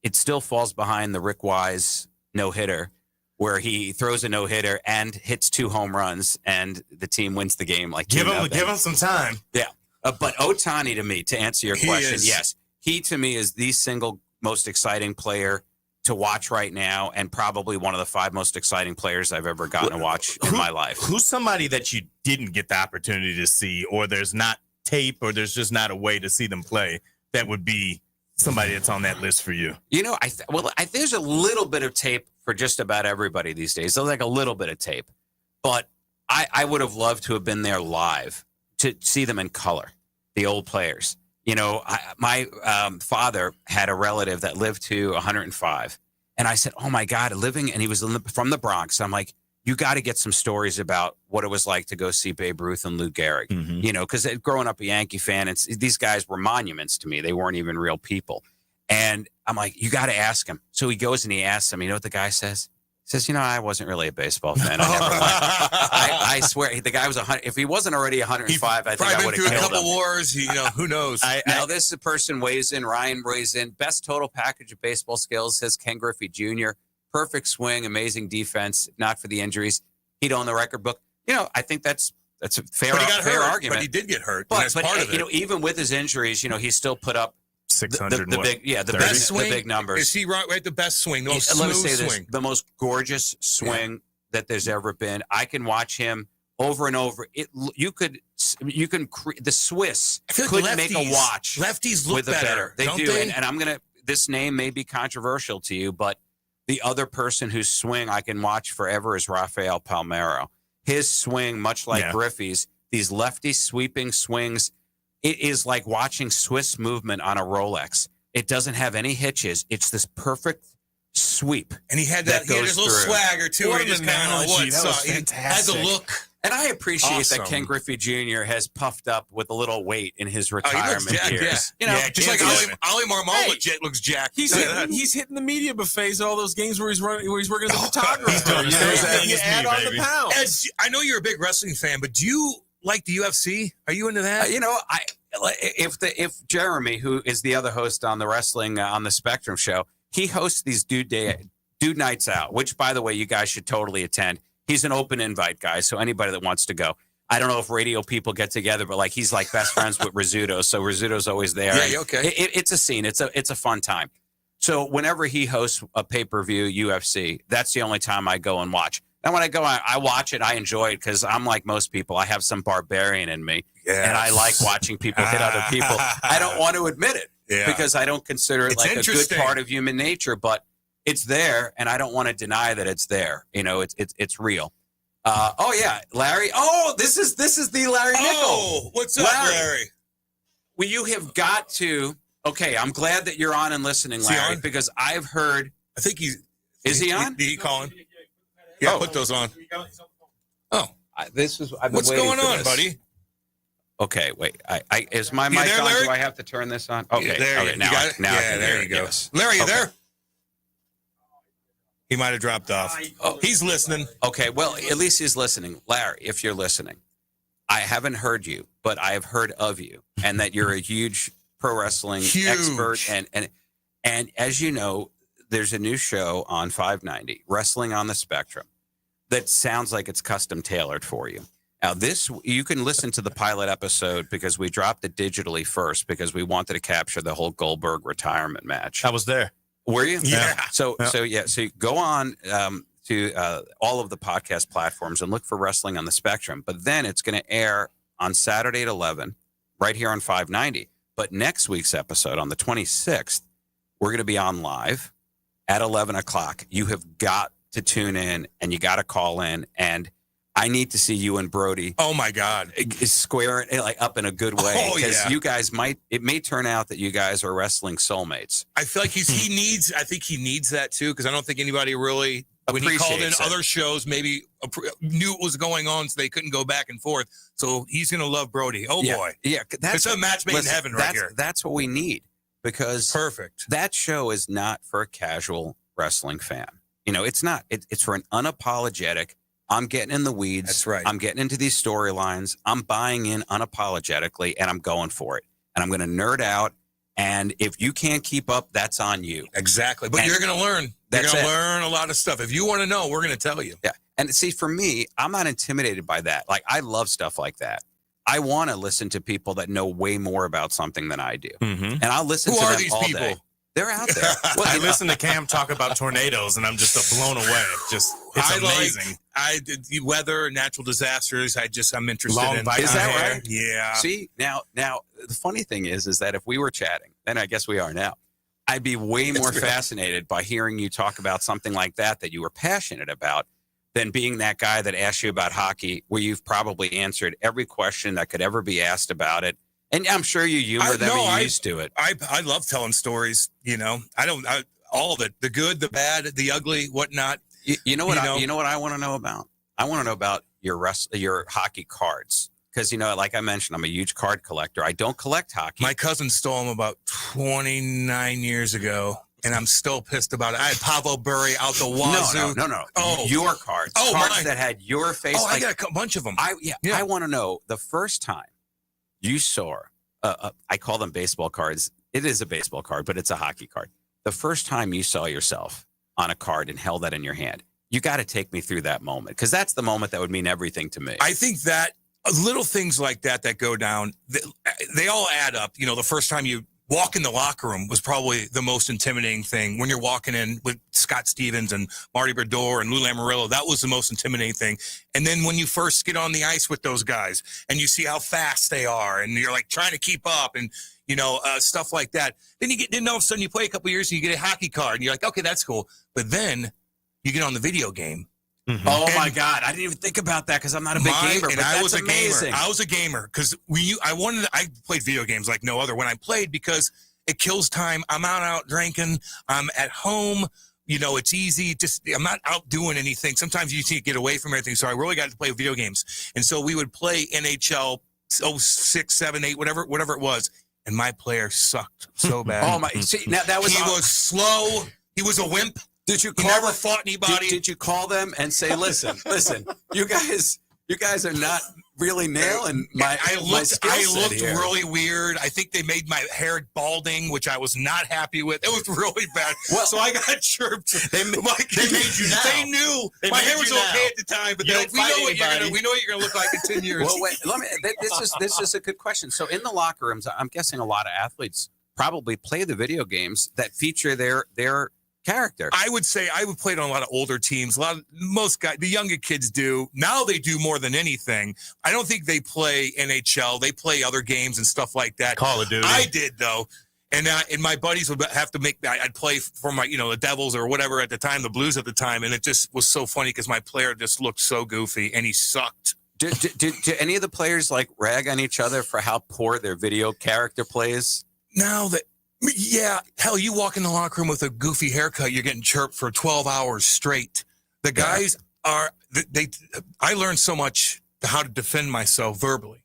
S5: It still falls behind the Rick Wise no-hitter, where he throws a no-hitter and hits 2 home runs, and the team wins the game. Like
S19: give him some time.
S5: Yeah, but Ohtani, to me, to answer your question, yes, he to me is the single most exciting player to watch right now, and probably one of the 5 most exciting players I've ever gotten to watch in my life.
S19: Who's somebody that you didn't get the opportunity to see, or there's not tape, or there's just not a way to see them play, that would be somebody that's on that list for you?
S5: There's a little bit of tape for just about everybody these days. So like a little bit of tape, but I would have loved to have been there live to see them in color, the old players. My father had a relative that lived to 105, And I said, oh my God, and he was from the Bronx. I'm like, you got to get some stories about what it was like to go see Babe Ruth and Lou Gehrig, because growing up a Yankee fan, these guys were monuments to me. They weren't even real people. And I'm like, you got to ask him. So he goes and he asks him, you know what the guy says? He says, I wasn't really a baseball fan. I never went. I swear, the guy was 100. If he wasn't already 105, I think I would have killed him.
S20: Probably been through a couple wars. Who knows?
S5: Now, this person weighs in. Ryan weighs in. Best total package of baseball skills, says Ken Griffey Jr. Perfect swing, amazing defense. If not for the injuries, he'd own the record book. I think that's a fair argument.
S20: But he did get hurt.
S5: But
S20: part of it.
S5: Even with his injuries, he still put up
S19: 600
S5: the big numbers.
S20: Is he right? The best swing, the most smooth
S5: let me say
S20: swing.
S5: This, the most gorgeous swing that there's ever been. I can watch him over and over. The Swiss couldn't make a watch.
S20: Lefties look
S5: with a better. They do.
S20: They?
S5: And this name may be controversial to you, but the other person whose swing I can watch forever is Rafael Palmeiro. His swing, much like Griffey's, these lefty sweeping swings, it is like watching Swiss movement on a Rolex. It doesn't have any hitches. It's this perfect sweep.
S20: And he had that he had his little swagger, too.
S19: What an analogy. That was fantastic.
S20: Had the look.
S5: And I appreciate that Ken Griffey Jr. has puffed up with a little weight in his retirement years.
S20: Just like Ali Marmol looks jacked.
S18: He's hitting the media buffets at all those games where he's working as a photographer.
S20: You add on the pounds. I know you're a big wrestling fan, but do you like the UFC? Are you into that?
S5: If Jeremy, who is the other host on the Wrestling on the Spectrum show, he hosts these dude nights out, which, by the way, you guys should totally attend. He's an open invite guy, so anybody that wants to go. I don't know if radio people get together, but he's like best friends with Rizzuto, so Rizzuto's always there.
S20: Yeah, okay.
S5: It's a scene. It's a fun time. So whenever he hosts a pay-per-view UFC, that's the only time I go and watch. And when I go, I watch it. I enjoy it because I'm like most people. I have some barbarian in me, and I like watching people hit other people. I don't want to admit it because I don't consider it like a good part of human nature, but it's there, and I don't want to deny that it's there. It's real. Larry. Oh, this is the Larry Nickel.
S20: Oh, what's up, Larry?
S5: Well, you have got to. Okay, I'm glad that you're on and listening, Larry, because I've heard.
S20: I think he's.
S5: Is he on?
S20: Did he call in? Yeah, put those on. Oh,
S5: What's
S20: going on, buddy?
S5: Okay, wait. Is my mic on?
S20: Larry?
S5: Do I have to turn this on? Okay,
S20: there
S5: now I can
S20: there
S5: hear
S20: you go.
S5: Yes.
S20: Larry, you there? He might have dropped off. He's listening.
S5: Okay, well, at least he's listening. Larry, if you're listening, I haven't heard you, but I have heard of you, and that you're a huge pro wrestling expert. And as you know, there's a new show on 590, Wrestling on the Spectrum, that sounds like it's custom tailored for you. Now, you can listen to the pilot episode because we dropped it digitally first because we wanted to capture the whole Goldberg retirement match.
S19: I was there.
S5: Were you?
S19: Yeah.
S5: So you go on to all of the podcast platforms and look for Wrestling on the Spectrum. But then it's going to air on Saturday at 11, right here on 590. But next week's episode on the 26th, we're going to be on live at 11 o'clock. You have got to tune in, and you got to call in, and I need to see you and Brody.
S20: Oh my God!
S5: Square it up in a good way.
S20: Oh yeah.
S5: You guys it may turn out that you guys are wrestling soulmates.
S20: I feel like I think he needs that too, because I don't think anybody really, when he called in other shows, maybe knew what was going on, so they couldn't go back and forth. So he's gonna love Brody. Oh boy.
S5: Yeah.
S20: It's a match made in heaven right here.
S5: That's what we need, because
S20: perfect.
S5: That show is not for a casual wrestling fan. It's not. It's for an unapologetic. I'm getting in the weeds.
S20: That's right.
S5: I'm getting into these storylines. I'm buying in unapologetically, and I'm going for it. And I'm going to nerd out. And if you can't keep up, that's on you.
S20: Exactly. But you're going to learn. You're going to learn a lot of stuff. If you want to know, we're going to tell you.
S5: Yeah. And see, for me, I'm not intimidated by that. I love stuff like that. I want to listen to people that know way more about something than I do.
S20: Mm-hmm.
S5: And I'll listen to them all day. They're out there.
S19: Well, I listen to Cam talk about tornadoes, and I'm just blown away. It's amazing.
S20: The weather, natural disasters. I'm interested in.
S5: Is that right?
S20: Yeah.
S5: See, now the funny thing is that if we were chatting, and I guess we are now, I'd be way more fascinated by hearing you talk about something like that you were passionate about than being that guy that asked you about hockey, where you've probably answered every question that could ever be asked about it. And I'm sure you humor them and you're used to it.
S20: I love telling stories. all of it, the good, the bad, the ugly, whatnot.
S5: You know what I want to know about? I want to know about your hockey cards. Because, like I mentioned, I'm a huge card collector. I don't collect hockey.
S20: My cousin stole them about 29 years ago, and I'm still pissed about it. I had Pavel Bure out the wazoo.
S5: No.
S20: Oh,
S5: your cards.
S20: Oh,
S5: cards
S20: mine.
S5: that had your face.
S20: Oh, I got a bunch of them.
S5: I want to know the first time you saw, I call them baseball cards. It is a baseball card, but it's a hockey card. The first time you saw yourself on a card and held that in your hand, you got to take me through that moment, because that's the moment that would mean everything to me.
S20: I think that little things like that go down, they all add up. The first time you walk in the locker room was probably the most intimidating thing. When you're walking in with Scott Stevens and Marty Brodeur and Lou Lamoriello, that was the most intimidating thing. And then when you first get on the ice with those guys and you see how fast they are and you're like trying to keep up and, stuff like that. Then all of a sudden you play a couple of years and you get a hockey card and you're like, okay, that's cool. But then you get on the video game.
S5: Mm-hmm. Oh my God! I didn't even think about that because I'm not a big gamer. But
S20: I was
S5: amazing.
S20: I was a gamer because I played video games like no other when I played because it kills time. I'm out drinking. I'm at home. It's easy. I'm not out doing anything. Sometimes you need to get away from everything. So I really got to play video games. And so we would play NHL 06, 7, 8, whatever it was. And my player sucked so bad.
S5: Oh my! See, now that was
S20: he was slow. He was a wimp.
S5: Did you call
S20: never fought anybody?
S5: Did you call them and say, listen, you guys are not really nailing my skill
S20: I
S5: set
S20: looked
S5: here.
S20: really weird. I think they made my hair balding, which I was not happy with. It was really bad.
S5: Well,
S20: so I got chirped.
S19: They made you now.
S20: They knew my hair was okay at the time, but we know what you're gonna look like in 10 years.
S5: Well, wait, this is a good question. So in the locker rooms, I'm guessing a lot of athletes probably play the video games that feature their character.
S20: I would say I would play it on a lot of older teams. Most guys, the younger kids do. Now they do more than anything. I don't think they play NHL. They play other games and stuff like that.
S19: Call of Duty.
S20: I did though. And my buddies would have to I'd play for my, the Devils or whatever at the time, the Blues at the time. And it just was so funny because my player just looked so goofy and he sucked.
S5: Do any of the players rag on each other for how poor their video character plays?
S20: Yeah, hell, you walk in the locker room with a goofy haircut, you're getting chirped for 12 hours straight. The guys I learned so much how to defend myself verbally.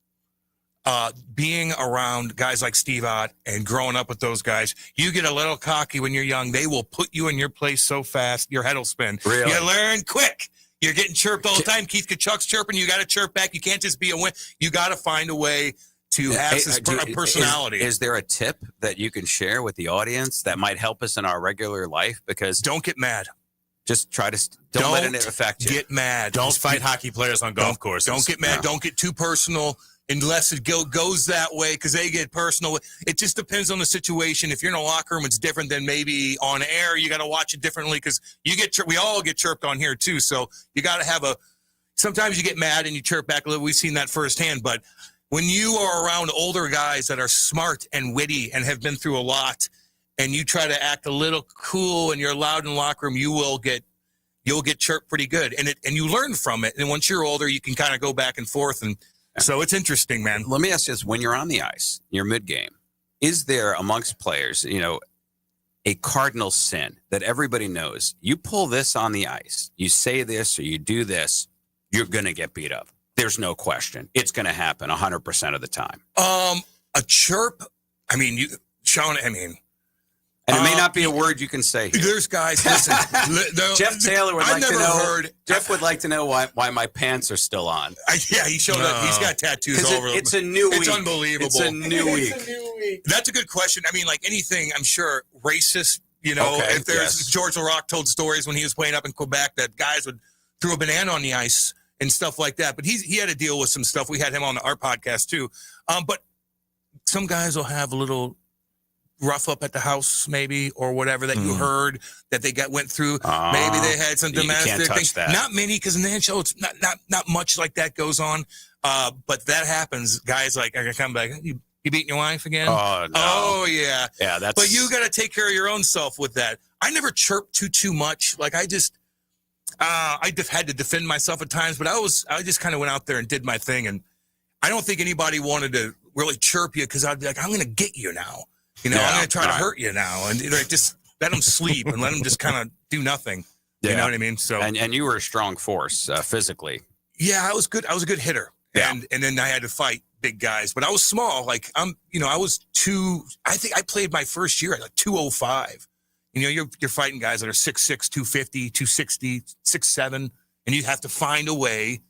S20: Being around guys like Steve Ott and growing up with those guys, you get a little cocky when you're young. They will put you in your place so fast, your head will spin.
S5: Really?
S20: You learn quick. You're getting chirped all the time. Keith Kachuk's chirping. You got to chirp back. You can't just be a win. You got to find a way to have a personality.
S5: Is there a tip that you can share with the audience that might help us in our regular life? Because
S20: don't get mad.
S5: Just try to don't let it affect you.
S20: Get mad.
S19: Don't fight hockey players on golf courses.
S20: Don't get mad. No. Don't get too personal unless it goes that way because they get personal. It just depends on the situation. If you're in a locker room, it's different than maybe on air. You got to watch it differently because we all get chirped on here too. So you got to have sometimes you get mad and you chirp back a little. We've seen that firsthand, but when you are around older guys that are smart and witty and have been through a lot, and you try to act a little cool and you're loud in the locker room, you'll get chirped pretty good, and you learn from it. And once you're older, you can kind of go back and forth, and so it's interesting, man.
S5: Let me ask you this: when you're on the ice, you're mid-game, is there amongst players, a cardinal sin that everybody knows? You pull this on the ice, you say this or you do this, you're gonna get beat up. There's no question. It's going to happen 100% of the time.
S20: A chirp. Sean.
S5: And it may not be a word you can say here.
S20: There's guys. Listen,
S5: Jeff Taylor would like to know. Jeff would like to know why my pants are still on.
S20: He showed up. He's got tattoos all over.
S5: It's a new week.
S20: It's unbelievable.
S5: It's a new week.
S20: That's a good question. Like anything, I'm sure racist. If there's George LaRock told stories when he was playing up in Quebec that guys would throw a banana on the ice and stuff like that. But he had to deal with some stuff. We had him on our podcast too. But some guys will have a little rough up at the house maybe or whatever that you heard that they went through. Maybe they had some domestic things.
S5: That.
S20: Not many because in the NHL it's not much like that goes on. But that happens. Guys I come back, you beating your wife again?
S5: Oh, no.
S20: Oh, yeah.
S5: Yeah, that's...
S20: But you got to take care of your own self with that. I never chirped too much. I just... I had to defend myself at times, but I just kind of went out there and did my thing. And I don't think anybody wanted to really chirp you because I'd be like, I'm going to get you now. I'm going to try to hurt you now. And let them sleep and let them just kind of do nothing.
S5: Yeah.
S20: You know what I mean? So
S5: and you were a strong force physically.
S20: Yeah, I was good. I was a good hitter.
S5: Yeah.
S20: And then I had to fight big guys, but I was small. Like I was I think I played my first year at like 205. You're fighting guys that are 6'6", 250, 260, 6'7", and you have to find a way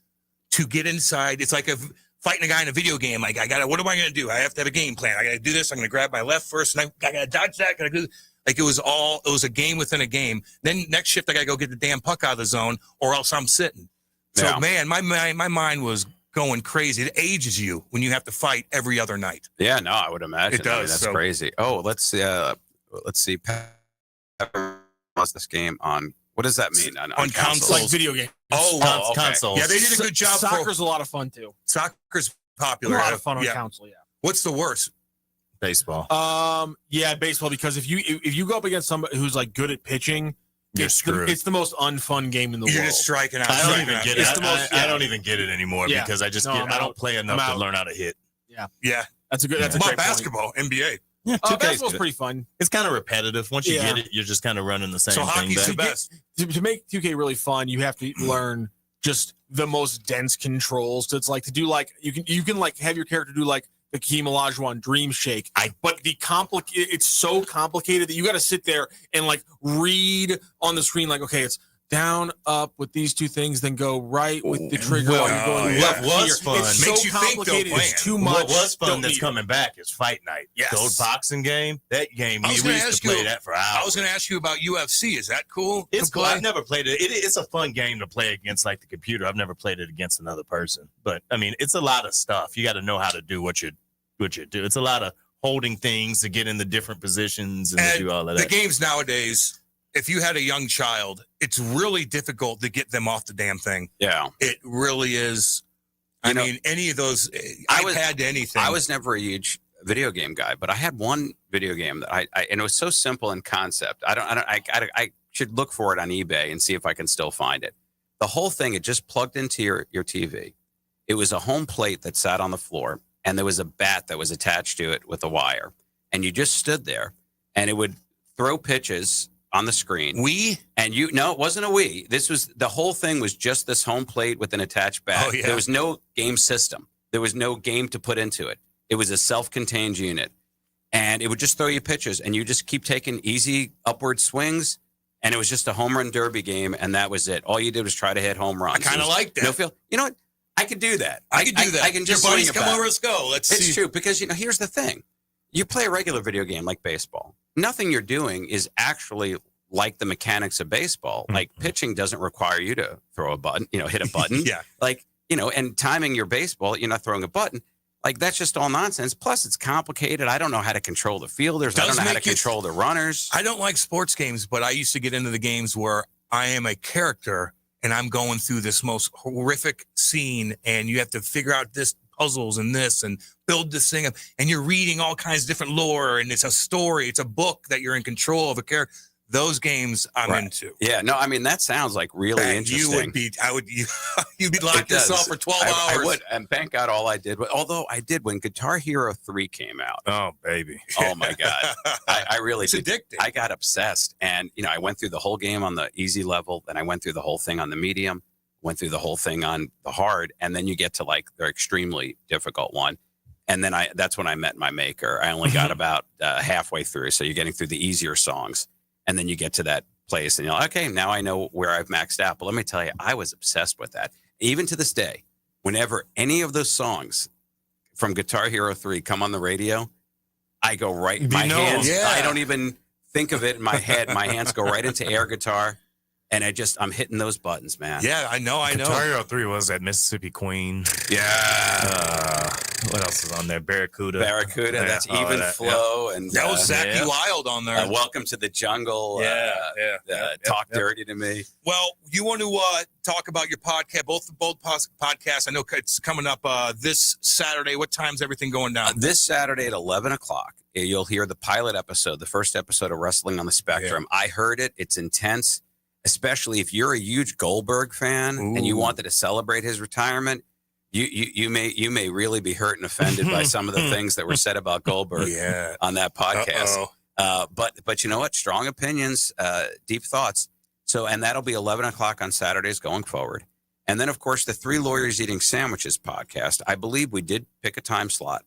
S20: to get inside. It's like fighting a guy in a video game. Like what am I going to do? I have to have a game plan. I got to do this. I'm going to grab my left first, and I got to dodge that. Like it was a game within a game. Then next shift, I got to go get the damn puck out of the zone, or else I'm sitting. So man, my mind was going crazy. It ages you when you have to fight every other night.
S5: Yeah, no, I would imagine.
S20: It does.
S5: I mean, that's crazy. Oh, let's see. Pepper lost this game on. What does that mean? On
S20: console,
S18: like video game.
S5: Oh, okay.
S19: Consoles.
S20: Yeah, they did a good job.
S18: Soccer's a lot of fun too.
S20: Soccer's popular.
S18: A lot of fun on console. Yeah.
S20: What's the worst?
S19: Baseball.
S18: Yeah, baseball, because if you go up against somebody who's like good at pitching, it's the most unfun game in the world.
S20: You're just striking out.
S19: I don't even get it. I don't even get it anymore because I don't play enough to learn how to hit.
S20: Yeah.
S18: That's a great
S20: basketball, NBA.
S19: Yeah,
S18: basketball's pretty fun.
S19: It's kind of repetitive. Once you get it, you're just kind of running the same thing.
S20: So hockey's the best.
S18: To make 2K really fun, you have to learn just the most dense controls. So it's like to do like you can like have your character do like the Hakeem Olajuwon Dream Shake. But it's so complicated that you got to sit there and like read on the screen like, okay, it's down, up with these two things, then go right with the trigger while you're going left.
S19: What was fun?
S18: It's so complicated. It's too much.
S19: What was fun that's coming back is Fight Night.
S20: Yes.
S19: The old boxing game. That game, we used to play that for hours.
S20: I was going to ask you about UFC. Is that cool?
S19: It's cool. I've never played it. It's a fun game to play against like the computer. I've never played it against another person. But, I mean, it's a lot of stuff. You got to know how to do what you do. It's a lot of holding things to get in the different positions and do all of that.
S20: The games nowadays, if you had a young child, it's really difficult to get them off the damn thing.
S5: Yeah.
S20: It really is. I mean, any of those, iPad to anything.
S5: I was never a huge video game guy, but I had one video game that I and it was so simple in concept. I should look for it on eBay and see if I can still find it. The whole thing, it just plugged into your TV. It was a home plate that sat on the floor, and there was a bat that was attached to it with a wire. And you just stood there, and it would throw pitches on the screen. And no, it wasn't a Wii. The whole thing was just this home plate with an attached bat.
S20: Oh, yeah.
S5: There was no game system. There was no game to put into it. It was a self-contained unit. And it would just throw you pitches, and you just keep taking easy upward swings. And it was just a home run derby game, and that was it. All you did was try to hit home runs.
S20: I kind of like that.
S5: No feel. You know what? I could do that.
S20: I could do that.
S5: I can just
S20: Your buddies
S5: swing
S20: come
S5: it
S20: over,
S5: back.
S20: let's go. Let's see.
S5: It's true, because here's the thing. You play a regular video game like baseball. Nothing you're doing is actually like the mechanics of baseball.
S20: Mm-hmm.
S5: Like pitching doesn't require you to throw a button, hit a button.
S20: Yeah.
S5: Like, and timing your baseball, you're not throwing a button. Like, that's just all nonsense. Plus, it's complicated. I don't know how to control the fielders. I don't know how to control the runners.
S20: I don't like sports games, but I used to get into the games where I am a character and I'm going through this most horrific scene, and you have to figure out this puzzles and this and build this thing up, and you're reading all kinds of different lore, and it's a story. It's a book that you're in control of a character. Those games I'm into.
S5: Yeah, no, I mean, that sounds like really interesting.
S20: You'd be locked yourself for 12 hours.
S5: I would, and thank God all I did. Although I did when Guitar Hero 3 came out.
S19: Oh, baby.
S5: Oh, my God. I really did.
S20: Addicting.
S5: I got obsessed. And, I went through the whole game on the easy level. Then I went through the whole thing on the medium. Went through the whole thing on the hard. And then you get to, like, the extremely difficult one. And then that's when I met my maker. I only got about halfway through. So you're getting through the easier songs. And then you get to that place and you're like, okay, now I know where I've maxed out. But let me tell you, I was obsessed with that. Even to this day, whenever any of those songs from Guitar Hero 3 come on the radio, I go right, hands, I don't even think of it in my head. My hands go right into air guitar. And I'm hitting those buttons, man.
S20: Yeah, I know.
S19: Guitar Hero 3 was that Mississippi Queen.
S20: Yeah.
S19: What else is on there? Barracuda.
S5: That's Even Flow. Yeah. And
S20: that was Zachy Wild on there.
S5: Welcome to the Jungle. Talk Dirty to Me.
S20: Well, you want to talk about your podcast, both podcasts. I know it's coming up this Saturday. What time's everything going down?
S5: This Saturday at 11 o'clock. You'll hear the pilot episode, the first episode of Wrestling on the Spectrum. Yeah. I heard it. It's intense. Especially if you're a huge Goldberg fan and you wanted to celebrate his retirement, you may really be hurt and offended by some of the things that were said about Goldberg on that podcast. But you know what? Strong opinions, deep thoughts. So, and that'll be 11 o'clock on Saturdays going forward. And then, of course, the Three Lawyers Eating Sandwiches podcast. I believe we did pick a time slot.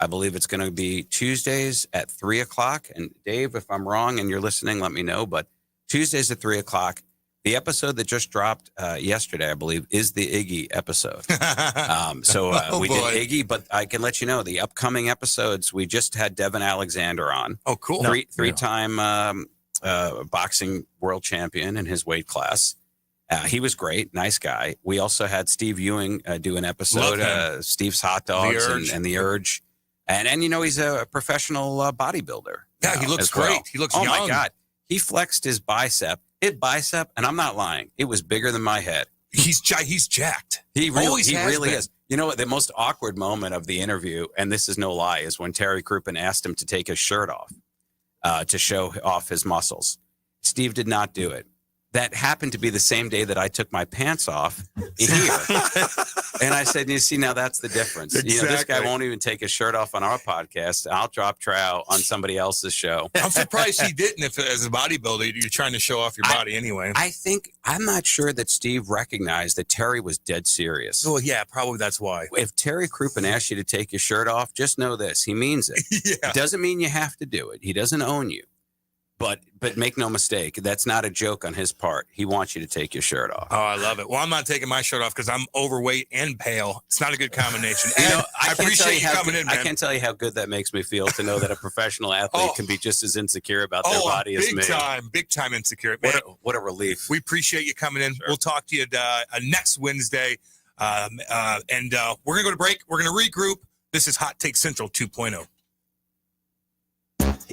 S5: I believe it's going to be Tuesdays at 3 o'clock. And Dave, if I'm wrong and you're listening, let me know. But Tuesdays at 3 o'clock. The episode that just dropped yesterday, I believe, is the Iggy episode. We did Iggy, but I can let you know the upcoming episodes. We just had Devin Alexander on.
S20: Oh, cool!
S5: Three-time boxing world champion in his weight class. He was great, nice guy. We also had Steve Ewing do an episode. Steve's Hot Dogs and the Urge, and you know he's a professional bodybuilder.
S20: Yeah, he looks great. Well. He looks young.
S5: Oh my God, he flexed his bicep. And I'm not lying. It was bigger than my head.
S20: He's jacked.
S5: He really is. You know what? The most awkward moment of the interview, and this is no lie, is when Terry Crouppen asked him to take his shirt off to show off his muscles. Steve did not do it. That happened to be the same day that I took my pants off here. And I said, you see, now that's the difference. Exactly. You know, this guy won't even take his shirt off on our podcast. I'll drop trow on somebody else's show.
S20: I'm surprised he didn't. If as a bodybuilder, you're trying to show off your body anyway.
S5: I'm not sure that Steve recognized that Terry was dead serious.
S20: Well, yeah, probably that's why.
S5: If Terry Crouppen asks you to take your shirt off, just know this. He means it.
S20: Yeah.
S5: It doesn't mean you have to do it. He doesn't own you. But make no mistake, that's not a joke on his part. He wants you to take your shirt off.
S20: Oh, I love it. Well, I'm not taking my shirt off because I'm overweight and pale. It's not a good combination. You know, I appreciate you coming in, man.
S5: I can't tell you how good that makes me feel to know that a professional athlete can be just as insecure about their body as me.
S20: Big time insecure. Man,
S5: what a relief.
S20: We appreciate you coming in. Sure. We'll talk to you next Wednesday. And we're going to go to break. We're going to regroup. This is Hot Take Central 2.0.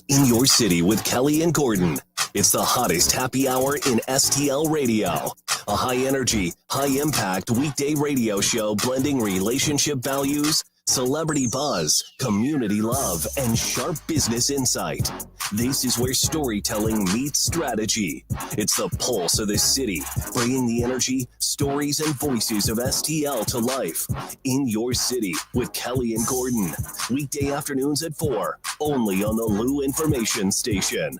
S3: In your city with Kelly and Gordon. It's the hottest happy hour in STL radio. A high-energy, high-impact weekday radio show blending relationship values, celebrity buzz, community love, and sharp business insight. This is where storytelling meets strategy. It's the pulse of this city, bringing the energy, stories, and voices of STL to life. In your city with Kelly and Gordon. Weekday afternoons at 4, only on the Lou Information Station.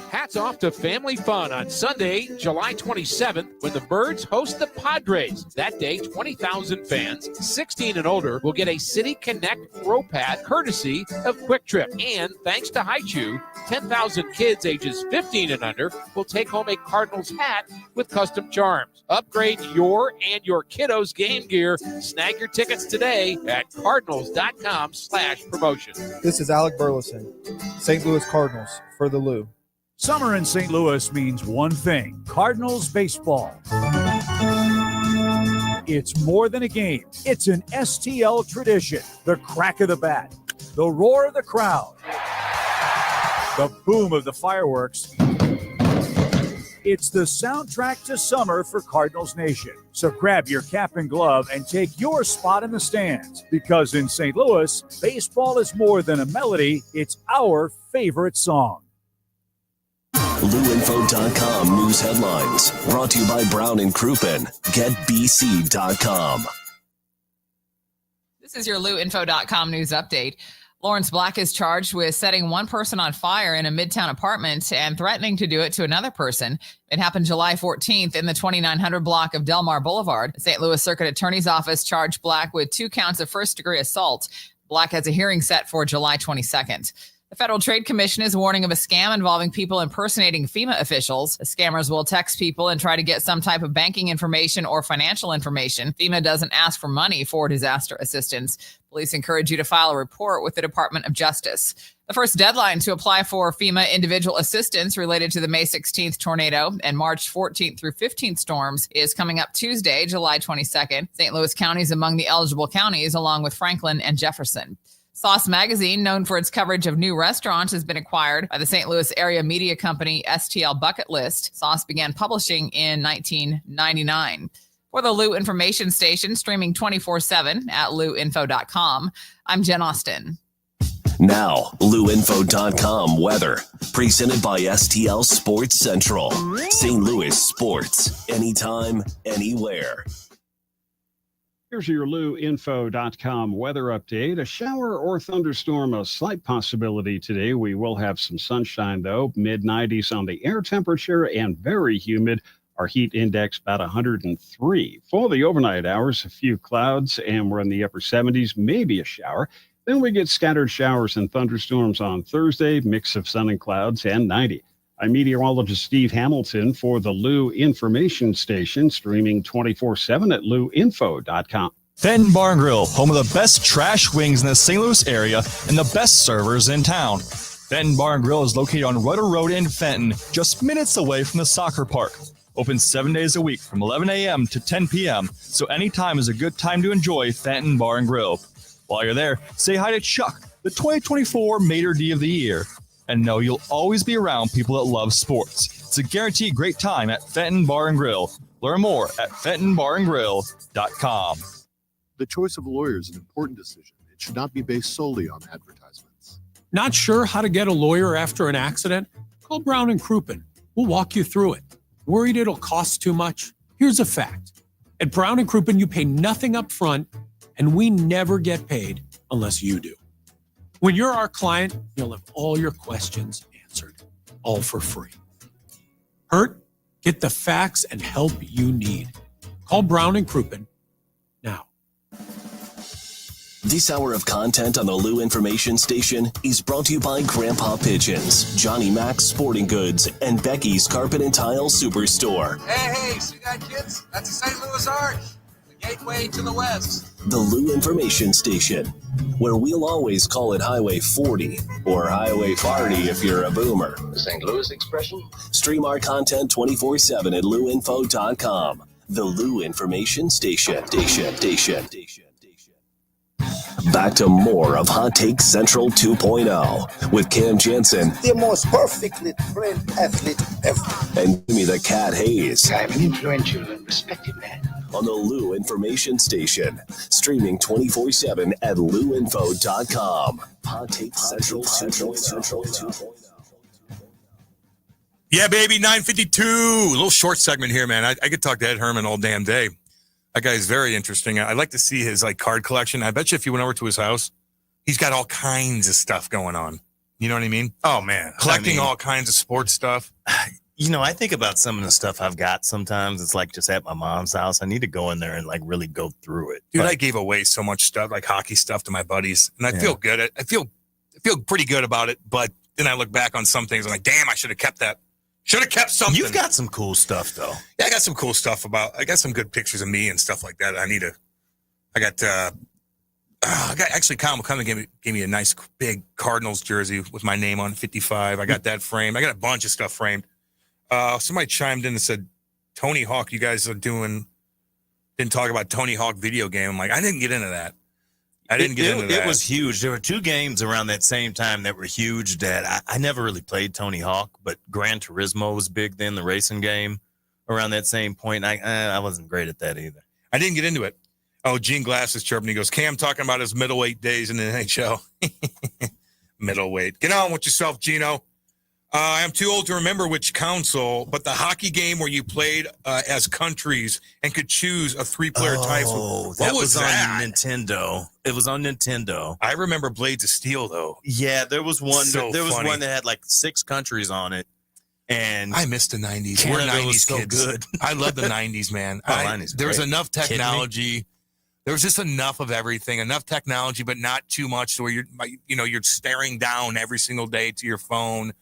S9: Hats off to family fun on Sunday, July 27th, when the Birds host the Padres. That day, 20,000 fans, 16 and older, will get a City Connect throw pad courtesy of Quick Trip. And thanks to Haichu, 10,000 kids ages 15 and under will take home a Cardinals hat with custom charms. Upgrade your and your kiddos' game gear. Snag your tickets today at cardinals.com/promotion.
S13: This is Alec Burleson, St. Louis Cardinals, for the Lou.
S8: Summer in St. Louis means one thing: Cardinals baseball. It's more than a game. It's an STL tradition. The crack of the bat, the roar of the crowd, the boom of the fireworks. It's the soundtrack to summer for Cardinals Nation. So grab your cap and glove and take your spot in the stands. Because in St. Louis, baseball is more than a melody. It's our favorite song.
S3: LouInfo.com news headlines. Brought to you by Brown and Crouppen. GetBC.com.
S14: This is your LouInfo.com news update. Lawrence Black is charged with setting one person on fire in a Midtown apartment and threatening to do it to another person. It happened July 14th in the 2900 block of Del Mar Boulevard. The St. Louis Circuit Attorney's Office charged Black with 2 counts of first-degree assault. Black has a hearing set for July 22nd. The Federal Trade Commission is warning of a scam involving people impersonating FEMA officials. The scammers will text people and try to get some type of banking information or financial information. FEMA doesn't ask for money for disaster assistance. Police encourage you to file a report with the Department of Justice. The first deadline to apply for FEMA individual assistance related to the May 16th tornado and March 14th through 15th storms is coming up Tuesday, July 22nd. St. Louis County is among the eligible counties, along with Franklin and Jefferson. Sauce Magazine, known for its coverage of new restaurants, has been acquired by the St. Louis area media company STL Bucket List. Sauce began publishing in 1999. For the Lou Information Station, streaming 24/7 at louinfo.com, I'm Jen Austin.
S3: Now, LouInfo.com weather. Presented by STL Sports Central. St. Louis sports. Anytime, anywhere.
S15: Here's your LouInfo.com weather update. A shower or thunderstorm, a slight possibility today. We will have some sunshine, though. Mid-90s on the air temperature and very humid. Our heat index about 103. For the overnight hours, a few clouds, and we're in the upper 70s, maybe a shower. Then we get scattered showers and thunderstorms on Thursday, mix of sun and clouds, and 90. I'm meteorologist Steve Hamilton for the Lou Information Station, streaming 24/7 at louinfo.com.
S22: Fenton Bar and Grill, home of the best trash wings in the St. Louis area and the best servers in town. Fenton Bar and Grill is located on Rudder Road in Fenton, just minutes away from the soccer park. Open 7 days a week from 11 a.m. to 10 p.m., so any time is a good time to enjoy Fenton Bar and Grill. While you're there, say hi to Chuck, the 2024 Mater D of the Year. And know you'll always be around people that love sports. It's a guaranteed great time at Fenton Bar and Grill. Learn more at FentonBarandGrill.com.
S23: The choice of a lawyer is an important decision. It should not be based solely on advertisements.
S24: Not sure how to get a lawyer after an accident? Call Brown and Crouppen. We'll walk you through it. Worried it'll cost too much? Here's a fact. At Brown and Crouppen, you pay nothing up front, and we never get paid unless you do. When you're our client, you'll have all your questions answered, all for free. Hurt? Get the facts and help you need. Call Brown and Crouppen now.
S3: This hour of content on the Lou Information Station is brought to you by Grandpa Pigeons, Johnny Mac's Sporting Goods, and Becky's Carpet and Tile Superstore.
S25: Hey, see that, kids? That's the St. Louis Arch, the gateway to the west.
S3: The Lou Information Station, where we'll always call it Highway 40 or Highway 40 if you're a boomer.
S25: The St. Louis expression?
S3: Stream our content 24/7 at louinfo.com. The Lou Information Station. Back to more of Hot Take Central 2.0 with Cam Jensen.
S26: The most perfectly trained athlete ever.
S3: And Jimmy the Cat Hayes.
S26: I'm an influential and respected man.
S3: On the Lou Information Station, streaming 24/7 at louinfo.com. Hot Take Central 2.0.
S20: Yeah, baby, 9:52. A little short segment here, man. I could talk to Ed Herman all damn day. That guy's very interesting. I'd like to see his card collection. I bet you if you went over to his house, he's got all kinds of stuff going on. You know what I mean?
S19: Oh, man.
S20: Collecting all kinds of sports stuff.
S19: You know, I think about some of the stuff I've got sometimes. It's like just at my mom's house. I need to go in there and really go through it.
S20: Dude, I gave away so much stuff, like hockey stuff, to my buddies. And I feel good. I feel pretty good about it. But then I look back on some things. I'm like, damn, I should have kept that. Should have kept something.
S19: You've got some cool stuff, though.
S20: Yeah, I got some cool stuff I got some good pictures of me and stuff like that. Actually, Kyle McCummon gave me a nice big Cardinals jersey with my name on 55. I got that framed. I got a bunch of stuff framed. Somebody chimed in and said, Tony Hawk, you guys didn't talk about Tony Hawk video game. I'm like, I didn't get into that. It
S19: was huge. There were two games around that same time that were huge that I never really played Tony Hawk, but Gran Turismo was big then, the racing game around that same point. I wasn't great at that either.
S20: I didn't get into it. Oh, Gene Glass is chirping. He goes, Cam talking about his middleweight days in the NHL. Middleweight. Get on with yourself, Gino. I am too old to remember which console, but the hockey game where you played as countries and could choose a 3-player tie.
S19: What was that? On Nintendo. It was on Nintendo.
S20: I remember Blades of Steel, though.
S19: Yeah, there was one. There was one that had 6 countries on it. And
S20: I missed the 90s.
S19: Canada
S20: We're 90s
S19: was so
S20: kids.
S19: good.
S20: I love the 90s, man. There was enough technology. There was just enough of everything, enough technology, but not too much to where you're staring down every single day to your phone.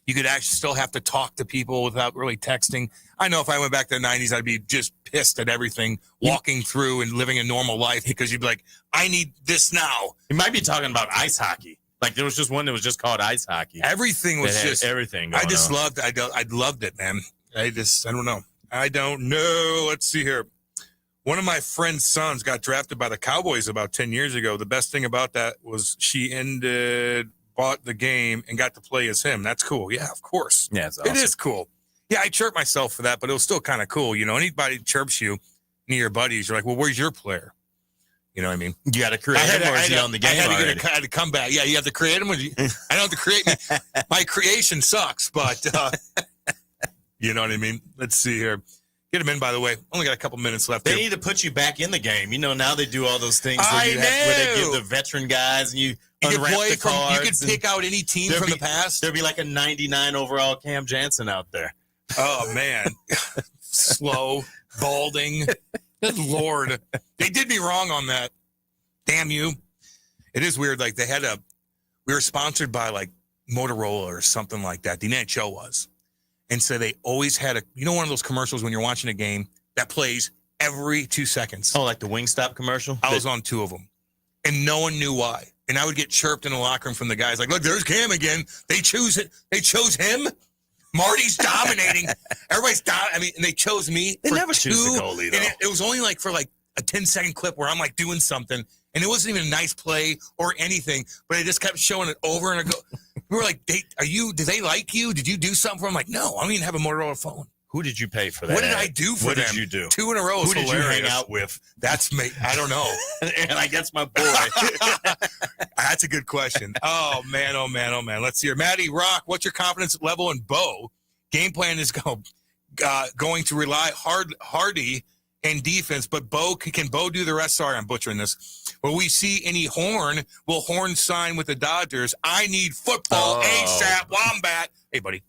S20: You could actually still have to talk to people without really texting. I know if I went back to the 90s, I'd be just pissed at everything, walking through and living a normal life because you'd be like, I need this now.
S19: You might be talking about ice hockey. There was just one that was just called ice hockey.
S20: Everything was just
S19: everything.
S20: I just loved it. I loved it, man. I don't know. Let's see here. One of my friend's sons got drafted by the Cowboys about 10 years ago. The best thing about that was she bought the game and got to play as him. That's cool. Yeah, of course.
S19: Yeah, it's awesome.
S20: It is cool. Yeah, I chirped myself for that, but it was still kind of cool. Anybody chirps you near your buddies, you're like, well, where's your player? You know what I mean?
S19: You got to create him, or is he on the game already?
S20: I had to come back. Yeah, you have to create him. I don't have to create me. My creation sucks, but you know what I mean? Let's see here. Get him in, by the way. Only got a couple minutes left.
S19: They
S20: here.
S19: need to put you back in the game. You know, now they do all those things where, where they give the veteran guys and you unwrap the cards.
S20: You can pick out any team from the past.
S19: There'll be like a 99 overall Cam Jansen out there.
S20: Oh, man. Slow, balding. Good Lord. They did me wrong on that. Damn you. It is weird. Like, we were sponsored by, like, Motorola or something like that. The NHL was. And so they always had one of those commercials when you're watching a game that plays every 2 seconds.
S19: Oh, like the Wingstop commercial?
S20: I was on 2 of them. And no one knew why. And I would get chirped in the locker room from the guys like, look, there's Cam again. They choose it. They chose him. Marty's dominating. Everybody's and they chose me.
S19: They
S20: for
S19: never
S20: 2.
S19: choose the goalie, though.
S20: And it was only like for like a 10-second clip where I'm like doing something. And it wasn't even a nice play or anything, but they just kept showing it over and over. We were like, do they like you? Did you do something for them? I'm like, no, I don't even have a Motorola phone.
S19: Who did you pay for that?
S20: What did I do for them?
S19: What did you do?
S20: 2 in a row is
S19: Who did
S20: hilarious.
S19: you hang out with?
S20: That's me. I don't know.
S19: And I guess my boy.
S20: That's a good question. Oh, man. Let's hear. Maddie, Rock, what's your confidence level in Bo? Game plan is going to rely hardy and defense, but can Bo do the rest? Sorry, I'm butchering this. Will we see any Horn? Will Horn sign with the Dodgers? I need football ASAP. Wombat. Hey, buddy.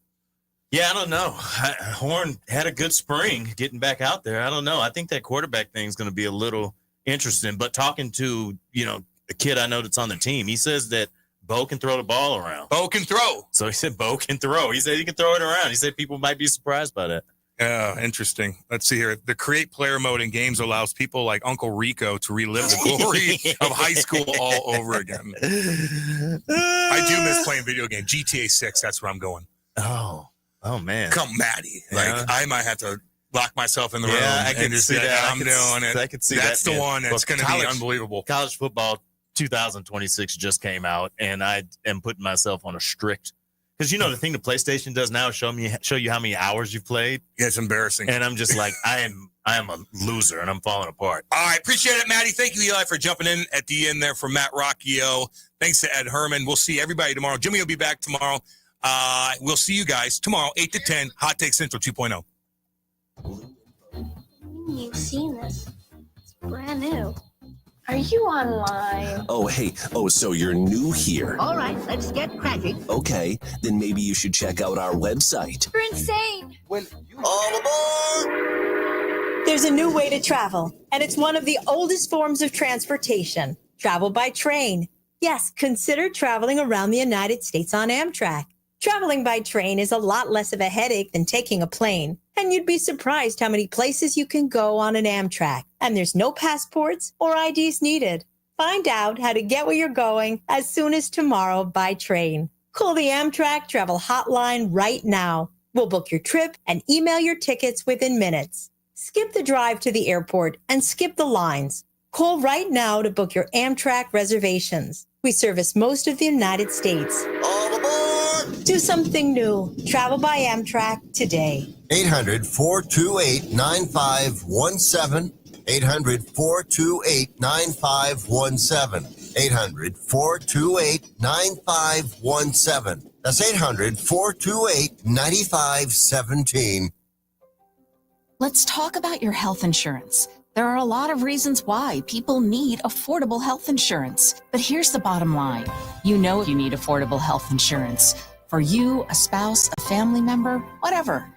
S19: Yeah, I don't know. Horn had a good spring getting back out there. I don't know. I think that quarterback thing is going to be a little interesting. But talking to, a kid I know that's on the team, he says that Bo can throw the ball around.
S20: Bo can throw.
S19: So he said Bo can throw. He said he can throw it around. He said people might be surprised by that.
S20: Yeah, interesting. Let's see here. The create player mode in games allows people like Uncle Rico to relive the glory of high school all over again. I do miss playing video games. GTA 6, that's where I'm going.
S19: Oh man.
S20: Come, Maddie. Like, I might have to lock myself in the room.
S19: I can see that.
S20: I'm doing it.
S19: I can see
S20: that's
S19: that.
S20: The one that's going to be unbelievable.
S19: College football 2026 just came out, and I am putting myself on a strict. Because the thing the PlayStation does now is show you how many hours you've played.
S20: Yeah, it's embarrassing.
S19: And I'm just like, I am a loser, and I'm falling apart.
S20: All right, appreciate it, Maddie. Thank you, Eli, for jumping in at the end there for Matt Rocchio. Thanks to Ed Herman. We'll see everybody tomorrow. Jimmy will be back tomorrow. We'll see you guys tomorrow, 8 to 10, Hot Take Central 2.0.
S1: You've seen this. It's brand new. Are you online?
S3: Oh, hey. Oh, so you're new here.
S1: All right, let's get cracking.
S3: Okay, then maybe you should check out our website.
S1: You're insane.
S4: All aboard!
S2: There's a new way to travel, and it's one of the oldest forms of transportation. Travel by train. Yes, consider traveling around the United States on Amtrak. Traveling by train is a lot less of a headache than taking a plane, and you'd be surprised how many places you can go on an Amtrak. And there's no passports or IDs needed. Find out how to get where you're going as soon as tomorrow by train. Call the Amtrak Travel Hotline right now. We'll book your trip and email your tickets within minutes. Skip the drive to the airport and skip the lines. Call right now to book your Amtrak reservations. We service most of the United States.
S4: All aboard!
S2: Do something new. Travel by Amtrak today.
S4: 800-428-9517. 800-428-9517. 800-428-9517. That's 800-428-9517.
S6: Let's talk about your health insurance. There are a lot of reasons why people need affordable health insurance. But here's the bottom line. You know you need affordable health insurance. For you, a spouse, a family member, whatever.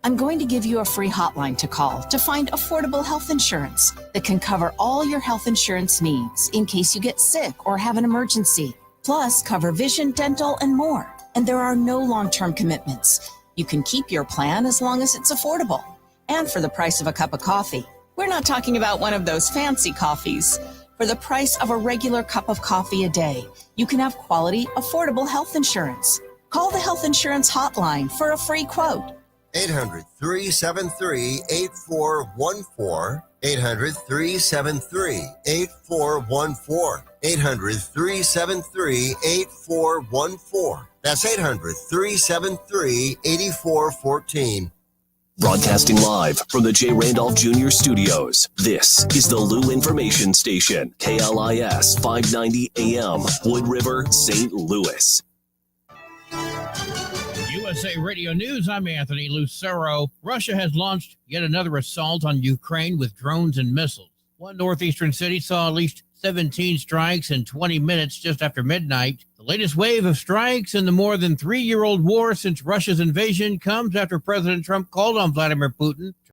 S6: I'm going to give you a free hotline to call to find affordable health insurance that can cover all your health insurance needs in case you get sick or have an emergency. Plus, cover vision, dental, and more. And there are no long-term commitments. You can keep your plan as long as it's affordable. And for the price of a cup of coffee. We're not talking about one of those fancy coffees. For the price of a regular cup of coffee a day, you can have quality, affordable health insurance. Call the Health Insurance Hotline for a free quote.
S4: 800-373-8414. 800-373-8414. 800-373-8414. That's 800-373-8414.
S3: Broadcasting live from the J. Randolph Jr. Studios, this is the Lou Information Station, KLIS 590 AM, Wood River, St. Louis.
S7: USA Radio News, I'm Anthony Lucero. Russia has launched yet another assault on Ukraine with drones and missiles. One northeastern city saw at least 17 strikes in 20 minutes just after midnight. The latest wave of strikes in the more than 3-year-old war since Russia's invasion comes after President Trump called on Vladimir Putin